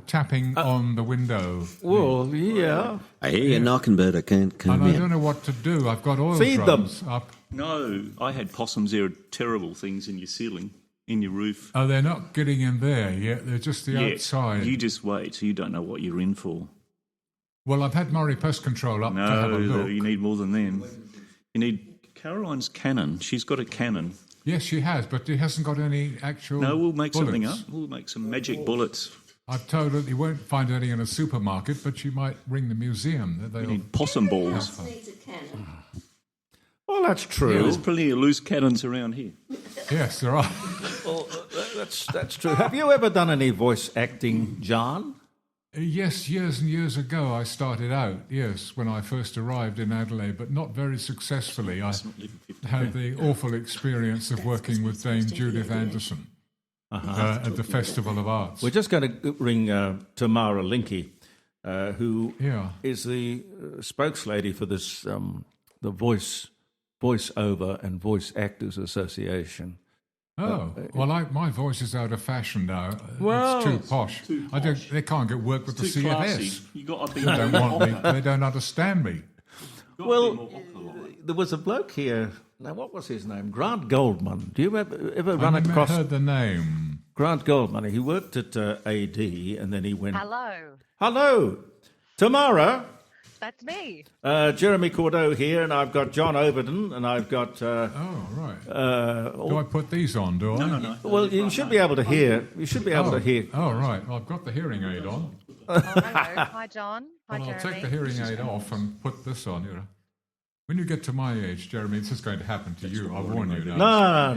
tapping on the window. Well, yeah. I hear you knocking, but I can't come in. in. I don't know what to do. I've got oil Feed drums them. up. No, I had possums. They're terrible things in your ceiling, in your roof. Oh, they're not getting in there yet. They're just the outside. You just wait. You don't know what you're in for. Well, I've had Murray Pest Control up to have a look. You need more than them. You need Caroline's cannon. She's got a cannon. Yes, she has, but she hasn't got any actual No, we'll make bullets. something up. We'll make some magic bullets. I've told her you won't find any in a supermarket, but she might ring the museum. We need possum balls. Well, that's true. Yeah, there's plenty of loose cannons around here. Yes, there are. Well, that's true. Have you ever done any voice acting, John? Yes, years and years ago I started out, yes, when I first arrived in Adelaide, but not very successfully. I had the awful experience of working with Dame Judith Anderson at the Festival of Arts. We're just going to ring Tamara Linke, who is the spokeslady for this, the Voice-Over and Voice Actors Association. Oh, well, my voice is out of fashion now. Well, it's too posh. They can't get work with the CFS. Classy. You got to be They don't want me. They don't understand me. Well, there was a bloke here. Now, what was his name? Grant Goldman. Do you ever run across? I heard the name. Grant Goldman. He worked at AD, and then he went. Hello, Tamara. that's me. Jeremy Cordeaux here, and I've got John Overton, and I've got. Oh, right. Do I put these on, do I? No. Well, you should be able to hear. You should be able to hear. Oh, right. Well, I've got the hearing aid on. Oh, hello. Hi, John. Hi, Well, I'll Jeremy. take the hearing aid off and put this on. When you get to my age, Jeremy, this is going to happen to you. I warn you. No.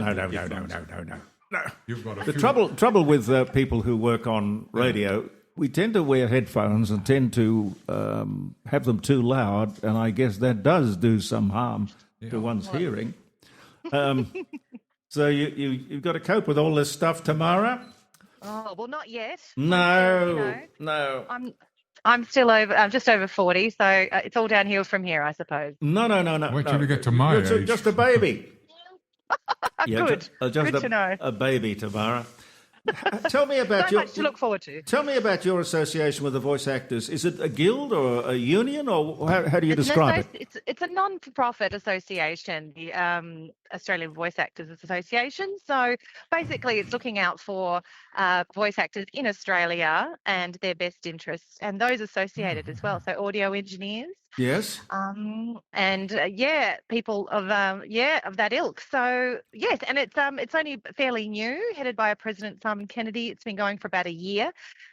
You've got a The few... trouble with people who work on radio, we tend to wear headphones and tend to have them too loud, and I guess that does do some harm to one's hearing. So you've got to cope with all this stuff, Tamara? Oh, well, not yet. No. I'm still over. I'm just over 40, so it's all downhill from here, I suppose. No. Wait till you get to my You're age. just a baby. Good. Just Good to know. A baby, Tamara. Tell me about So much to look forward to. Tell me about your association with the voice actors. Is it a guild or a union, or how do you describe it? It's a non-for-profit association, the Australian Voice Actors Association. So basically, it's looking out for voice actors in Australia and their best interests, and those associated as well. So audio engineers. Yes. People of that ilk. So yes, and it's only fairly new, headed by President Simon Kennedy. It's been going for about a year,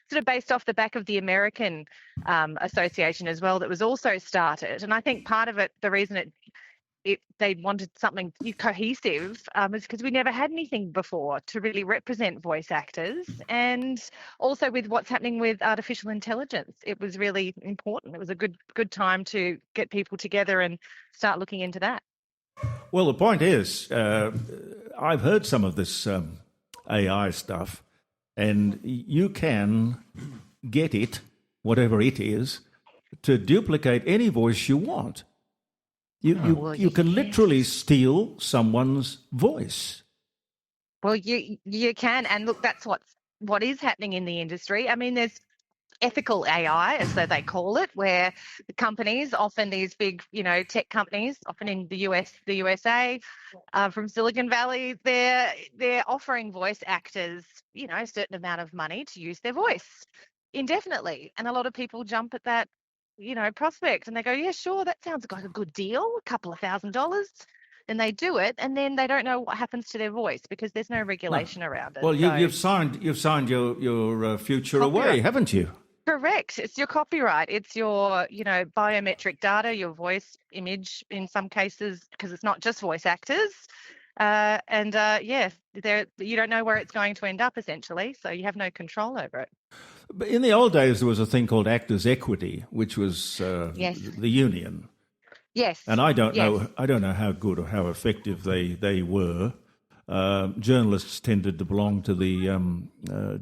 sort of based off the back of the American association as well, that was also started. And I think part of it, the reason they wanted something cohesive is because we never had anything before to really represent voice actors, and also with what's happening with artificial intelligence, it was really important. It was a good time to get people together and start looking into that. Well, the point is, I've heard some of this AI stuff, and you can get it, whatever it is, to duplicate any voice you want. You can literally steal someone's voice. Well, you can, and look, that's what is happening in the industry. I mean, there's ethical AI, as so they call it, where the companies, often these big, tech companies, often in the USA, from Silicon Valley, they're offering voice actors, a certain amount of money to use their voice indefinitely, and a lot of people jump at that prospect. And they go, yeah, sure, that sounds like a good deal, a couple of $1,000. And they do it, and then they don't know what happens to their voice because there's no regulation around it. Well, So- you've signed your future Copyright. away, haven't you? Correct. It's your copyright. It's your, biometric data, your voice, image in some cases, because it's not just voice actors. You don't know where it's going to end up, essentially, so you have no control over it. But in the old days, there was a thing called Actors' Equity, which was Yes. the union. Yes. And I don't Yes. know how good or how effective they were. Journalists tended to belong to the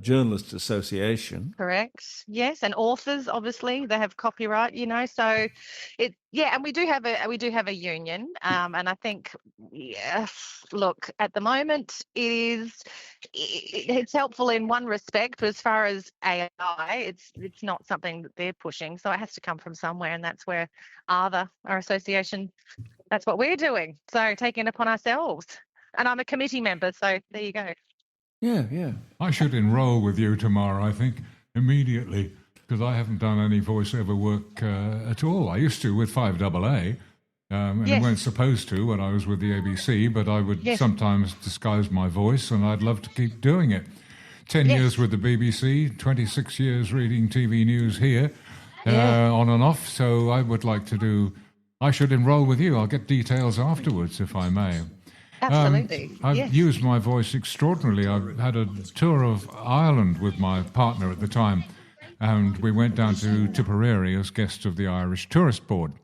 Journalists Association. Correct. Yes, and authors obviously they have copyright. So and we do have a union. And I think look, at the moment it's helpful in one respect, but as far as AI, it's not something that they're pushing. So it has to come from somewhere, and that's where our association, that's what we're doing. So taking it upon ourselves. And I'm a committee member, so there you go. Yeah. I should enrol with you tomorrow, I think, immediately, because I haven't done any voiceover work at all. I used to with 5AA, and I weren't supposed to when I was with the ABC, but I would sometimes disguise my voice, and I'd love to keep doing it. 10 years with the BBC, 26 years reading TV news here, on and off, so I would like to I should enrol with you. I'll get details afterwards, if I may. Absolutely. I've used my voice extraordinarily. I had a tour of Ireland with my partner at the time, and we went down to Tipperary as guests of the Irish Tourist Board.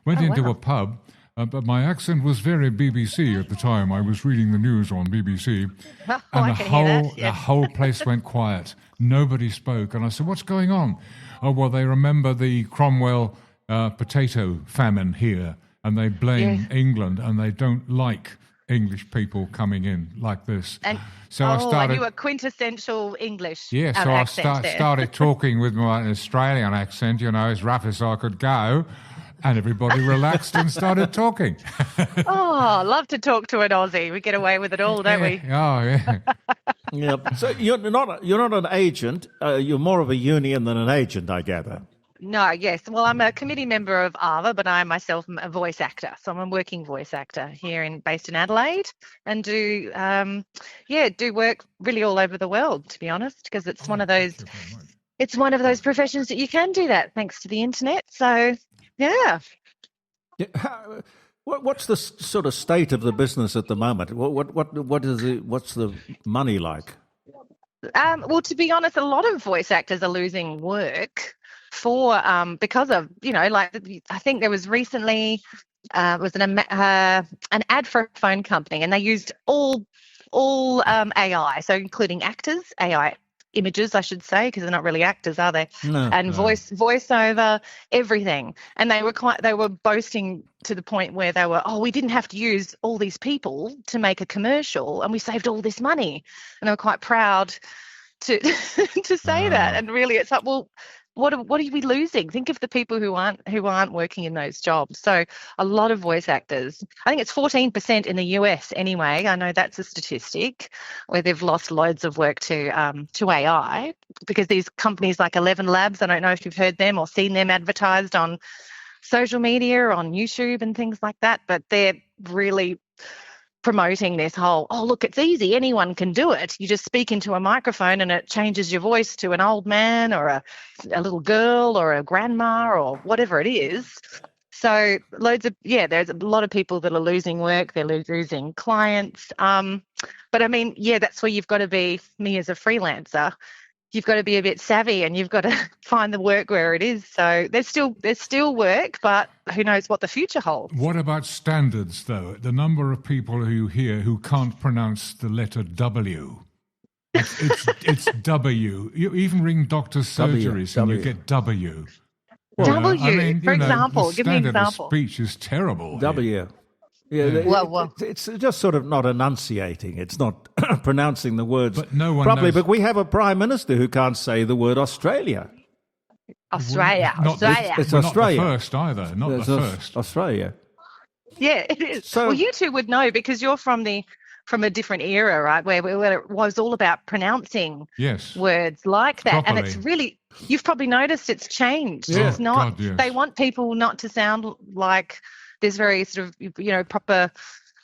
Went into a pub, but my accent was very BBC at the time. I was reading the news on BBC, and the whole place went quiet. Nobody spoke, and I said, "What's going on?" "Oh, well, they remember the Cromwell potato famine here, and they blame England, and they don't like English people coming in like this." And so I started. And you were quintessential English. Yeah, so I started talking with my Australian accent, as rough as I could go, and everybody relaxed and started talking. Oh, love to talk to an Aussie. We get away with it all, don't we? Oh, yeah. Yeah. So you're not an agent. You're more of a union than an agent, I gather. No, yes. Well, I'm a committee member of ARVA, but I myself am a voice actor. So I'm a working voice actor based in Adelaide, and do work really all over the world, to be honest, because it's one of those professions that you can do that thanks to the internet. So, yeah. What's the sort of state of the business at the moment? What's the money like? Well, to be honest, a lot of voice actors are losing work because of I think there was recently an ad for a phone company, and they used all AI, so including actors, AI images, I should say, because they're not really actors, are they? No, and voiceover, everything, and they were boasting to the point where they were, we didn't have to use all these people to make a commercial, and we saved all this money, and they were quite proud to to say that. And really, it's like, well, what are we losing? Think of the people who aren't working in those jobs. So a lot of voice actors, I think it's 14% in the US anyway. I know that's a statistic where they've lost loads of work to AI, because these companies like 11 Labs, I don't know if you've heard them or seen them advertised on social media or on YouTube and things like that, but they're really promoting this whole, look, it's easy, anyone can do it. You just speak into a microphone and it changes your voice to an old man or a little girl or a grandma or whatever it is. So there's a lot of people that are losing work, they're losing clients. But I mean, that's where you've got to be, me as a freelancer, you've got to be a bit savvy and you've got to find the work where it is. So there's still work, but who knows what the future holds. What about standards, though? The number of people who hear who can't pronounce the letter W. It's W. You even ring doctor's surgeries and you get W. Well, W, for example. Give me an example. The speech is terrible. W. It's just sort of not enunciating. It's not pronouncing the words properly. But we have a prime minister who can't say the word Australia. Australia. It's Australia. Not the first either. Not the first. Australia. Yeah, it is. So, well, you two would know because you're from a different era, right? Where it was all about pronouncing words like that. Properly. And it's really, you've probably noticed it's changed. Yeah. It's not. God, yes. They want people not to sound like this very sort of proper.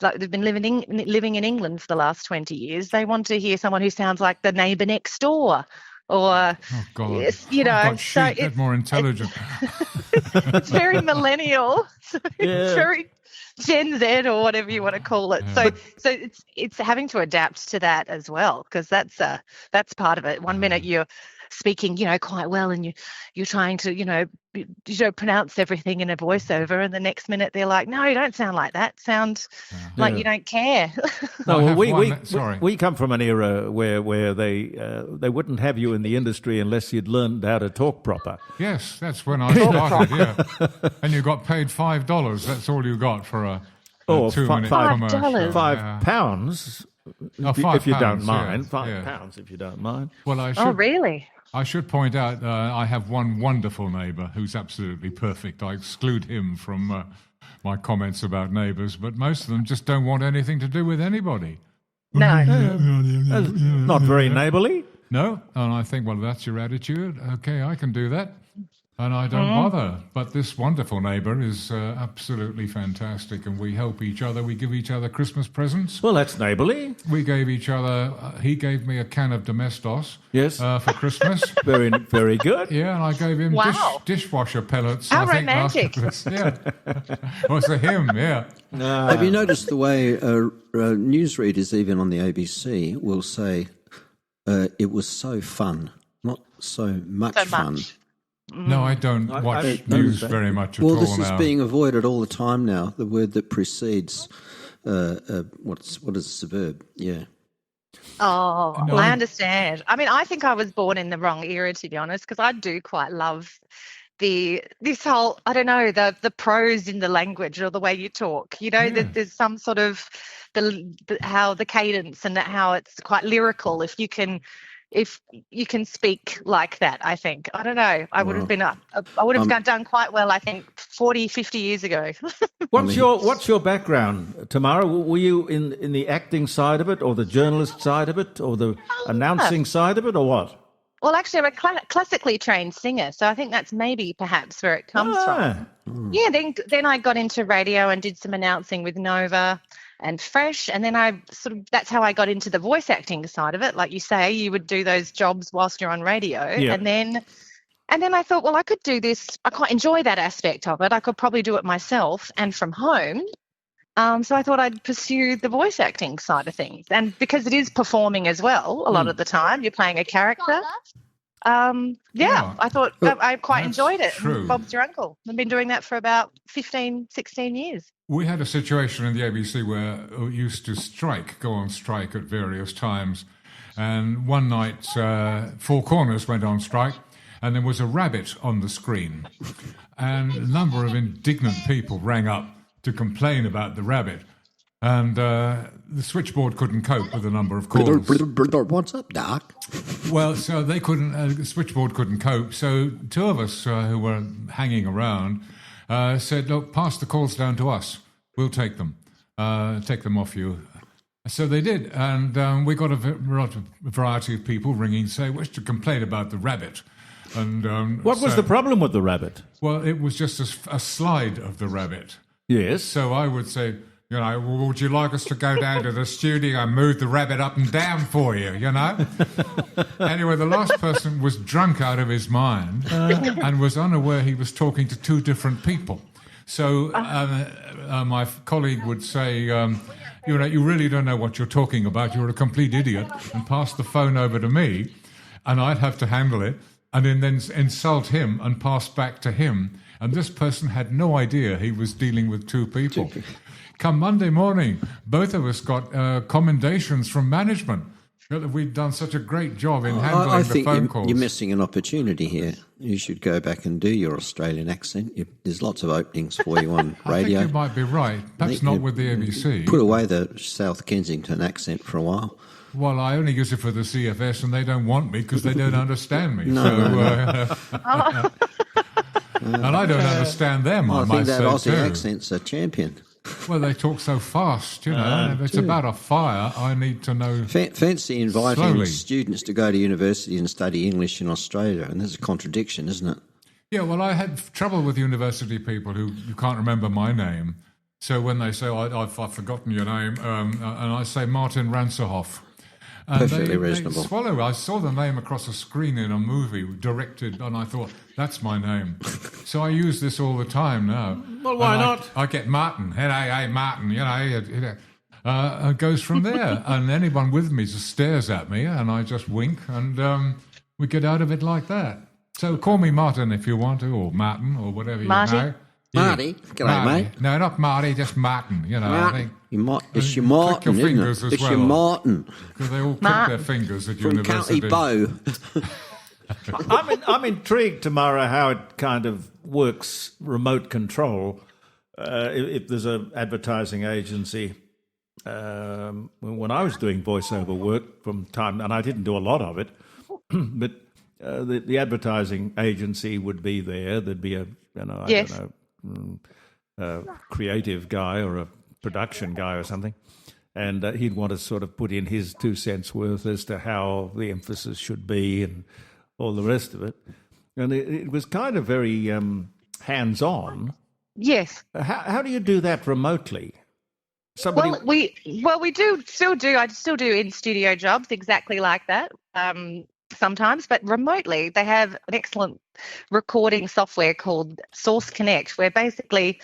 Like they've been living in England for the last 20 years. They want to hear someone who sounds like the neighbour next door, or Oh God! it's They're more intelligent. it's very millennial, so it's very Gen Z or whatever you want to call it. Yeah. So it's having to adapt to that as well, because that's part of it. One minute you're speaking, quite well, and you're trying to, you don't pronounce everything in a voiceover, and the next minute they're like, no, you don't sound like that. Sound like you don't care. No, well, we come from an era where they wouldn't have you in the industry unless you'd learned how to talk proper. Yes, that's when I started. Yeah, and you got paid $5. That's all you got for a 2-minute commercial. £5. If you don't mind. £5 if you don't mind. Well, I should. Oh, really? I should point out I have one wonderful neighbour who's absolutely perfect. I exclude him from my comments about neighbours, but most of them just don't want anything to do with anybody. No. Not very neighbourly. No, and I think, well, that's your attitude. Okay, I can do that. And I don't bother. But this wonderful neighbour is absolutely fantastic, and we help each other. We give each other Christmas presents. Well, that's neighbourly. We gave each other. He gave me a can of Domestos. Yes. For Christmas. Very, very good. Yeah, and I gave him dishwasher pellets. How I think, romantic. Yeah. Well, it's a hymn. Yeah. Have you noticed the way newsreaders, even on the ABC, will say it was so fun, not so much fun. No, I don't watch news very much at all now. Well, this is being avoided all the time now, the word that precedes, what is the verb? Yeah. Oh, no. I understand. I mean, I think I was born in the wrong era, to be honest, because I do quite love this whole, I don't know, the prose in the language or the way you talk. There's some sort of how the cadence and how it's quite lyrical. If you can speak like that, I think. I don't know. I would have been I would have done quite well, I think, 40, 50 years ago. What's your background, Tamara? Were you in the acting side of it, or the journalist side of it, or the announcing side of it, or what? Well, actually, I'm a classically trained singer, so I think that's maybe perhaps where it comes from. Yeah, then I got into radio and did some announcing with Nova and Fresh, and then that's how I got into the voice acting side of it. Like you say, you would do those jobs whilst you're on radio, and then I thought, well, I could do this. I quite enjoy that aspect of it. I could probably do it myself and from home. So I thought I'd pursue the voice acting side of things, and because it is performing as well, a lot of the time you're playing a character. I thought I quite enjoyed it. True. Bob's your uncle. I've been doing that for about 15, 16 years. We had a situation in the ABC where we used to go on strike at various times. And one night, Four Corners went on strike, and there was a rabbit on the screen. And a number of indignant people rang up to complain about the rabbit. And the switchboard couldn't cope with the number of calls. What's up, Doc? Well, so they couldn't, the switchboard couldn't cope. So two of us who were hanging around said, look, pass the calls down to us. We'll take them off you. So they did, and we got a variety of people ringing, saying, wish to complain about the rabbit. And what was the problem with the rabbit? Well, it was just a slide of the rabbit. Yes. So I would say, would you like us to go down to the studio and move the rabbit up and down for you, Anyway, the last person was drunk out of his mind and was unaware he was talking to two different people. So my colleague would say, you really don't know what you're talking about. You're a complete idiot, and pass the phone over to me, and I'd have to handle it, and then insult him and pass back to him. And this person had no idea he was dealing with two people. Come Monday morning, both of us got commendations from management that we'd done such a great job in handling the phone calls. You're missing an opportunity here. You should go back and do your Australian accent. There's lots of openings for you on radio. I think you might be right. Perhaps not with the ABC. Put away the South Kensington accent for a while. Well, I only use it for the CFS, and they don't want me because they don't understand me. No. And I don't understand them, I think that Aussie too. accent's a champion. Well, they talk so fast, you know. And if it's about a fire, I need to know. Fancy inviting slowly. students to go to university and study English in Australia, and there's a contradiction, isn't it? Yeah, well, I had trouble with university people who can't remember my name. So when they say, I've forgotten your name, and I say Martin Ranserhoff. And Perfectly reasonable. They swallow. I saw the name across a screen in a movie directed, and I thought, that's my name. So I use this all the time now. Well, why not? I get Martin. Hey, Martin, it goes from there. And anyone with me just stares at me, and I just wink, and we get out of it like that. So call me Martin if you want to, or Martin, or whatever Marty? you know. Marty? G'day, Marty. mate. No, not Marty, just Martin, you know. I think. It's your Martin, Click your isn't fingers it? as It's well. your Martin. Because they all click their fingers at From university. County Bow. I'm intrigued, Tamara, how it kind of works remote control. If there's an advertising agency, when I was doing voiceover work from time, and I didn't do a lot of it, but the advertising agency would be there. There'd be a creative guy or a production guy or something, and he'd want to sort of put in his 2 cents worth as to how the emphasis should be and all the rest of it. And it was kind of very hands-on. Yes. How do you do that remotely? We still do. I still do in-studio jobs exactly like that. Sometimes, but remotely they have an excellent recording software called Source Connect, where basically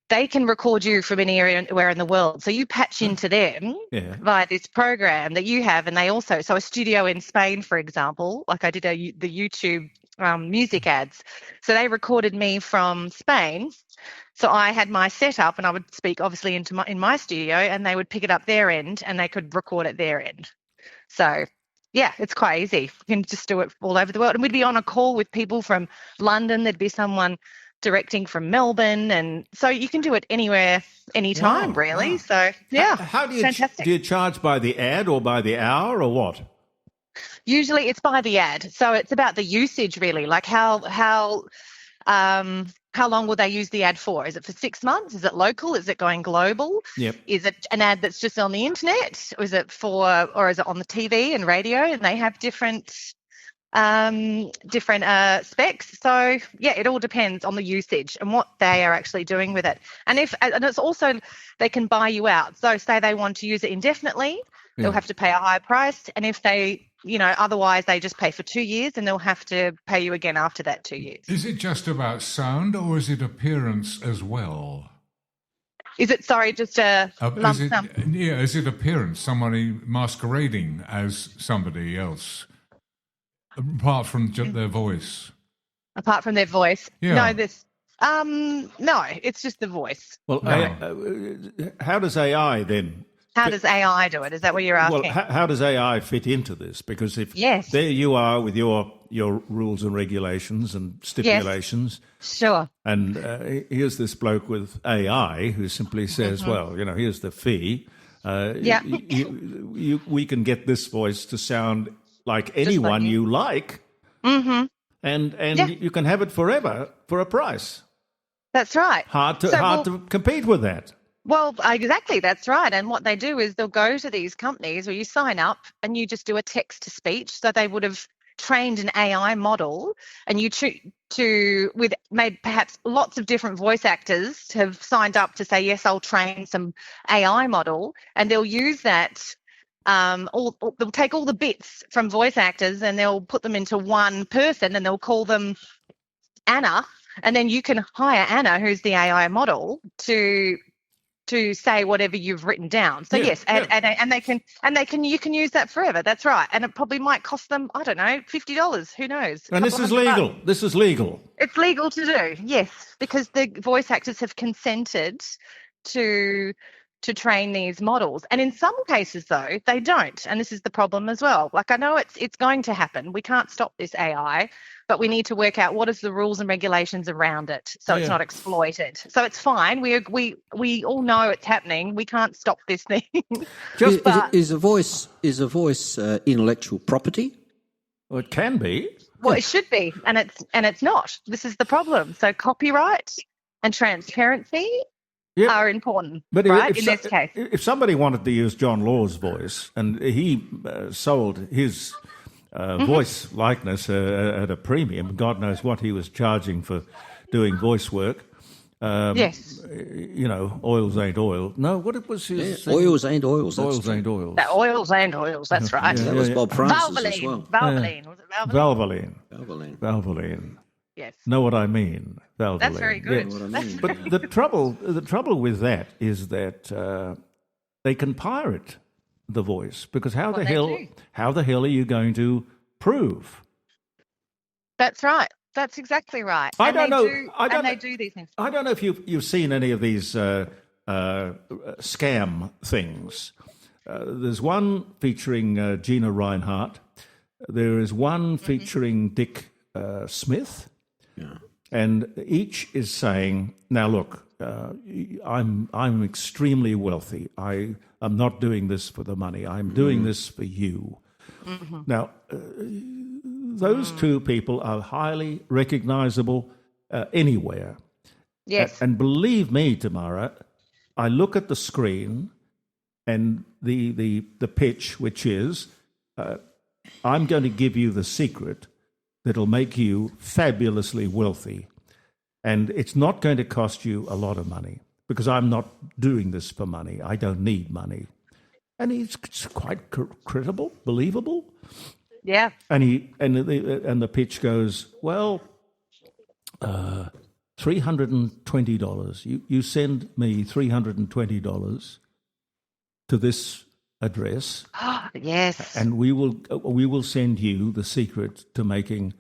they can record you from anywhere in the world. So you patch into them via this program that you have, and they also, so a studio in Spain, for example, like I did the YouTube music ads. So they recorded me from Spain. So I had my setup, and I would speak obviously in my studio, and they would pick it up their end, and they could record at their end. So. Yeah, it's quite easy. You can just do it all over the world. And we'd be on a call with people from London. There'd be someone directing from Melbourne. And so you can do it anywhere, anytime, really. Wow. So, yeah, how do you fantastic. Do you charge by the ad or by the hour or what? Usually it's by the ad. So it's about the usage, really, like how long will they use the ad for? Is it for 6 months? Is it local? Is it going global? Yep. Is it an ad that's just on the internet? Or is it on the TV and radio? And they have different specs. So yeah, it all depends on the usage and what they are actually doing with it. And it's also, they can buy you out. So say they want to use it indefinitely, they'll have to pay a higher price. And if they, otherwise they just pay for 2 years, and they'll have to pay you again after that 2 years. Is it just about sound, or is it appearance as well? Is it, just a lump sum? Yeah, is it appearance, somebody masquerading as somebody else, apart from their voice? Apart from their voice? Yeah. No, it's just the voice. Well, how does AI then? How does AI do it? Is that what you're asking? Well, how does AI fit into this? Because if there you are with your rules and regulations and stipulations. Yes. Sure. And here's this bloke with AI who simply says, well, here's the fee. We can get this voice to sound like anyone you like. Mm-hmm. And you can have it forever for a price. That's right. Hard to compete with that. Well, exactly, that's right. And what they do is they'll go to these companies where you sign up and you just do a text-to-speech. So they would have trained an AI model, and with maybe perhaps lots of different voice actors have signed up to say, yes, I'll train some AI model, and they'll use that. They'll take all the bits from voice actors and they'll put them into one person, and they'll call them Anna, and then you can hire Anna, who's the AI model, to say whatever you've written down. So you can use that forever. That's right. And it probably might cost them, I don't know, $50. Who knows? And this is legal. This is legal. It's legal to do, yes, because the voice actors have consented to train these models. And in some cases, though, they don't. And this is the problem as well. Like, I know it's going to happen. We can't stop this AI, but we need to work out what is the rules and regulations around it so it's not exploited. So it's fine. We all know it's happening. We can't stop this thing. Is a voice intellectual property? Well, it can be. Well, it should be, and it's not. This is the problem. So copyright and transparency are important, But right? In this case. If somebody wanted to use John Law's voice and he sold his voice likeness at a premium, God knows what he was charging for doing voice work. Yes. Oils ain't oil. No, what it was his... Oils ain't oils. Oils ain't oils. Oils and oils, that's right. That was Bob Francis as well. Valvoline. Was it Valvoline? Valvoline. Yes. Know what I mean? Valvoline. That's very good. Yes. But the trouble with that is that they can pirate the voice, because how the hell are you going to prove? That's right. That's exactly right. I don't know. They do these things. I don't know if you've seen any of these scam things. There's one featuring Gina Reinhardt. There is one featuring Dick Smith. Yeah. And each is saying, now look, I'm extremely wealthy. I am not doing this for the money. I'm doing this for you. Mm-hmm. Now, those two people are highly recognizable anywhere. Yes. And believe me, Tamara, I look at the screen and the pitch, which is, I'm going to give you the secret that'll make you fabulously wealthy. And it's not going to cost you a lot of money, because I'm not doing this for money. I don't need money. And it's quite credible, believable. Yeah. And the pitch goes, well, $320. You send me $320 to this address. Yes. And we will send you the secret to making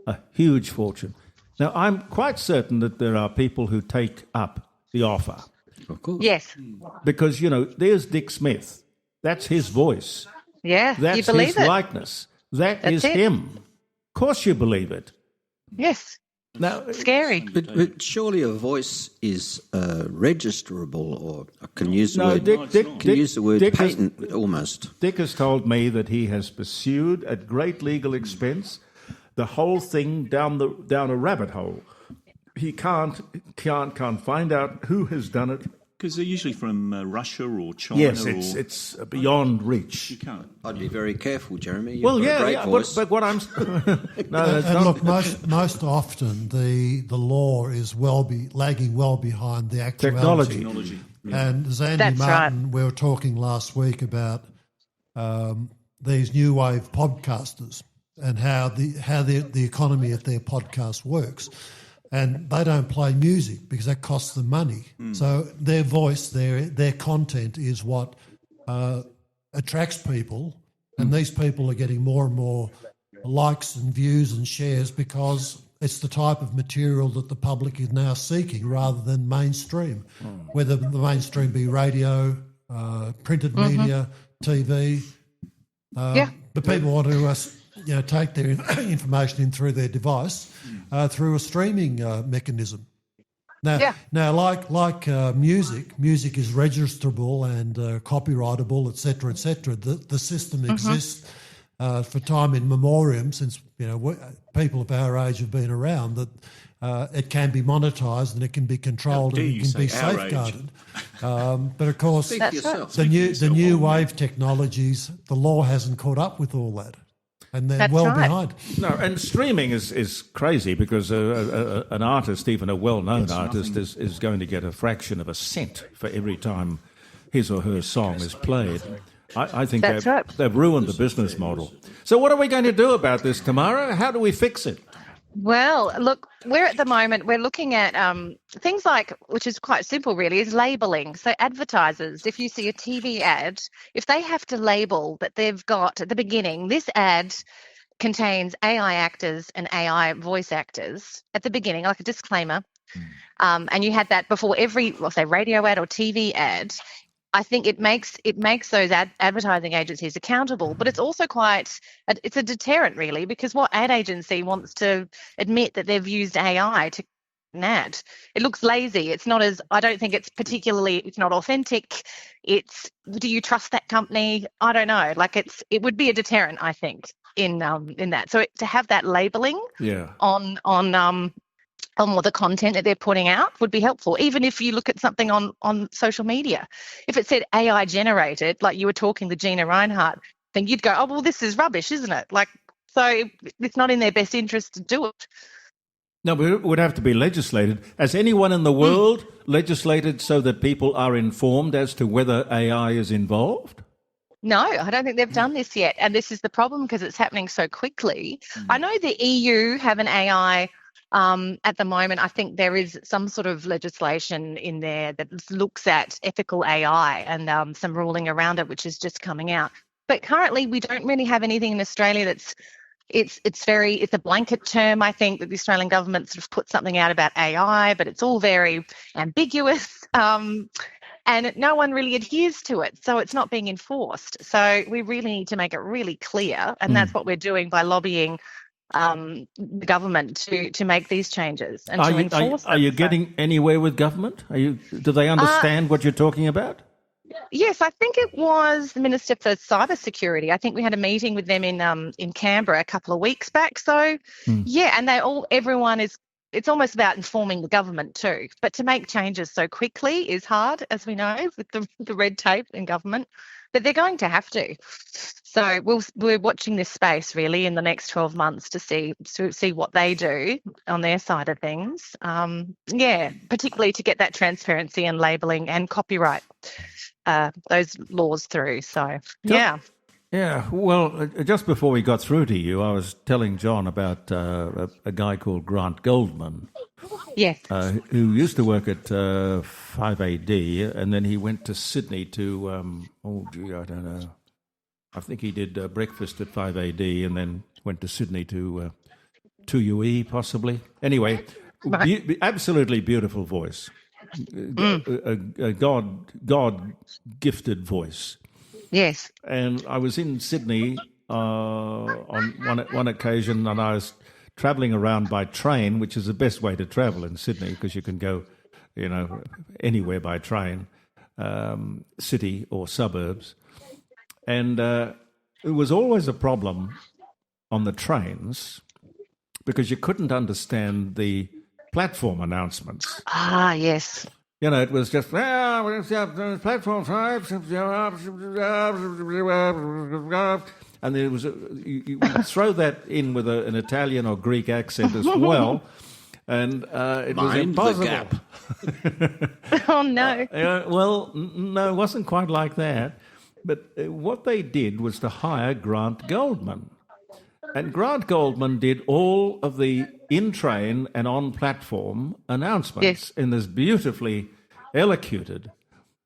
a huge fortune. Now, I'm quite certain that there are people who take up the offer. Of course. Yes. Because, there's Dick Smith. That's his voice. Yeah, That's you believe his it. likeness. That's it. him. Of course you believe it. Yes. Now, scary. But surely a voice is registerable, or can use the word patent almost. Dick has told me that he has pursued at great legal expense the whole thing down a rabbit hole. He can't find out who has done it. Because they're usually from Russia or China. Yes, it's beyond reach. You can't. I'd be very careful, Jeremy. You've Well, got a yeah, great yeah, voice. but what I'm Look, most often the law is lagging well behind the actuality. Technology. And as Andy That's Martin, we were talking last week about these new wave podcasters and how the economy of their podcast works. And they don't play music because that costs them money. So their voice, their content is what attracts people, and these people are getting more and more likes and views and shares because it's the type of material that the public is now seeking rather than mainstream, whether the mainstream be radio, printed media, TV. The people want to take their information in through their device through a streaming mechanism. Now, like music is registerable and copyrightable, etc., etc. The system exists for time in memoriam, since people of our age have been around. That it can be monetised and it can be controlled and it can be safeguarded. But of course, the new wave technologies, the law hasn't caught up with all that. And they're behind. No, and streaming is crazy because an artist, even a well-known artist, is going to get a fraction of a cent for every time his or her song is played. I think they've ruined the business model. So what are we going to do about this, Tamara? How do we fix it? Well, look, we're looking at things like, which is quite simple really, is labelling. So advertisers, if you see a TV ad, if they have to label that they've got at the beginning, this ad contains AI actors and AI voice actors at the beginning, like a disclaimer, and you had that before every, say, radio ad or TV ad, I think it makes those advertising agencies accountable, but it's also it's a deterrent really, because what ad agency wants to admit that they've used AI to an ad? It looks lazy. It's not I don't think it's not authentic. Do you trust that company? I don't know. It would be a deterrent, I think, in that. So to have that labeling on what the content that they're putting out would be helpful. Even if you look at something on social media, if it said AI generated, like you were talking the Gina Reinhardt thing, you'd go, oh, well, this is rubbish, isn't it? Like, so it's not in their best interest to do it. No, but it would have to be legislated. Has anyone in the world legislated so that people are informed as to whether AI is involved? No, I don't think they've done this yet. And this is the problem because it's happening so quickly. I know the EU have an AI at the moment. I think there is some sort of legislation in there that looks at ethical AI and some ruling around it, which is just coming out. But currently we don't really have anything in Australia that's it's a blanket term. I think that the Australian government sort of put something out about AI, but it's all very ambiguous. And no one really adheres to it, so it's not being enforced. So we really need to make it really clear, and that's what we're doing by lobbying the government to make these changes and to enforce them. Are you getting anywhere with government? Do they understand what you're talking about? Yes, I think it was the Minister for Cybersecurity. I think we had a meeting with them in Canberra a couple of weeks back. So, yeah, and everyone is. It's almost about informing the government too. But to make changes so quickly is hard, as we know, with the red tape in government. But they're going to have to. So we're watching this space really in the next 12 months to see what they do on their side of things. Particularly to get that transparency and labelling and copyright, those laws through. So, yeah. Yeah, well, just before we got through to you, I was telling John about a guy called Grant Goldman. Yes. Who used to work at 5AD, and then he went to Sydney to, I don't know. I think he did breakfast at 5AD and then went to Sydney to 2UE, possibly. Anyway, absolutely beautiful voice. A God-gifted voice. Yes. And I was in Sydney on one occasion, and I was travelling around by train, which is the best way to travel in Sydney because you can go, anywhere by train, city or suburbs. And it was always a problem on the trains because you couldn't understand the platform announcements. Ah, yes. It was just, platform 5, and there was you throw that in with an Italian or Greek accent as well, and it was impossible. Oh, no. No, it wasn't quite like that. But what they did was to hire Grant Goldman. And Grant Goldman did all of the in-train and on-platform announcements in this beautifully elocuted,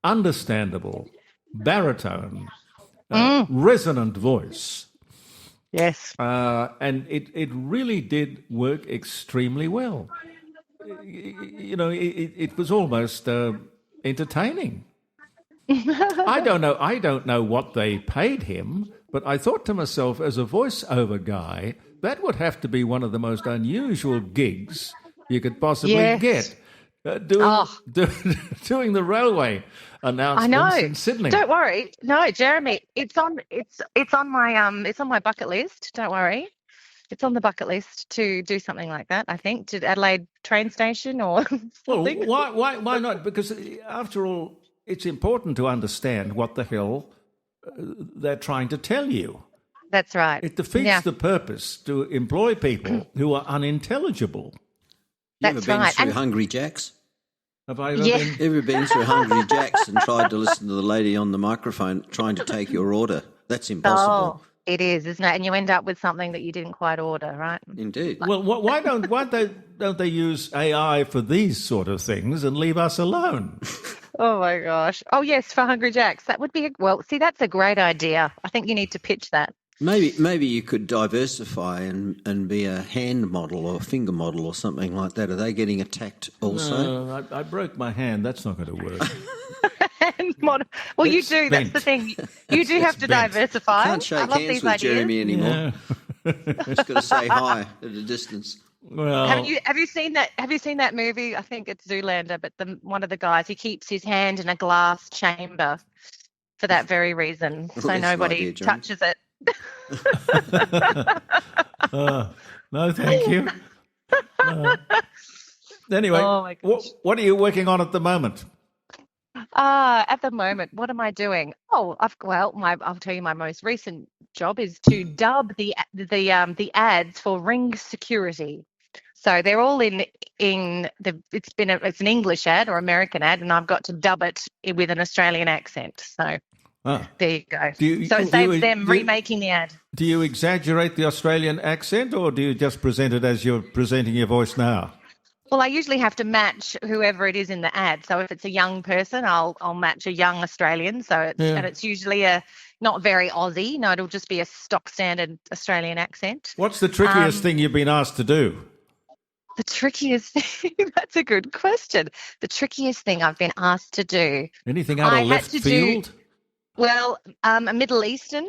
understandable, baritone, resonant voice. Yes. And it really did work extremely well. It was almost entertaining. I don't know what they paid him, but I thought to myself, as a voiceover guy, that would have to be one of the most unusual gigs you could possibly get. Doing the railway announcements in Sydney. Don't worry. No, Jeremy, it's on my bucket list. Don't worry. It's on the bucket list to do something like that, I think, to Adelaide train station or something. Well, why not? Because after all, it's important to understand what the hell they're trying to tell you. That's right. It defeats the purpose to employ people who are unintelligible. That's you ever been through Hungry Jack's? Have I ever been through Hungry Jack's and tried to listen to the lady on the microphone trying to take your order? That's impossible. Oh, it is, isn't it? And you end up with something that you didn't quite order, right? Indeed. Well, why don't they use AI for these sort of things and leave us alone? Oh my gosh! Oh yes, for Hungry Jack's, that would be that's a great idea. I think you need to pitch that. Maybe you could diversify and be a hand model or finger model or something like that. Are they getting attacked also? No, I broke my hand. That's not going to work. Hand model. Well, you do. That's the thing. You do have to diversify. Can't shake hands with Jeremy anymore. Yeah. Just got to say hi at a distance. Well, have you seen that? Have you seen that movie? I think it's Zoolander, but one of the guys, he keeps his hand in a glass chamber for that very reason, so nobody touches it. No, thank you. Anyway, Oh my gosh. what are you working on at the moment? At the moment, what am I doing? Oh, I'll tell you, my most recent job is to dub the ads for Ring Security. So they're all it's an English ad or American ad, and I've got to dub it with an Australian accent. So there you go. So it saves them remaking the ad. Do you exaggerate the Australian accent, or do you just present it as you're presenting your voice now? Well, I usually have to match whoever it is in the ad. So if it's a young person, I'll match a young Australian. So it's usually not very Aussie. No, it'll just be a stock standard Australian accent. What's the trickiest thing you've been asked to do? The trickiest thing? That's a good question. The trickiest thing I've been asked to do. Anything out of left field? A Middle Eastern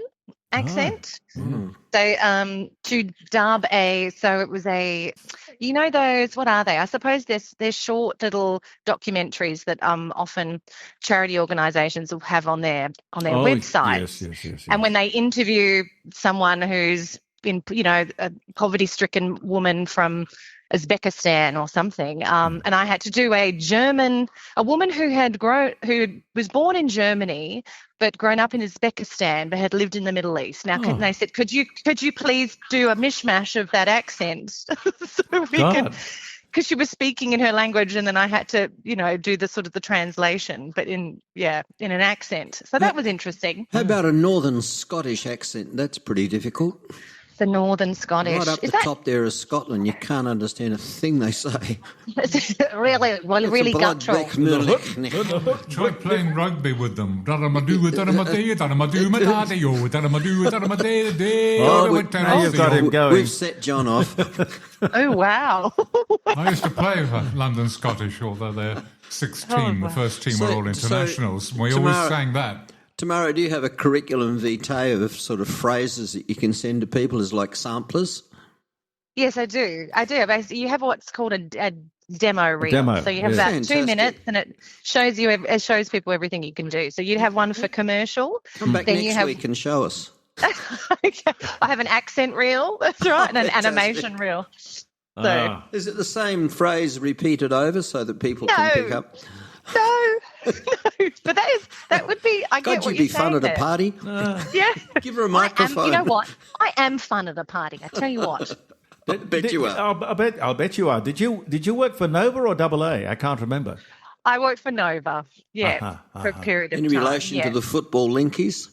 accent. Oh. So to dub it was those, what are they? I suppose they're short little documentaries that often charity organisations will have on their websites. Yes. And when they interview someone who's been, a poverty-stricken woman from Uzbekistan or something, and I had to do a woman who was born in Germany but grown up in Uzbekistan but had lived in the Middle East. Now, they said, could you please do a mishmash of that accent so we can, because she was speaking in her language, and then I had to, do the sort of the translation, but in an accent. So that was interesting. How about a Northern Scottish accent? That's pretty difficult. The Northern Scottish. Right up top there is Scotland. You can't understand a thing they say. really guttural. Try playing rugby with them. Now you've got him going. We've set John off. Oh, wow. I used to play for London Scottish, although they're sixth team. The first team were all internationals. We always sang that. Tamara, do you have a curriculum vitae of sort of phrases that you can send to people as like samplers? Yes, I do. Basically, you have what's called a demo reel. So you have about 2 minutes, and it shows people everything you can do. So you have one for commercial. Come back next week and show us. Okay. I have an accent reel, that's right, and an animation reel. So is it the same phrase repeated over so that people can pick up? No, but that would be. I get what you're saying. God, you'd be fun at a party. Yeah, give her a microphone. You know what? I am fun at a party. I tell you what. I bet you are. I'll bet you are. Did you work for Nova or AA? I can't remember. I worked for Nova. Yeah, for a period of time. In relation to the football linkies?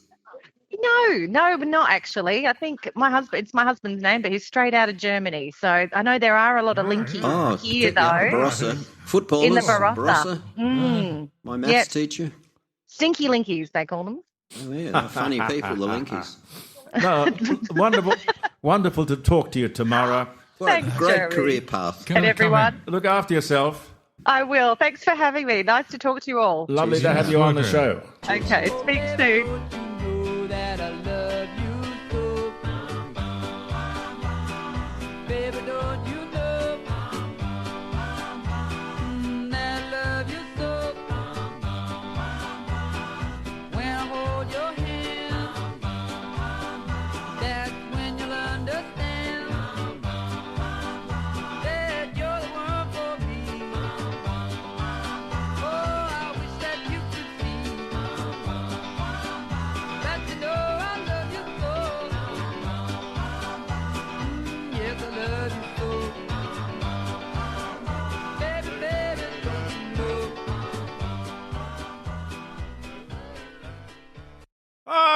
No, but not actually. I think it's my husband's name, but he's straight out of Germany. So I know there are a lot of linkies here, though. Barossa. Footballers. In the Barossa. My maths teacher. Stinky linkies, they call them. Oh, yeah, they're funny people, the linkies. No, wonderful to talk to you, Tamara. Thanks, great Jeremy. career path. And everyone. Look after yourself. I will. Thanks for having me. Nice to talk to you all. Lovely to have you on the show. Okay, speak soon.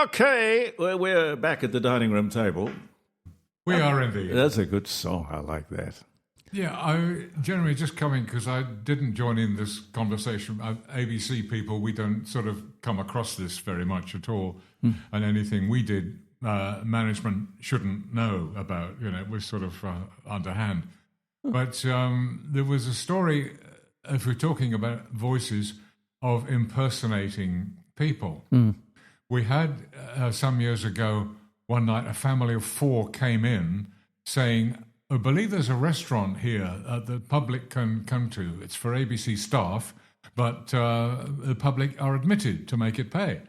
Okay, well, we're back at the dining room table. We are indeed. That's a good song. I like that. Yeah, I generally just coming because I didn't join in this conversation. ABC people, we don't sort of come across this very much at all. And anything we did, management shouldn't know about. It was sort of underhand. But there was a story, if we're talking about voices, of impersonating people. We had, some years ago, one night, a family of 4 came in saying, I believe there's a restaurant here that the public can come to. It's for ABC staff, but the public are admitted to make it pay.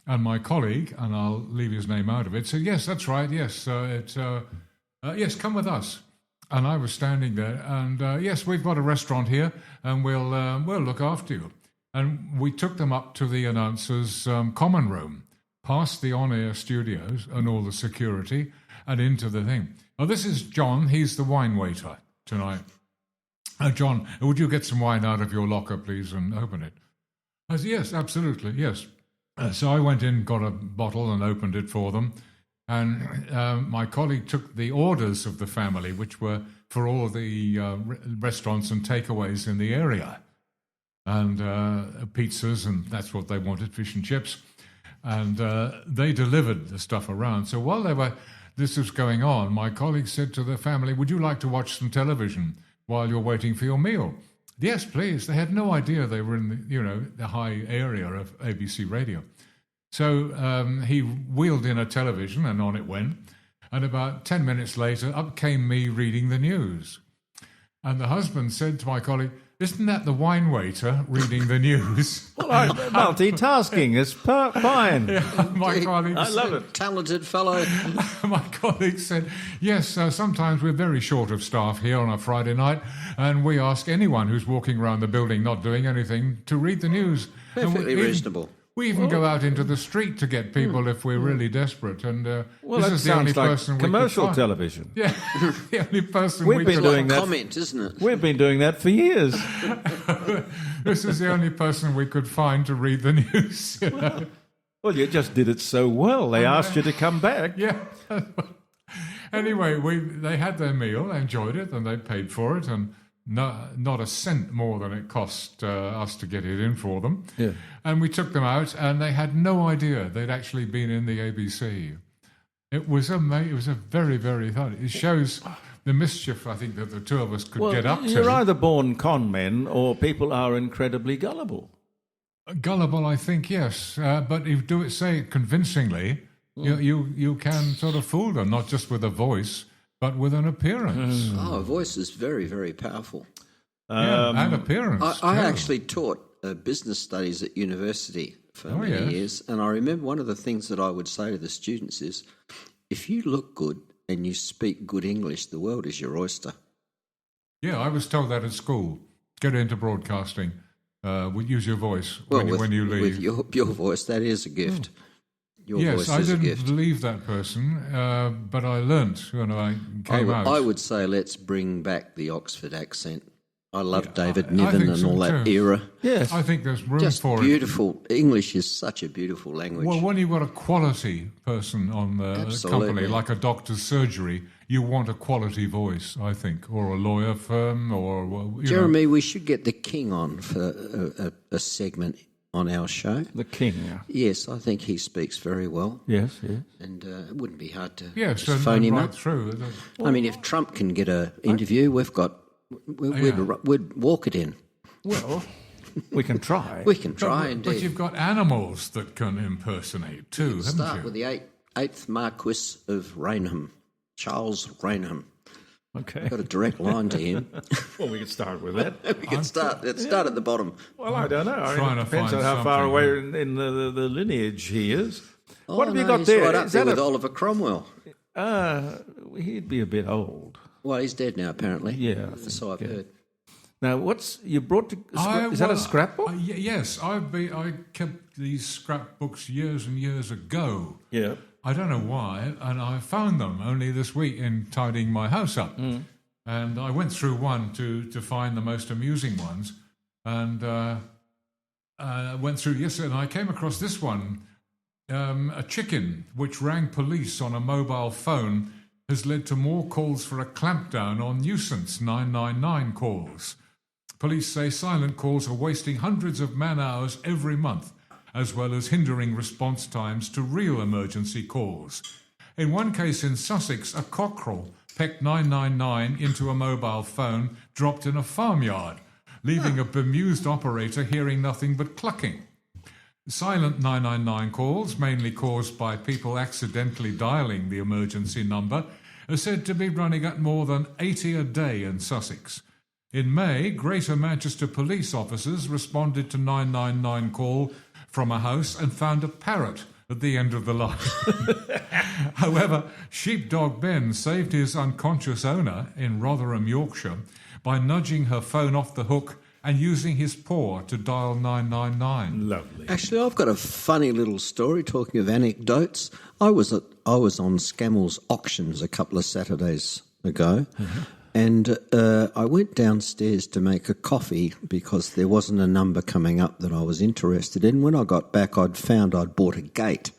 And my colleague, and I'll leave his name out of it, said, yes, that's right, yes, yes, come with us. And I was standing there, and yes, we've got a restaurant here, and we'll look after you. And we took them up to the announcer's common room, past the on-air studios and all the security, and into the thing. Now, this is John. He's the wine waiter tonight. John, would you get some wine out of your locker, please, and open it? I said, yes, absolutely, yes. So I went in, got a bottle, and opened it for them. And my colleague took the orders of the family, which were for all the restaurants and takeaways in the area. And pizzas, and that's what they wanted, fish and chips. And they delivered the stuff around. So while this was going on, my colleague said to the family, would you like to watch some television while you're waiting for your meal? Yes, please. They had no idea they were in the high area of ABC Radio. So he wheeled in a television, and on it went. And about 10 minutes later, up came me reading the news. And the husband said to my colleague, isn't that the wine waiter reading the news? Well, multitasking is fine. Yeah, my colleague I love it. Talented fellow. My colleague said, yes, sometimes we're very short of staff here on a Friday night, and we ask anyone who's walking around the building not doing anything to read the news. Perfectly reasonable. We even go out into the street to get people if we're really desperate. And well, this that is the only sounds like person commercial we could find. television. Yeah, the only person We've we been could doing that. Comment, isn't it? We've been doing that for years. This is the only person we could find to read the news. Well, you just did it so well. They asked you to come back. Yeah. Anyway, they had their meal, they enjoyed it, and they paid for it, and not a cent more than it cost us to get it in for them. Yeah. And we took them out, and they had no idea they'd actually been in the ABC. It was amazing. It was a very, very fun. It shows the mischief, I think, that the two of us could get up to. You're either born con men or people are incredibly gullible. Gullible, I think, yes. But if you say it convincingly, you can sort of fool them, not just with a voice, but with an appearance. Oh, a voice is very, very powerful. And appearance. I actually taught business studies at university for many years, and I remember one of the things that I would say to the students is, if you look good and you speak good English, the world is your oyster. Yeah, I was told that at school. Get into broadcasting. Use your voice when you leave. With your voice, that is a gift. Your yes, voice I is a didn't gift. believe that person, but I learnt when I came out. I would say let's bring back the Oxford accent. I love David Niven and all that era. Yes, I think there's room for it. Beautiful. English is such a beautiful language. Well, when you've got a quality person on the company, like a doctor's surgery, you want a quality voice, I think, or a lawyer firm, or Jeremy, we should get the King on for a segment on our show. The King, yeah. Yes, I think he speaks very well. Yes, yes. And it wouldn't be hard to just phone him right up. Through. I mean, if Trump can get an interview, we'd walk it in. Well, we can try. We can try, indeed. But you've got animals that can impersonate too, haven't you? Start with the eighth Marquis of Raynham, Charles Raynham. Okay. Got a direct line to him. Well, we can start with that. We can start at the bottom. Well, I don't know. Trying to depends on find how far something. away in the lineage he is. What have you no, got he's there? Right up Is there that with Oliver Cromwell. He'd be a bit old. Well, he's dead now, apparently. Yeah, so I've heard. Now, you brought to? Is that a scrapbook? Yes, I kept these scrapbooks years and years ago. Yeah. I don't know why, and I found them only this week in tidying my house up. Mm. And I went through one to find the most amusing ones, and went through yesterday, and I came across this one. A chicken which rang police on a mobile phone has led to more calls for a clampdown on nuisance 999 calls. Police say silent calls are wasting hundreds of man-hours every month, as well as hindering response times to real emergency calls. In one case in Sussex, a cockerel pecked 999 into a mobile phone dropped in a farmyard, leaving a bemused operator hearing nothing but clucking. Silent 999 calls, mainly caused by people accidentally dialing the emergency number, are said to be running at more than 80 a day in Sussex. In May, Greater Manchester police officers responded to 999 call from a house and found a parrot at the end of the line. However, Sheepdog Ben saved his unconscious owner in Rotherham, Yorkshire, by nudging her phone off the hook and using his paw to dial 999. Lovely. Actually, I've got a funny little story. Talking of anecdotes, I was on Scammell's auctions a couple of Saturdays ago, and I went downstairs to make a coffee because there wasn't a number coming up that I was interested in. When I got back, I'd bought a gate.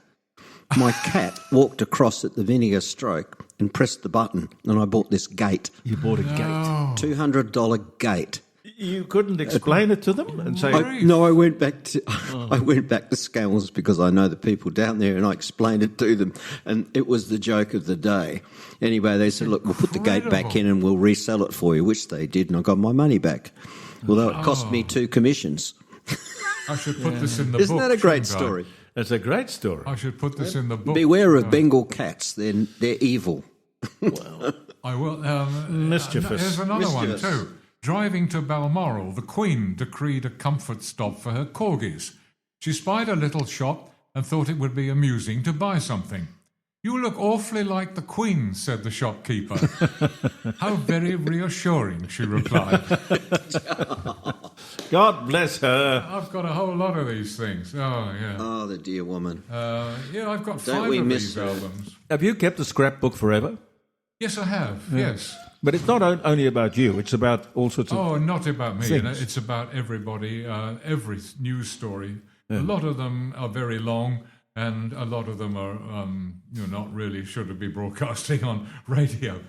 My cat walked across at the vinegar stroke and pressed the button, and I bought this gate. You bought a gate? $200 gate. You couldn't explain it to them and say... I went back to Scales because I know the people down there, and I explained it to them, and it was the joke of the day. Anyway, they said, look, we'll put the gate back in and we'll resell it for you, which they did, and I got my money back. Although it cost me 2 commissions. I should put this in the book. Isn't that a great story? It's a great story. I should put this in the book. Beware of Bengal cats. They're evil. I will. Mischievous. Here's another one too. Driving to Balmoral, the Queen decreed a comfort stop for her corgis. She spied a little shop and thought it would be amusing to buy something. "You look awfully like the Queen," said the shopkeeper. "How very reassuring," she replied. God bless her. I've got a whole lot of these things. Oh, yeah. Oh, the dear woman. Yeah, I've got Don't 5 we of miss these her? albums. Have you kept a scrapbook forever? Yes, I have. Yes. But it's not only about you. It's about all sorts of Oh, not about me. things. It's about everybody, every news story. A lot of them are very long, and a lot of them are not really should be broadcasting on radio.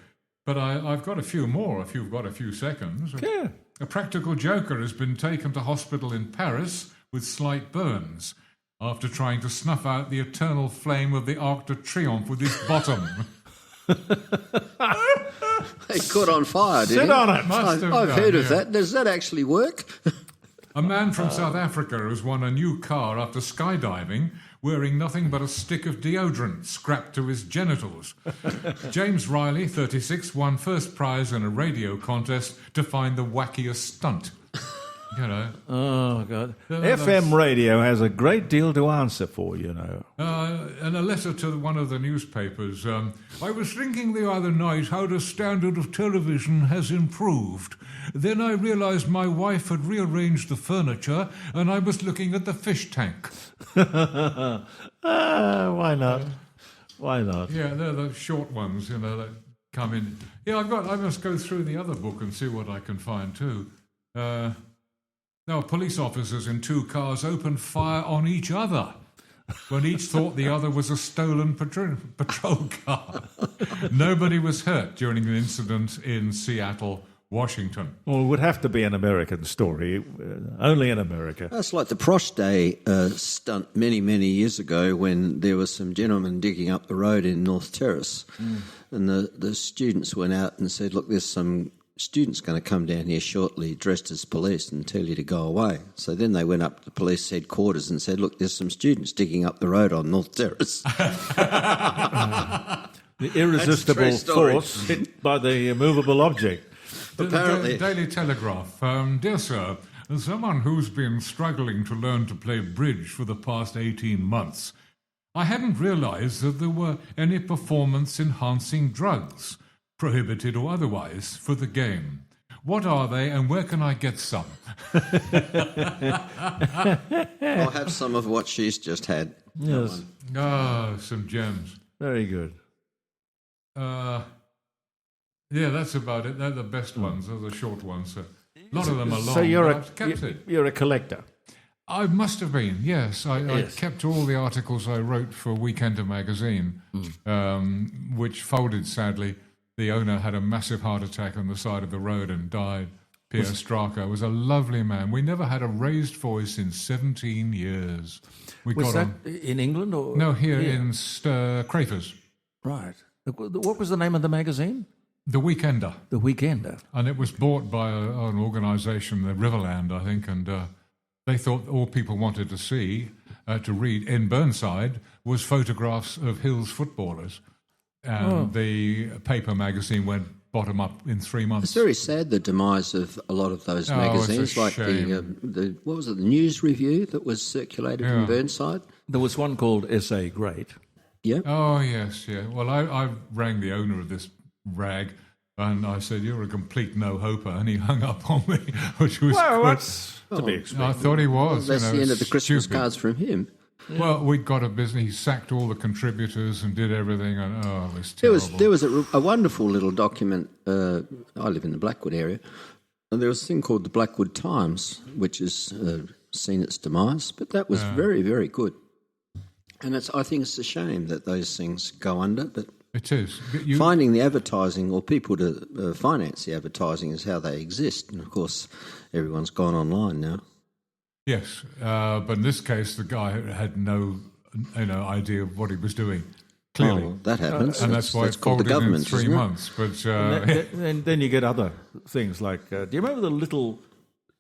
But I've got a few more if you've got a few seconds. Yeah. A practical joker has been taken to hospital in Paris with slight burns after trying to snuff out the eternal flame of the Arc de Triomphe with his bottom. It caught on fire, didn't it? Sit on it. I've heard of that. Does that actually work? A man from South Africa has won a new car after skydiving, wearing nothing but a stick of deodorant strapped to his genitals. James Riley, 36, won first prize in a radio contest to find the wackiest stunt. You know. Oh, God. FM radio has a great deal to answer for, you know. And a letter to one of the newspapers. I was thinking the other night how the standard of television has improved. Then I realised my wife had rearranged the furniture and I was looking at the fish tank. Why not? Why not? Yeah, they're the short ones, that come in. Yeah, I must go through the other book and see what I can find too. Now, police officers in 2 cars opened fire on each other when each thought the other was a stolen patrol car. Nobody was hurt during an incident in Seattle, Washington. Well, it would have to be an American story, only in America. That's like the Prosh Day stunt many, many years ago when there were some gentlemen digging up the road in North Terrace, and the students went out and said, look, there's some students going to come down here shortly dressed as police and tell you to go away. So then they went up to police headquarters and said, look, there's some students digging up the road on North Terrace. The irresistible force hit by the immovable object. Apparently. The Daily Telegraph. Dear sir, as someone who's been struggling to learn to play bridge for the past 18 months, I hadn't realised that there were any performance-enhancing drugs, prohibited or otherwise, for the game. What are they and where can I get some? I'll have some of what she's just had. Yes. Some gems. Very good. Yeah, that's about it. They're the best ones. They're the short ones. A lot of them are long. So you're you're a collector? I must have been, yes. I kept all the articles I wrote for Weekender magazine, which folded, sadly. The owner had a massive heart attack on the side of the road and died. Pierre Straka was a lovely man. We never had a raised voice in 17 years. Was that in England? Or? No, here in Crayfors. Right. What was the name of the magazine? The Weekender. The Weekender. And it was bought by an organisation, the Riverland, I think, and they thought all people wanted to see, to read in Burnside, was photographs of Hills footballers. And the paper magazine went bottom up in 3 months. It's very sad, the demise of a lot of those magazines, it's a like shame. the what was it, the News Review that was circulated in Burnside. There was one called S.A. Great. Yeah. Oh, yes, yeah. Well, I rang the owner of this rag and I said, "You're a complete no-hoper," and he hung up on me, which was that's to be expected. I thought he was. Well, that's the end of the Christmas cards from him. Yeah. Well, we got a business. He sacked all the contributors and did everything, and it was terrible. There was a wonderful little document. I live in the Blackwood area, and there was a thing called the Blackwood Times, which has seen its demise. But that was very, very good. And I think it's a shame that those things go under. But it is. Finding the advertising or people to finance the advertising is how they exist. And of course, everyone's gone online now. Yes, but in this case, the guy had no idea of what he was doing. Clearly, well, that happens, and that's why it's called the folded government. in 3 months. But and then you get other things like. Do you remember the little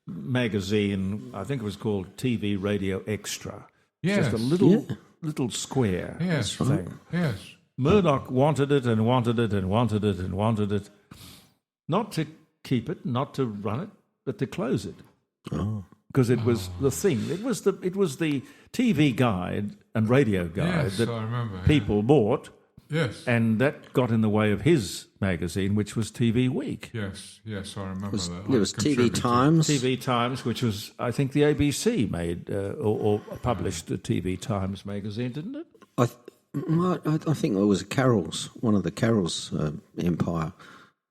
magazine? I think it was called TV Radio Extra. Yes. Just a little square thing. Yes. Murdoch wanted it and wanted it and wanted it and wanted it, not to keep it, not to run it, but to close it. Oh. Because it was the thing. It was the TV guide and radio guide that I remember, people bought. Yes. And that got in the way of his magazine, which was TV Week. Yes, I remember that. There was TV Times. TV Times, which was, I think, the ABC made or published the TV Times magazine, didn't it? I think it was one of the Carroll's Empire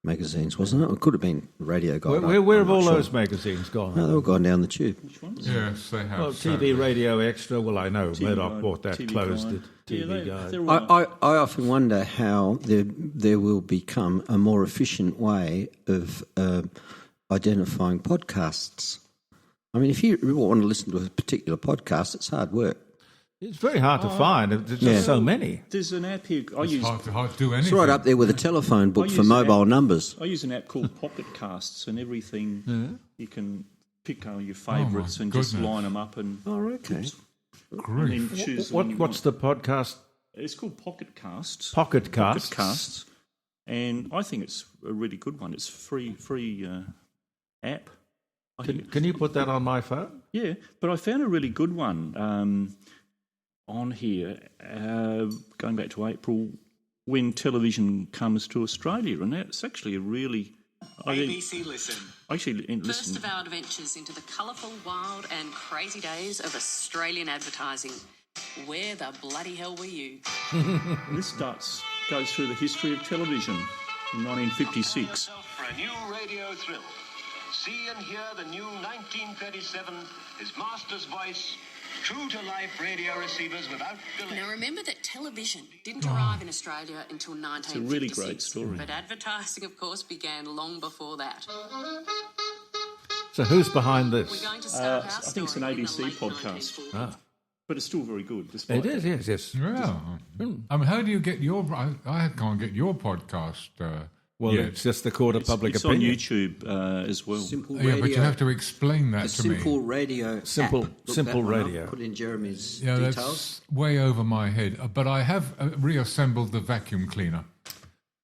magazines, wasn't it? It could have been Radio Guide. Where have all those magazines gone? No, they've all gone down the tube. Which ones? Yes, they have. Well, TV Radio Extra, well, I know. Murdoch bought that, TV closed Guide. it. TV Guide. I often wonder how there will become a more efficient way of identifying podcasts. I mean, if you want to listen to a particular podcast, it's hard work. It's very hard to find. There's just so many. There's an app here. Hard to do anything. It's right up there with a telephone book for mobile numbers. I use an app called Pocket Casts, and everything you can pick your favourites and just line them up and. Oh, okay. And then choose What's the podcast? It's called Pocket Casts. Pocket Casts. Pocket Casts, and I think it's a really good one. It's free app. Can you put that on my phone? Yeah, but I found a really good one on here, going back to April, when television comes to Australia, and that's actually a really... ABC Listen. Actually, First of our adventures into the colourful, wild and crazy days of Australian advertising. Where the bloody hell were you? This goes through the history of television in 1956. For a new radio thrill. See and hear the new 1937, His Master's Voice, true-to-life radio receivers without delay. Now remember that television didn't arrive in Australia until 1956. It's a really great story. But advertising, of course, began long before that. So who's behind this? We're going to start I think it's an ABC podcast. But it's still very good. It is, yes. Yeah. I mean, how do you get your... I can't get your podcast... Well, it's just the court of public opinion. It's on YouTube as well. Simple radio. Yeah, but you have to explain that to me. Simple radio. Simple radio. Put in Jeremy's details. That's way over my head. But I have reassembled the vacuum cleaner.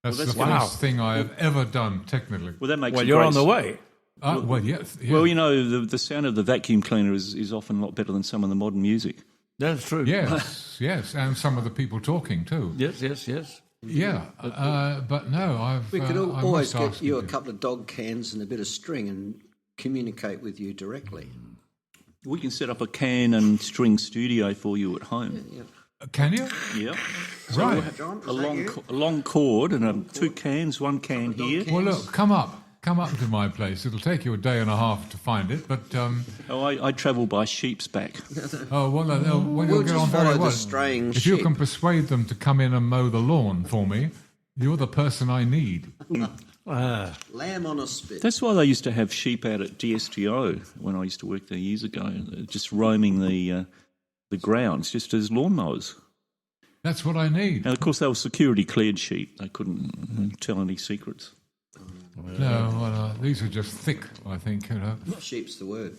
That's the first thing I have ever done, technically. Well, that makes. Well, you're on the way. Well, yes. Yeah. Well, you know, the sound of the vacuum cleaner is often a lot better than some of the modern music. That's true. Yes, and some of the people talking too. Yes. Yeah, but no, we could always get you a couple of dog cans and a bit of string and communicate with you directly. We can set up a can and string studio for you at home. Yeah. Can you? Yeah. Right. John, a long cord and 2 cans, 1 can here. Well, look, come up to my place. It'll take you a day and a half to find it, but... I travel by sheep's back. Well, we'll you'll get on very well. If you can persuade them to come in and mow the lawn for me, you're the person I need. Lamb on a spit. That's why they used to have sheep out at DSTO when I used to work there years ago, just roaming the grounds, just as lawnmowers. That's what I need. And, of course, they were security-cleared sheep. They couldn't tell any secrets. No, these are just thick, I think. Sheep's the word.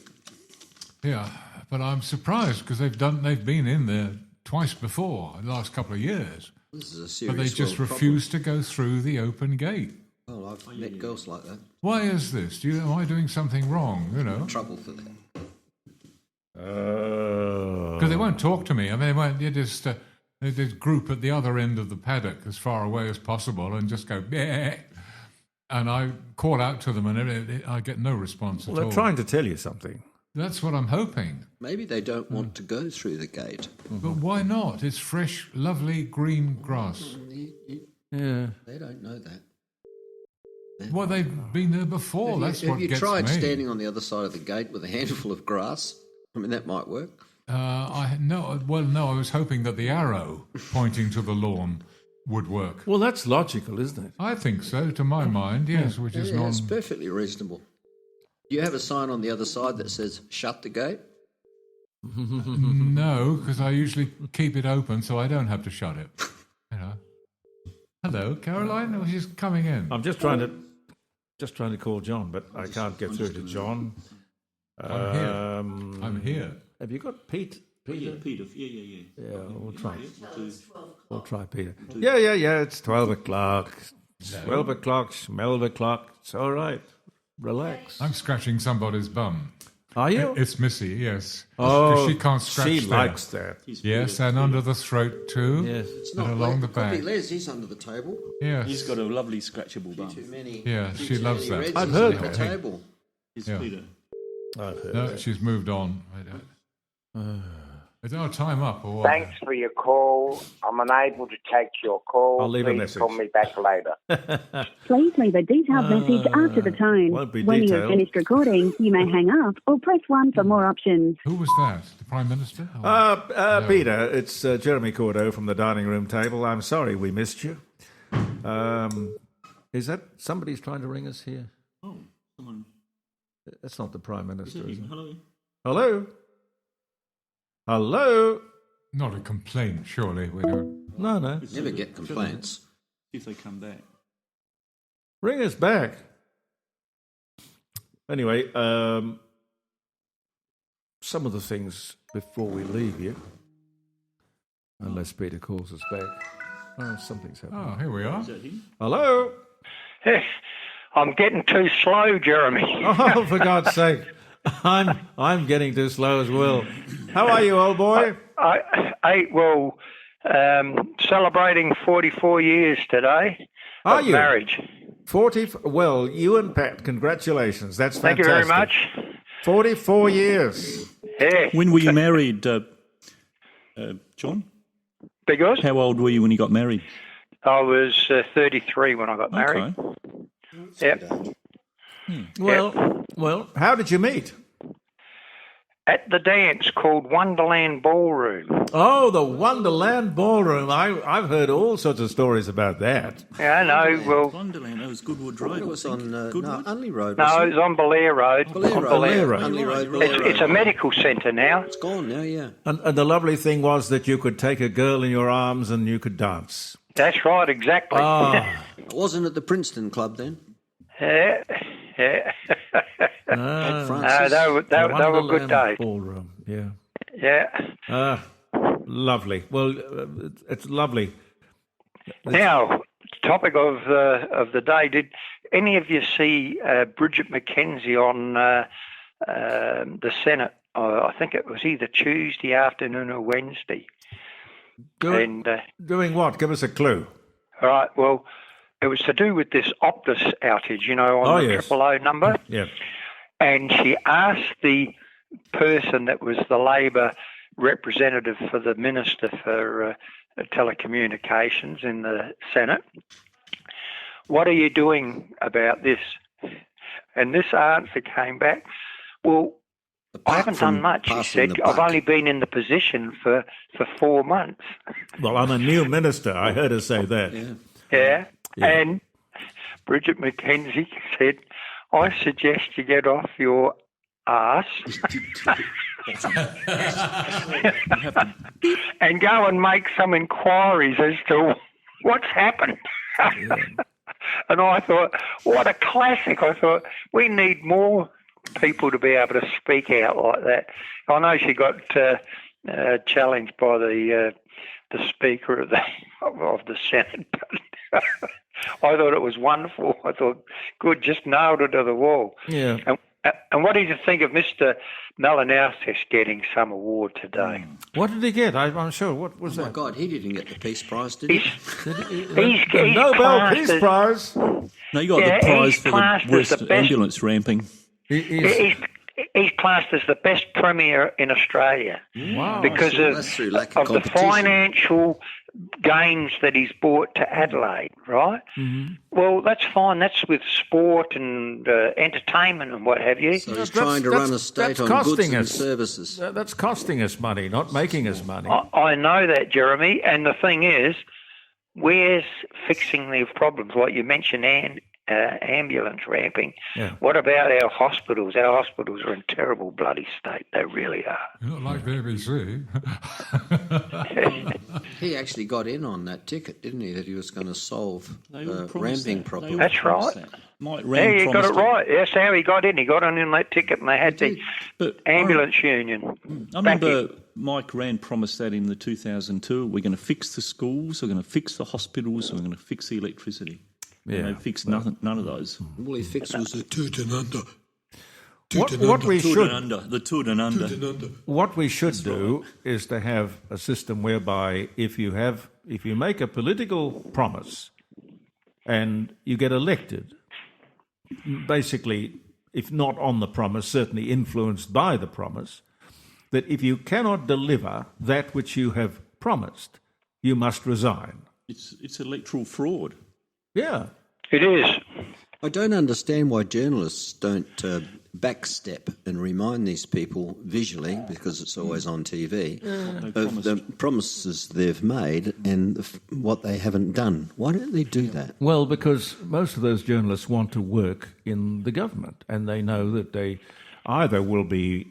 Yeah, but I'm surprised because they've been in there twice before in the last couple of years. This is a serious but they just refuse to go through the open gate. Well, I've met girls like that. Why is this? Am I doing something wrong? You know, Trouble for them. Because they won't talk to me. I mean, they won't. They just group at the other end of the paddock as far away as possible and just go, bleh. And I call out to them and I get no response at all. Well, they're trying to tell you something. That's what I'm hoping. Maybe they don't want to go through the gate. But why not? It's fresh, lovely green grass. Yeah. They don't know that. Well, they've been there before. That's what gets me. Have you tried standing on the other side of the gate with a handful of grass? I mean, that might work. No, I was hoping that the arrow pointing to the lawn would work. Well, that's logical, isn't it? I think so, to my mind, yes, which is non... It's perfectly reasonable. Do you have a sign on the other side that says, shut the gate? No, because I usually keep it open so I don't have to shut it. You know. Hello, Caroline? Oh, she's coming in. I'm just trying to call John, but I can't get through to John. I'm here. Have you got Pete? Peter? Peter. Yeah. Yeah, we'll try. We'll try Peter. Yeah. It's 12 o'clock. 12 o'clock, 12 o'clock. It's all right. Relax. I'm scratching somebody's bum. Are you? It's Missy, yes. Oh, she can't scratch she there. likes that. Yes, and under the throat too. Yes. It's and not along Les. the back. Probably Les, he's under the table. Yes. He's got a lovely scratchable bum. Too many. Yeah, she loves that. I've heard that. that. Table. It's Yeah. Peter. I've heard No, that. she's moved on. Is our time up or what? Thanks for your call. I'm unable to take your call. I'll leave a Please message. call me back later. Please leave a detailed message after the tone. Won't be When you have detailed. finished recording, you may hang up or press 1 for more options. Who was that? The Prime Minister? Oh. No. Peter, it's Jeremy Cordeaux from the dining room table. I'm sorry we missed you. Is that somebody's trying to ring us here? Oh, someone. That's not the Prime Minister, is it? Hello. Hello? Hello? Not a complaint, surely. We don't. No. Never get complaints. See if they come back. Ring us back. Anyway, some of the things before we leave you, unless Peter calls us back. Oh, something's happening. Oh, here we are. Is that him? Hello? I'm getting too slow, Jeremy. Oh, for God's sake. I'm getting too slow as well. How are you, old boy? Celebrating 44 years today Are of you? marriage. 40. Well, you and Pat, congratulations. That's Thank you fantastic. very much. 44 years. Yeah. When were you married, John? Because How old were you when you got married? I was 33 when I got married. Okay. Yep. Well, how did you meet? At the dance called Wonderland Ballroom. Oh, the Wonderland Ballroom. I've heard all sorts of stories about that. Yeah, I know. Well, Wonderland, that was Goodwood Road. It was on Goodwood? Unley Road. no, wasn't it was on Belair Road. Belair Road. Unley Road. Unley Road. It's a medical centre now. It's gone now, yeah. And the lovely thing was that you could take a girl in your arms and you could dance. That's right, exactly. Ah. I wasn't at the Princeton Club then. Yeah. At Francis. No, they were good days. Ballroom, yeah. Yeah. Lovely. Well, it's lovely. Now, topic of the day. Did any of you see Bridget McKenzie on the Senate? I think it was either Tuesday afternoon or Wednesday. Doing what? Give us a clue. All right. Well, it was to do with this Optus outage, on the 000 number. Yeah. And she asked the person that was the Labor representative for the Minister for Telecommunications in the Senate, what are you doing about this? And this answer came back, well, I haven't done much, he said. I've only been in the position for 4 months. Well, I'm a new minister. I heard her say that. Yeah. And Bridget McKenzie said, I suggest you get off your arse and go and make some inquiries as to what's happened. And I thought, what a classic. I thought, we need more people to be able to speak out like that. I know she got challenged by the Speaker of the Senate, but I thought it was wonderful. I thought, good, just nailed it to the wall. Yeah. And what did you think of Mr. Malinowskis getting some award today? What did he get? I'm sure. What was that? Oh, my God, he didn't get the Peace Prize, did he? He's Nobel Peace Prize. No, you got the prize for the worst ambulance ramping. He's classed as the best premier in Australia. Wow. Because of the financial gains that he's brought to Adelaide, right? Mm-hmm. Well, that's fine. That's with sport and entertainment and what have you. So he's trying to run a state on goods and services. That's costing us money, not making us money. I know that, Jeremy. And the thing is, where's fixing these problems? Like you mentioned, ambulance ramping. Yeah. What about our hospitals? Our hospitals are in terrible bloody state. They really are. Not like the ABC. He actually got in on that ticket, didn't he, that he was going to solve ramping problems. That's right. Mike Yeah, Rand you got it promised right. That's how he got in. He got on in that ticket and they had the ambulance union. I remember Mike Rand promised that in the 2002. We're going to fix the schools, we're going to fix the hospitals, we're going to fix the electricity. Yeah. And they fixed none of those. All he fixed was the toot and under. What we should What we should do is to have a system whereby if you make a political promise and you get elected, basically, if not on the promise, certainly influenced by the promise, that if you cannot deliver that which you have promised, you must resign. It's electoral fraud. Yeah. It is. I don't understand why journalists don't backstep and remind these people visually, because it's always on TV, of the promises they've made and what they haven't done. Why don't they do that? Well, because most of those journalists want to work in the government, and they know that they either will be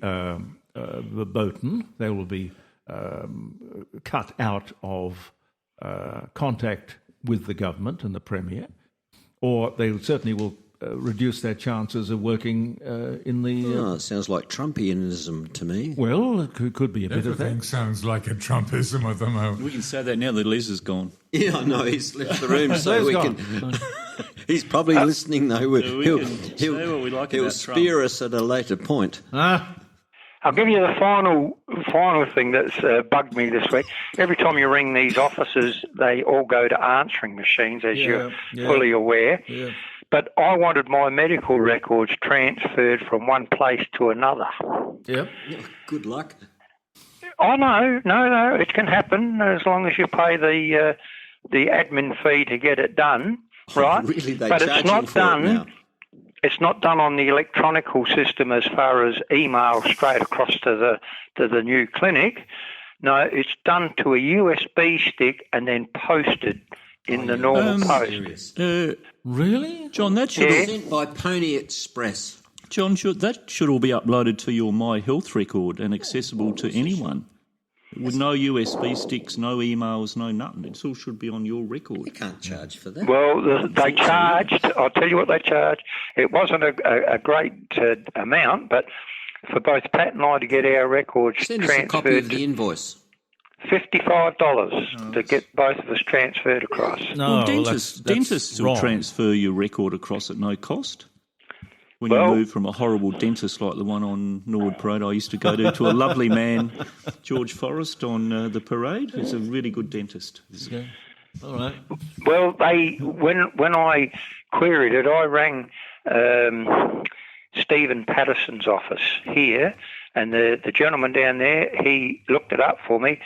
verboten, they will be cut out of contact with the government and the Premier, or they certainly will reduce their chances of working in the... it sounds like Trumpianism to me. Well, it could be a bit of that. Everything sounds like a Trumpism at the moment. We can say that now that Les is gone. Yeah, I know, he's left the room, so we can... He's probably listening, though. He'll spear us at a later point. I'll give you the final thing that's bugged me this week. Every time you ring these offices, they all go to answering machines, as you're fully aware. Yeah. But I wanted my medical records transferred from one place to another. Yep. Good luck. Oh, no, it can happen as long as you pay the admin fee to get it done, right? Really, but it's not done. It's not done on the electronical system as far as email straight across to the new clinic. No, it's done to a USB stick and then posted in the normal post. Really? John, that should sent by Pony Express. John, that should all be uploaded to your My Health record and accessible to anyone. With no USB sticks, no emails, no nothing. It all should be on your record. You can't charge for that. Well, they charged. I'll tell you what they charged. It wasn't a great amount, but for both Pat and I to get our records Send transferred... us a copy of the invoice. $55 to get both of us transferred across. No, dentists will transfer your record across at no cost. When you move from a horrible dentist like the one on Norwood Parade I used to go to a lovely man, George Forrest, on the parade. He's a really good dentist. Yeah. All right. Well, when I queried it, I rang Stephen Patterson's office here, and the gentleman down there, he looked it up for me.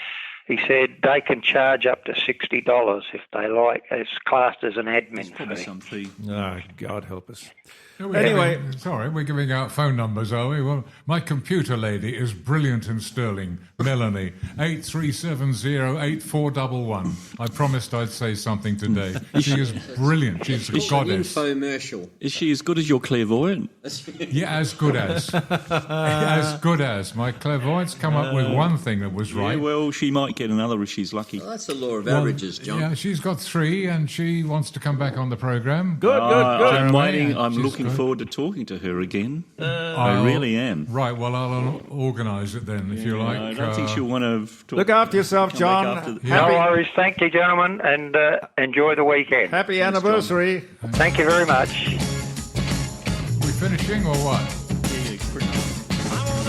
He said they can charge up to $60 if they like. It's classed as an admin fee. Oh, God help us. Anyway, we're giving out phone numbers, are we? Well, my computer lady is brilliant and sterling. Melanie, 83708411. I promised I'd say something today. She is brilliant. She's a goddess. Infomercial. Is she as good as your clairvoyant? Yeah, as good as. As good as. My clairvoyant's come up with one thing that was right. Yeah, well, she might might get another if she's lucky. Well, that's the law of averages, John. Yeah, she's got 3 and she wants to come back on the programme. Good. I'm Jeremy, waiting. I'm she's looking good. forward to talking to her again. I really am. Right, well, I'll organise it then, if you like. I don't think she'll want to talk. Look after yourself, come John. back after the- No worries. Thank you, gentlemen, and enjoy the weekend. Happy anniversary. Thank you very much. We finishing or what?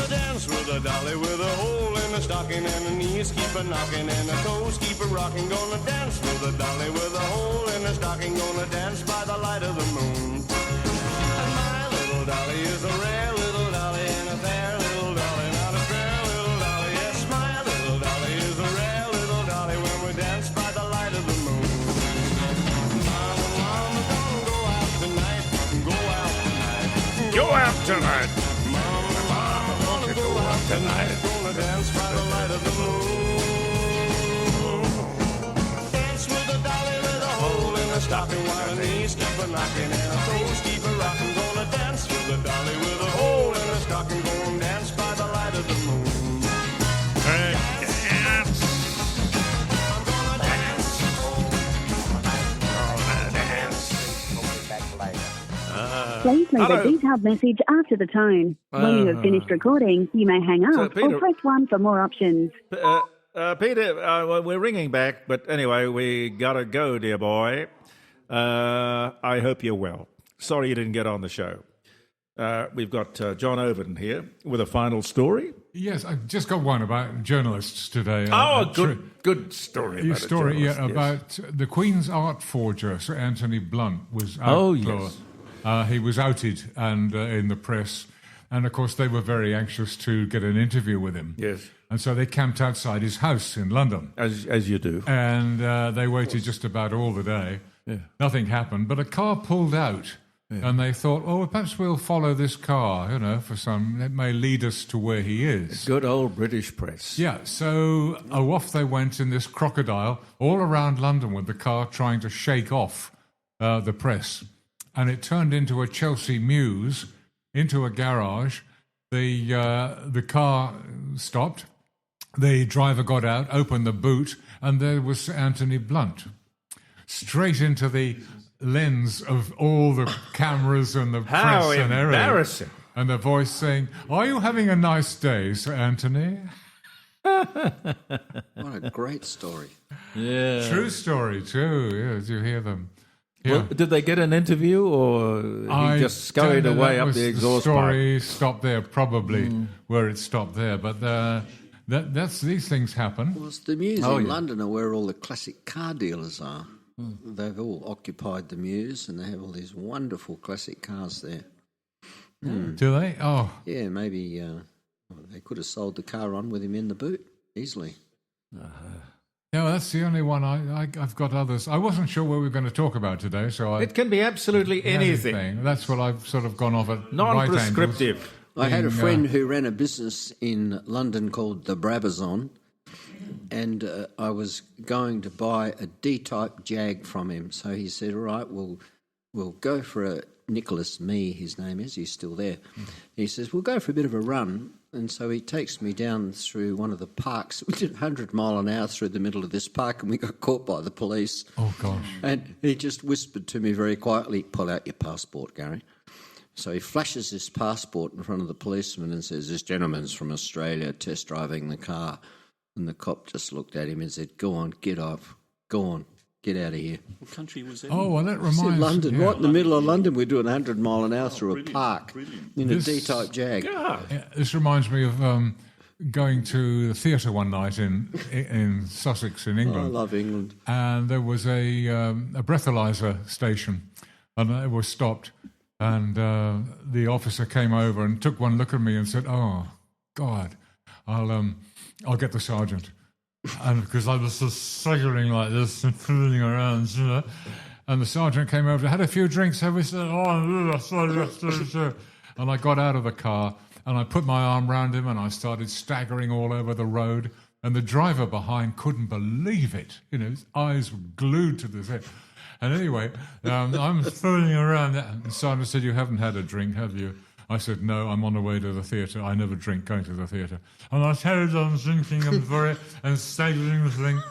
Dance with a dolly with a hole in the stocking and the knees keep a knocking and the toes keep a rocking. Gonna dance with a dolly with a hole in the stocking. Gonna dance by the light of the moon. And my little dolly is a rare little dolly and a fair little dolly, not a fair little dolly. Yes, my little dolly is a rare little dolly when we dance by the light of the moon. Mama, mama, don't go out tonight. Go out tonight. Go out tonight. Tonight, gonna dance by the light of the moon. Dance with a dolly with a hole in the stocking while her knees keep a knocking and her toes keep a rocking. Gonna dance with a dolly with a hole in the stocking. Gonna dance by the light of the moon. Dance. I'm gonna dance. Please leave hello. a detailed message after the tone. When you have finished recording, you may hang So, up Peter- or press 1 for more options. Peter, well, we're ringing back, but anyway, we gotta go, dear boy. I hope you're well. Sorry you didn't get on the show. We've got John Overton here with a final story. Yes, I've just got one about journalists today. Good story. Your About a story, journalist, yes. about the Queen's art forger, Sir Anthony Blunt, was out. Oh, yes. He was outed and in the press, and of course they were very anxious to get an interview with him. Yes. And so they camped outside his house in London. As you do. And they waited just about all the day. Yeah. Nothing happened, but a car pulled out. Yeah. And they thought, oh, perhaps we'll follow this car, for some, it may lead us to where he is. Good old British press. Yeah, so off they went in this crocodile all around London with the car trying to shake off the press. And it turned into a Chelsea Mews, into a garage. The car stopped. The driver got out, opened the boot, and there was Sir Anthony Blunt. Straight into the lens of all the cameras and the How press and everything. embarrassing. And the voice saying, "Are you having a nice day, Sir Anthony?" What a great story. Yeah. True story, too. Yeah, did you hear them? Yeah. Well, did they get an interview, or he just scurried don't know, away that up was the exhaust The pipe? story stopped there, probably, where it stopped there. But that's these things happen. Well, it's the Mews Oh, in yeah. London are where all the classic car dealers are. They've all occupied the Mews, and they have all these wonderful classic cars there. Do they? Oh. Yeah, maybe they could have sold the car on with him in the boot easily. No, that's the only one I've got others. I wasn't sure what we were going to talk about today, so It can be absolutely anything. That's what I've sort of gone off at. Non-prescriptive. Right I had a angles. friend who ran a business in London called the Brabazon, and I was going to buy a D-type Jag from him. So he said, all right, we'll go for a Nicholas Mee, his name is, he's still there. He says, we'll go for a bit of a run. And so he takes me down through one of the parks. We did 100 mile an hour through the middle of this park, and we got caught by the police. Oh, gosh. And he just whispered to me very quietly, pull out your passport, Gary. So he flashes his passport in front of the policeman and says, this gentleman's from Australia test driving the car. And the cop just looked at him and said, go on, get off. Go on, get out of here. What country was that? Oh, well, that I said reminds London, yeah. right in the middle of London. We're doing 100 mile an hour through a park in a This- D-type Jag. Yeah, this reminds me of going to the theatre one night in Sussex in England. I love England. And there was a breathalyzer station, and it was stopped. And the officer came over and took one look at me and said, "Oh, God, I'll get the sergeant." And because I was just staggering like this and fooling around, and the sergeant came over, had a few drinks, and we said, "Oh, sorry." And I got out of the car and I put my arm round him and I started staggering all over the road. And the driver behind couldn't believe it. His eyes were glued to this head. And anyway, I'm fooling around. And the sergeant said, "You haven't had a drink, have you?" I said, no, I'm on the way to the theatre. I never drink going to the theatre. And I carried on drinking and staggering the thing.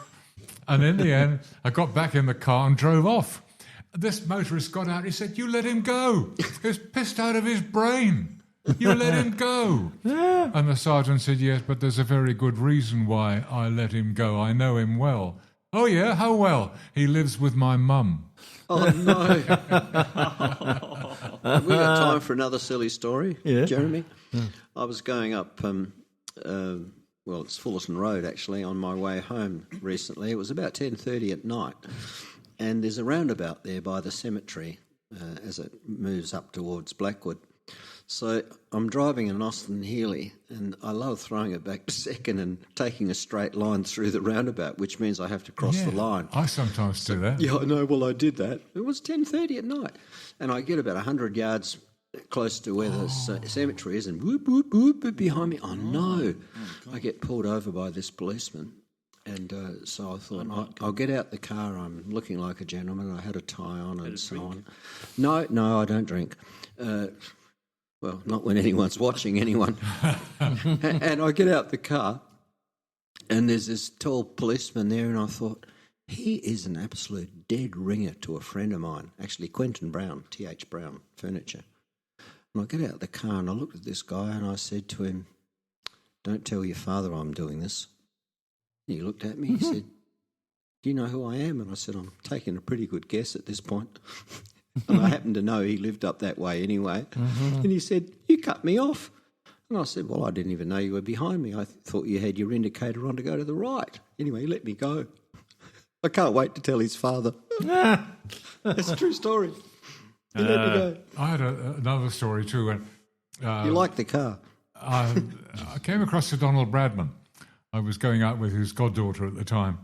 And in the end, I got back in the car and drove off. This motorist got out. He said, you let him go. He's pissed out of his brain. You let him go. Yeah. And the sergeant said, yes, but there's a very good reason why I let him go. I know him well. Oh, yeah? How well? He lives with my mum. Oh, no. Have we got time for another silly story, Jeremy? I was going up, it's Fullerton Road, actually, on my way home recently. It was about 10:30 at night. And there's a roundabout there by the cemetery as it moves up towards Blackwood. So I'm driving an Austin Healey, and I love throwing it back to second and taking a straight line through the roundabout, which means I have to cross the line. I sometimes do that. Yeah, I know. Well, I did that. It was 10:30 at night, and I get about 100 yards close to where the cemetery is, and whoop, whoop, whoop, behind me. Oh, no. I get pulled over by this policeman. And so I thought, I'll get out the car. I'm looking like a gentleman. I had a tie on and so on. No, I don't drink. Well, not when anyone's watching anyone. And I get out the car, and there's this tall policeman there, and I thought, he is an absolute dead ringer to a friend of mine, actually Quentin Brown, T.H. Brown Furniture. And I get out the car, and I looked at this guy, and I said to him, don't tell your father I'm doing this. And he looked at me, he said, do you know who I am? And I said, I'm taking a pretty good guess at this point. And I happened to know he lived up that way anyway. And he said, you cut me off. And I said, well, I didn't even know you were behind me. I thought you had your indicator on to go to the right. Anyway, he let me go. I can't wait to tell his father. That's a true story. He let me go. I had another story too. You like the car? I came across Sir Donald Bradman. I was going out with his goddaughter at the time.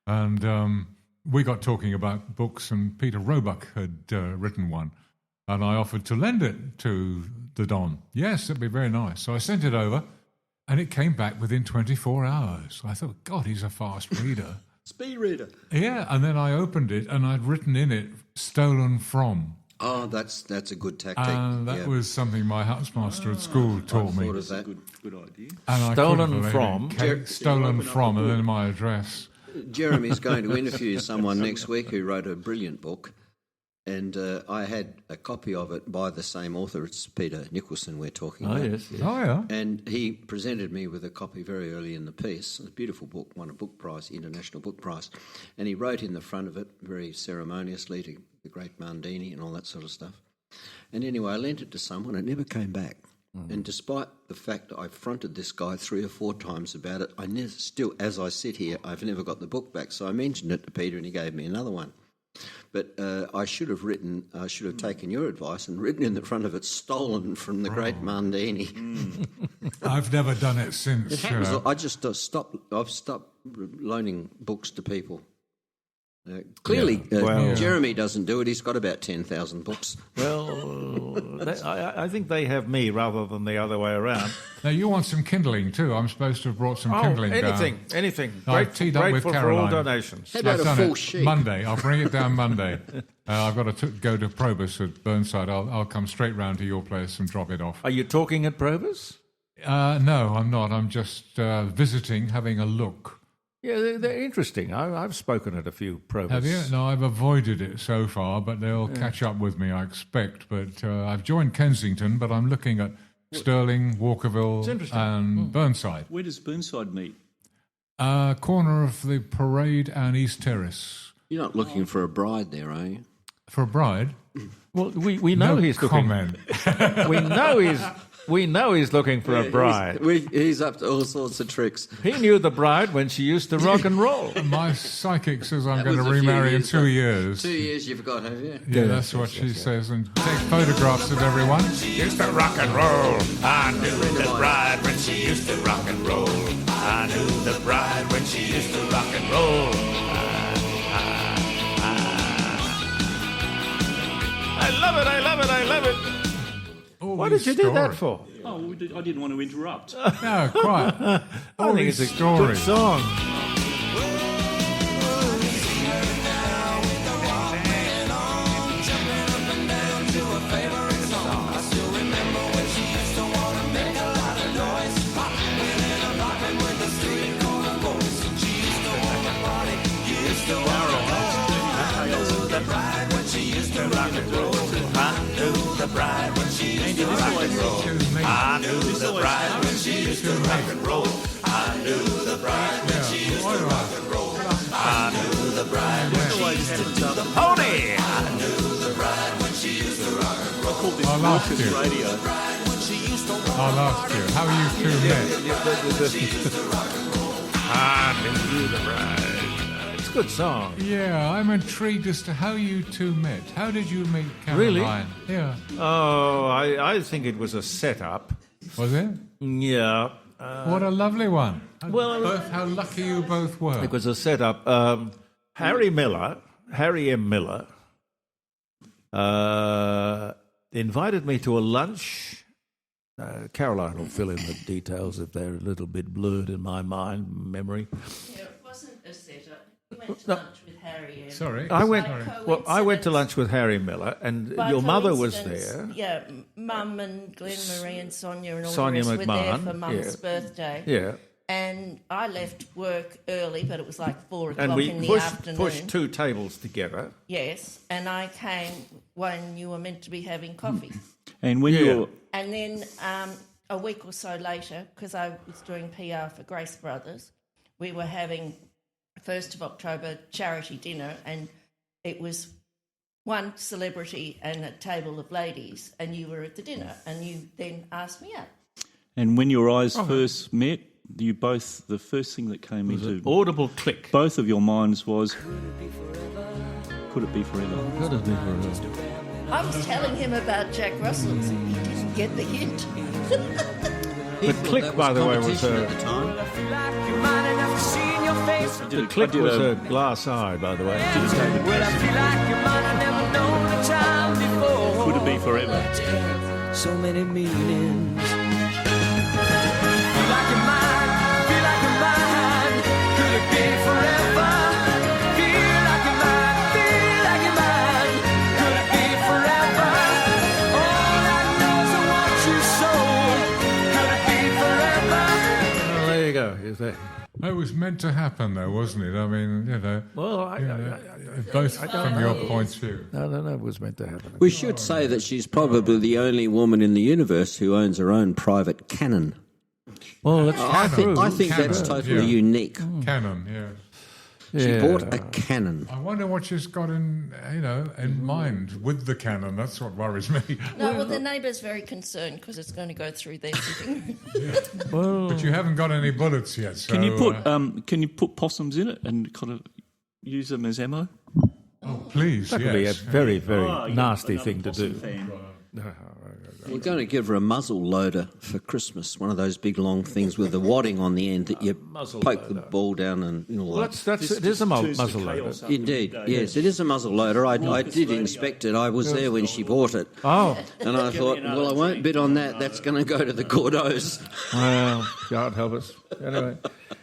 And we got talking about books, and Peter Roebuck had written one, and I offered to lend it to the Don. Yes, it'd be very nice. So I sent it over, and it came back within 24 hours. I thought, God, he's a fast reader. Speed reader. Yeah, and then I opened it, and I'd written in it, stolen from. Oh, that's a good tactic. And that was something my housemaster at school taught me. I thought of that. Good idea. And Stolen from? Stolen from, and then my address. Jeremy's going to interview someone next week who wrote a brilliant book, and I had a copy of it by the same author. It's Peter Nicholson we're talking about. Yes. Oh, yeah. And he presented me with a copy very early in the piece. A beautiful book, won a book prize, International Book Prize. And he wrote in the front of it, very ceremoniously, to the great Mandini and all that sort of stuff. And anyway, I lent it to someone. It never came back. And despite the fact that I fronted this guy 3 or 4 times about it, still, as I sit here, I've never got the book back. So I mentioned it to Peter, and he gave me another one. But I should have taken your advice and written in the front of it, stolen from the great Mandini. I've never done it since. I've stopped loaning books to people. Clearly, Jeremy doesn't do it. He's got about 10,000 books. Well, I think they have me rather than the other way around. Now, you want some kindling too. I'm supposed to have brought some kindling down. Anything. I've teed up with Grateful Caroline. for all donations. How about a full sheet? Monday. I'll bring it down Monday. I've got to go to Probus at Burnside. I'll come straight round to your place and drop it off. Are you talking at Probus? No, I'm not. I'm just visiting, having a look. Yeah, they're interesting. I've spoken at a few Probus. Have you? No, I've avoided it so far, but they'll catch up with me, I expect. But I've joined Kensington, but I'm looking at Stirling, Walkerville and Burnside. Where does Burnside meet? Corner of the Parade and East Terrace. You're not looking for a bride there, are you? For a bride? Well, we know No he's comment. looking. We know he's looking for a bride. He's up to all sorts of tricks. He knew the bride when she used to rock and roll. My psychic says I'm That going to was a few remarry in years 2 ago. years. 2 years you've got, have you? Yeah, that's what she says. And take photographs of everyone. She used to rock and roll. I knew the bride when she used to rock and roll. I knew the bride when she used to rock and roll. I love it, I love it, I love it. What did you do that for? Oh, I didn't want to interrupt. No, quite. I think it's a good song. bride when she used to rock and roll. I knew the bride when she used to rock and roll. I knew the bride when she used to rock and roll. I knew the bride when she used to do the pony. I knew the bride when she used to rock and roll. I called this I'll ask Raucous you. Radio. I'll ask you, how you two met? I knew the bride. It's a good song. Yeah, I'm intrigued as to how you two met. How did you meet Really? Caroline? Yeah. Oh, I think it was a setup. Was it? Yeah. What a lovely one. Well, how lucky you both were. It was a setup. Harry M. Miller, invited me to a lunch. Caroline will fill in the details if they're a little bit blurred in my memory. Yeah, it wasn't a setup. You went to lunch with Harry. And Sorry. I went to lunch with Harry Miller, and by your mother was coincidence, there. Yeah, Mum and Glenn Marie and Sonia and all Sonia the rest were there McMahon, for Mum's yeah. birthday. Yeah. And I left work early, but it was like 4 And o'clock we in the pushed afternoon. 2 tables together. Yes, and I came when you were meant to be having coffee. And when you're... And then a week or so later, because I was doing PR for Grace Brothers, we were having 1st of October charity dinner, and it was one celebrity and a table of ladies, and you were at the dinner, and you then asked me out. And when your eyes first met, you both, the first thing that came Was into an audible click. Both of your minds was, could it be forever? Could it be forever? I was telling him about Jack Russell's, and he didn't get the hint. The click, by the way, was a... The click was a glass eye, by the way. Could it be forever? So many meanings. It was meant to happen, though, wasn't it? I mean, you know. Well, both I don't from know. your point of view. No, it was meant to happen. We should say that she's probably the only woman in the universe who owns her own private cannon. Well, that's I think Cannon, that's totally yeah. unique. Canon, yeah. She bought a cannon. I wonder what she's got in mind with the cannon. That's what worries me. No, well, the neighbour's very concerned because it's going to go through their sitting room. But you haven't got any bullets yet. So, Can you put possums in it and kind of use them as ammo? Oh, please, That could be a very, very nasty thing to do. We're going to give her a muzzle loader for Christmas, one of those big long things with the wadding on the end that you poke the ball down and all Well, that. it is a muzzle loader. Indeed, yes, it is a muzzle loader. I did inspect it. I was there when she bought it. Oh. And I thought, well, I won't bid on that. That's going to go to the Cordeaux. Well, God help us. Anyway,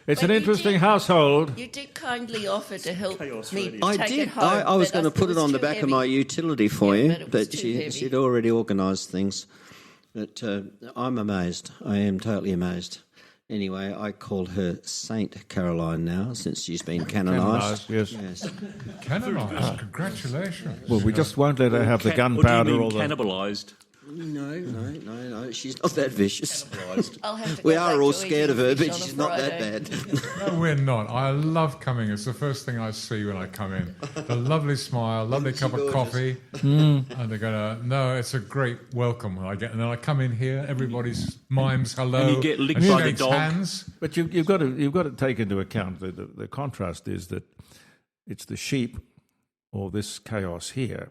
it's an interesting household. You did kindly offer to help me I take did. it home. I was but going to put it on the back of my utility for Yeah, you, but it was but too heavy. she'd already organised things. But I'm amazed. I am totally amazed. Anyway, I call her Saint Caroline now, since she's been canonised. Yes. Canonised, congratulations. Well, we just won't let her have the gunpowder or the... Cannibalised. No. She's not that vicious. I'll have to We go are back all to scared eating of her, fish but on a she's not that Friday. bad. No, we're not. I love coming. It's the first thing I see when I come in. The lovely smile, lovely cup of coffee. And they're going to, no, it's a great welcome when I get, and then I come in here, everybody's mimes hello. And you get licked and by the shakes dog. hands. But you've got to take into account that the contrast is that it's the sheep or this chaos here.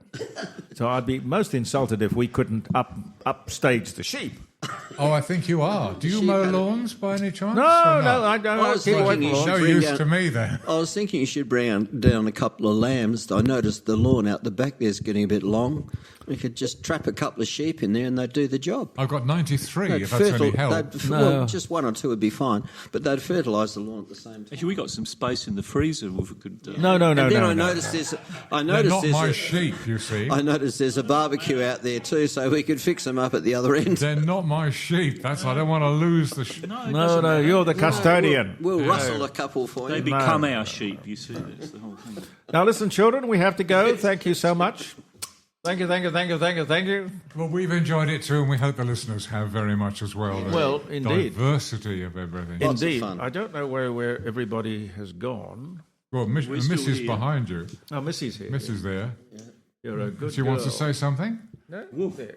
So I'd be most insulted if we couldn't upstage the sheep. Oh, I think you are. Do you mow lawns by any chance? No, or no, not? I don't. I was thinking you should No bring use down, to me then. I was thinking you should bring down a couple of lambs. I noticed the lawn out the back there's getting a bit long. We could just trap a couple of sheep in there and they'd do the job. I've got 93, They'd if that's any help. Well, just one or two would be fine, but they'd fertilise the lawn at the same time. Actually, we got some space in the freezer. If we could. No. And then I noticed there's. I They're noticed not there's my a- sheep, you see. I noticed there's a barbecue out there too, so we could fix them up at the other end. They're not my sheep. I don't want to lose the sheep. No, you're the custodian. We'll rustle a couple for They you. become our sheep, you see. That's the whole thing. Now listen, children, we have to go. Thank you so much. Thank you. Well, we've enjoyed it too, and we hope the listeners have very much as well. The Well, indeed. diversity of everything. Indeed. I don't know where everybody has gone. Well, Missy's behind you. Oh, Missy's here. Missy's there. You're a good She wants to say something? No?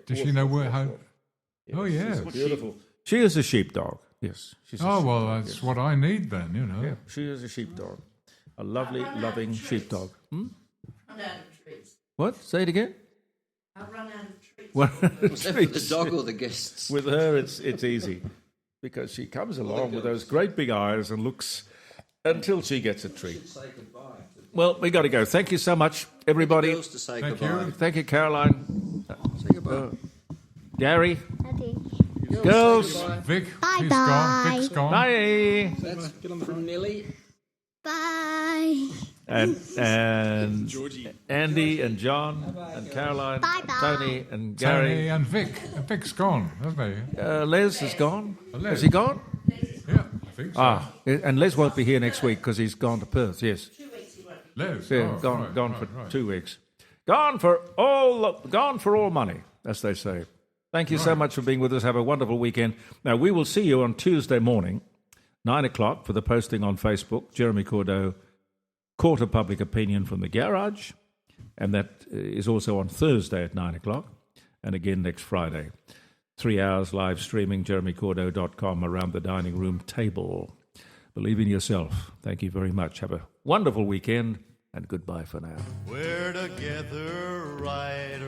Does she know how... Oh, yes. Beautiful. She is a sheepdog. Yes. She's a well, sheepdog, that's yes. what I need then, you know. Yeah, she is a sheepdog. A lovely, loving sheepdog. Run out of treats. What? Say it again? I run out of treats. Was that for the dog or the guests? With her, it's easy because she comes along with those great big eyes and looks until she gets a treat. Well, we got to go. Thank you so much, everybody. Girls to say goodbye. Thank you, Caroline. Say goodbye. Gary. Girls. Vic, Bye he's bye. gone. Vic's gone. Bye. That's from Nelly. Bye. And Andy and John and Caroline, Bye-bye. Tony and Tony Gary. and Vic. Vic's gone, hasn't he? Les is gone. Les. Has he gone? Yeah, I think so. And Les won't be here next week because he's gone to Perth. Yes. Les. Yeah, gone for 2 weeks. Gone for all money, as they say. Thank you so much for being with us. Have a wonderful weekend. Now, we will see you on Tuesday morning, 9 o'clock, for the posting on Facebook. Jeremy Cordeaux, Court of Public Opinion from the Garage. And that is also on Thursday at 9 o'clock. And again next Friday. 3 hours live streaming, jeremycordeaux.com, around the dining room table. Believe in yourself. Thank you very much. Have a wonderful weekend, and goodbye for now. We're together right